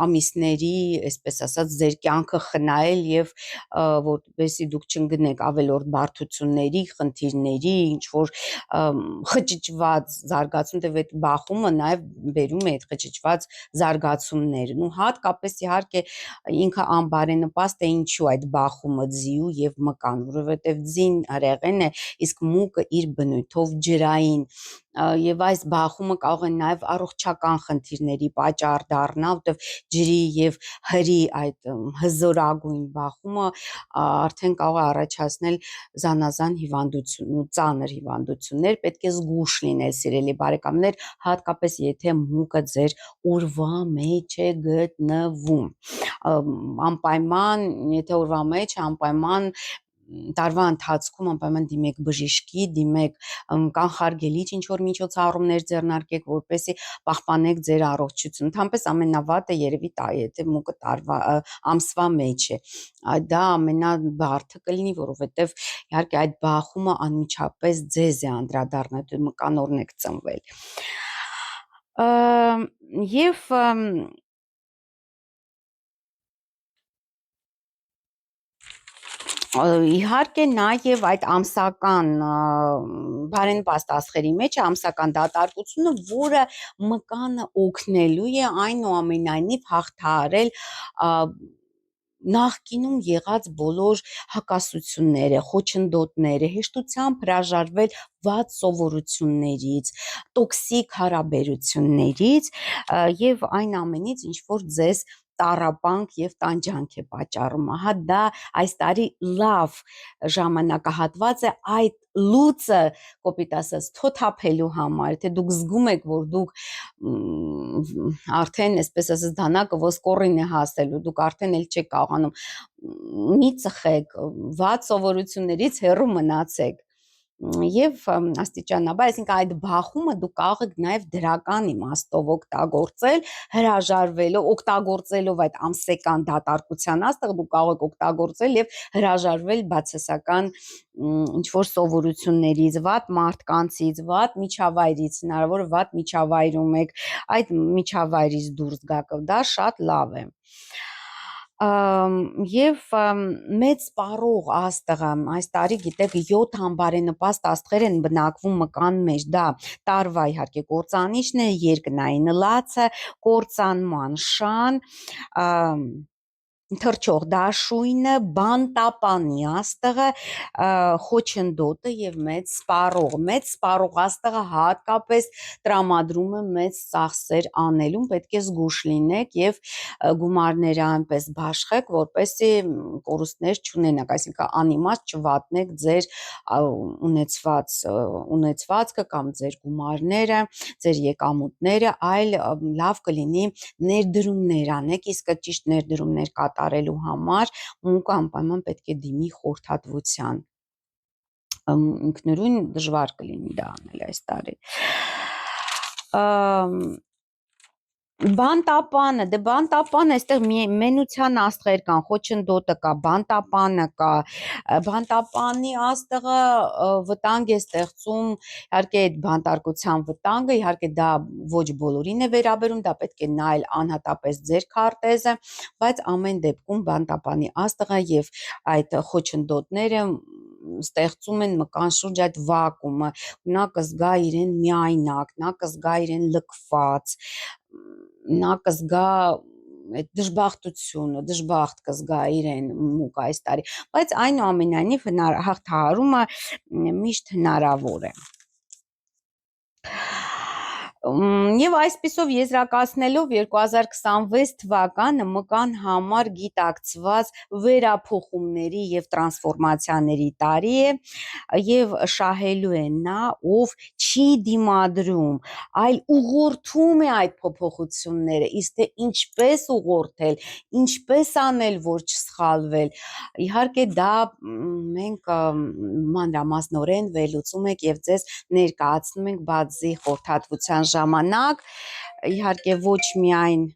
ամիսների, այսպես ասած, ձեր կյանքը խնայել եւ որպեսզի դուք չընկնեք ավելորդ բարդությունների, խնդիրների, ինչ որ խճճված զարգացում, դե այդ բախումը նաեւ բերում է այդ խճճված զարգացումներն ու հատկապես իհարկե ինքը անբարենպաստ է ինչու այդ բախումը ձիու եւ մկան, որովհետեւ ձին աղեղեն է, իսկ մուկը իր բնույթով ջրային եւ այս բախումը կարող է նաեւ առողջական խնդիրների պատճառ դառնալ, որտեւ ջրի եւ հրի այդ հզորագույն բախումը արդեն կարող է առաջացնել զանազան հիվանդություն ու ծանր հիվանդություններ, պետք է զգուշ լինել սիրելի բարեկամներ, հատկապես եթե մուկը ձեր օրվա մեջ է գտնվում, անպայման, եթե օրվա մեջ անպայման տարվա ընթացքում անպայման դիմեք բժշկի, դիմեք կանխարգելիչ ինչ-որ միջոցառումներ ձեռնարկեք, որպեսզի պահպանեք ձեր առողջությունը։ Ընդհանրապես ամենավատը երևի դա է, եթե մուկը տարվա ամսվա մեջ է։ Դա ամենաբարդը կլինի, որովհետև իհարկե այդ բախումը անմիջապես ձեզ է անդրադառնա, դու մկանորն եք ծնվել։ Եվ իհարկե նաև այդ ամսական բարենպաստ աստղերի մեջ ամսական դատարկությունը, որը մկանը օգնելու է այնուամենայնիվ հաղթահարել նախկինում եղած բոլոր հակասությունները, խոչընդոտները, հեշտությամբ հրաժարվել վատ սովորություններից, տոքսիկ հարաբերություններից եւ այն ամենից, ինչ որ ձեզ տառապանք եւ տանջանք է պատճառում։ Ահա դա այս տարի լավ ժամանակահատված է այդ լուծը կոպիտ ասած թոթափելու համար, թե դուք զգում եք, որ դուք արդեն այսպես ասած դանակը ոսկորին է հասել ու դուք արդեն էլ չեք կարողանում մի ծխեք, վատ սովորություններից հեռու մնացեք եւ աստիճանաբար, այսինքն այդ բախումը դուք կարող եք նաեւ դրական իմաստով օգտագործել, հրաժարվելով, օգտագործելով այդ ամսեկան դատարկության աստղ դուք կարող եք օգտագործել եւ հրաժարվել բացասական ինչ որ սովորություններից, վատ մարդկանցից, վատ միջավայրից, հնարավոր է վատ միջավայրում եք, այդ միջավայրից դուրս գաք, դա շատ լավ է։ Եվ մեծ սպառող աստղը այս տարի գիտեք 7 անբարենպաստ աստղեր են բնակվում մկան մեջ, դա տարվա իհարկե կործանիչն է, երկնային լացը, կործանման շան, թռչող դաշույնը, բանտապանի աստղը, խոչընդոտը եւ մեծ սպառող աստղը հատկապես տրամադրում է մեծ ծախսեր անելուն, պետք է զգուշ լինեք եւ գումարները այնպես բաշխեք, որպեսզի կորուստներ չունենաք, այսինքն անիմաստ չվատնեք ձեր ունեցվածքը կամ ձեր գումարները, ձեր եկամուտները, այլ լավ կլինի ներդրումներ անեք, իսկ ճիշտ ներդրումներ կատարելու համար մուկը անպայման պետք է դիմի խորհրդատվության, ինքնուրույն դժվար կլինի դա անել այս տարի։ Բանտապանը, դե բանտապանը այստեղ մենության աստղեր կան, խոչընդոտը կա, բանտապանը կա, բանտապանի աստղը վտանգ է ստեղծում, իհարկե այդ բանտարկության վտանգը, իհարկե դա ոչ բոլորին է վերաբերում, դա պետք է նայել անհատապես ձեր քարտեզը, բայց ամեն դեպքում բանտապանի աստղը եւ այդ խոչընդոտները ստեղծում են մկան շուրջ այդ վակումը, նա կզգա իրեն միայնակ, նա կզգա իրեն լքված, նա կզգա այդ դժբախտ կզգա իրեն մուկ այս տարի, բայց այնուամենայնիվ հաղթահարումը միշտ հնարավոր է։ Եվ այսպիսով եզրակացնելով 2026 թվականը մկան համար գիտակցված վերափոխումների եւ տրանսֆորմացիաների տարի է եւ շահելու է նա, ով չի դիմադրում, այլ ուղղորդում է այդ փոփոխությունները, իսկ թե ինչպես ուղղորդել, ինչպես անել, որ չսխալվել, իհարկե դա մենք մանրամասնորեն վերլուծում ենք եւ ձեզ ներկայացնում ենք բացի խորհրդատվության ժամանակ, իհարկե ոչ միայն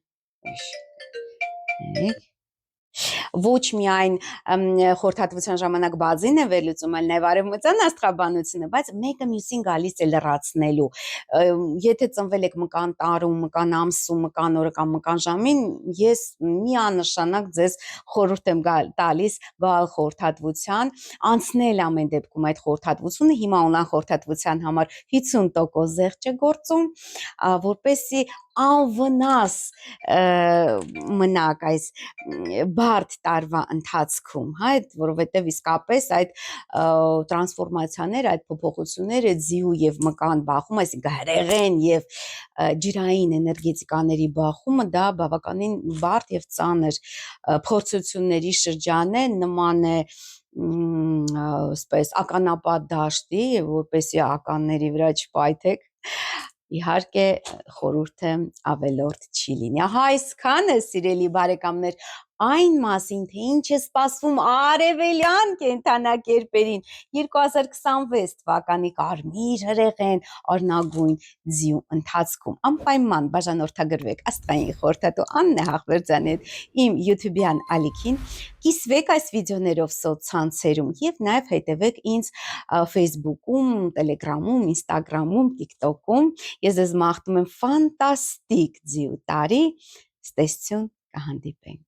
խորհրդատվության ժամանակ բազին է վերլուծում, այլ նաև արևմտյան աստղաբանությունը, բայց մեկը մյուսին գալիս է լրացնելու։ Եթե ծնվել եք մկան տարում, մկան ամսում, մկան օրը կամ մկան ժամին, ես միանշանակ ձեզ խորհուրդ եմ տալիս գալ խորհրդատվության, անցնել ամեն դեպքում այդ խորհրդատվությունը, հիմա օնլայն խորհրդատվության համար 50% զեղչ է գործում, որպեսզի անվնաս մնաք այս բարդ տարվա ընթացքում, հա, որովհետև իսկապես այդ տրանսֆորմացիաները, այդ փոփոխությունները ձիու եւ մկան բախում, այսինքն հրեղեն եւ ջրային էներգետիկաների բախումը, դա բավականին բարդ եւ ծանր փորձությունների շրջան է, նման է սպես ականապատ դաշտի, որպեսզի ականների վրա չպայթեք, իհարկե խորհուրդը ավելորդ չի լինի։ Ահա այսքանը սիրելի բարեկամներ, այն մասին, թե ինչ է սպասվում արևելյան կենդանակերպերին 2026 թվականի կարմիր հրեղեն արնագույն ձիու ընթացքում, անպայման բաժանորդագրվեք աստղային խորհրդատու Աննե Հաղվերդյանի հետ իմ YouTube-յան ալիքին, կիսվեք այս վիդեոներով սոցցանցերում եւ նաեւ հետեւեք ինձ Facebook-ում, Telegram-ում, Instagram-ում, TikTok-ում։ Ես ձեզ մաղթում եմ ֆանտաստիկ ձիու տարի, ստեսություն, կհանդիպենք։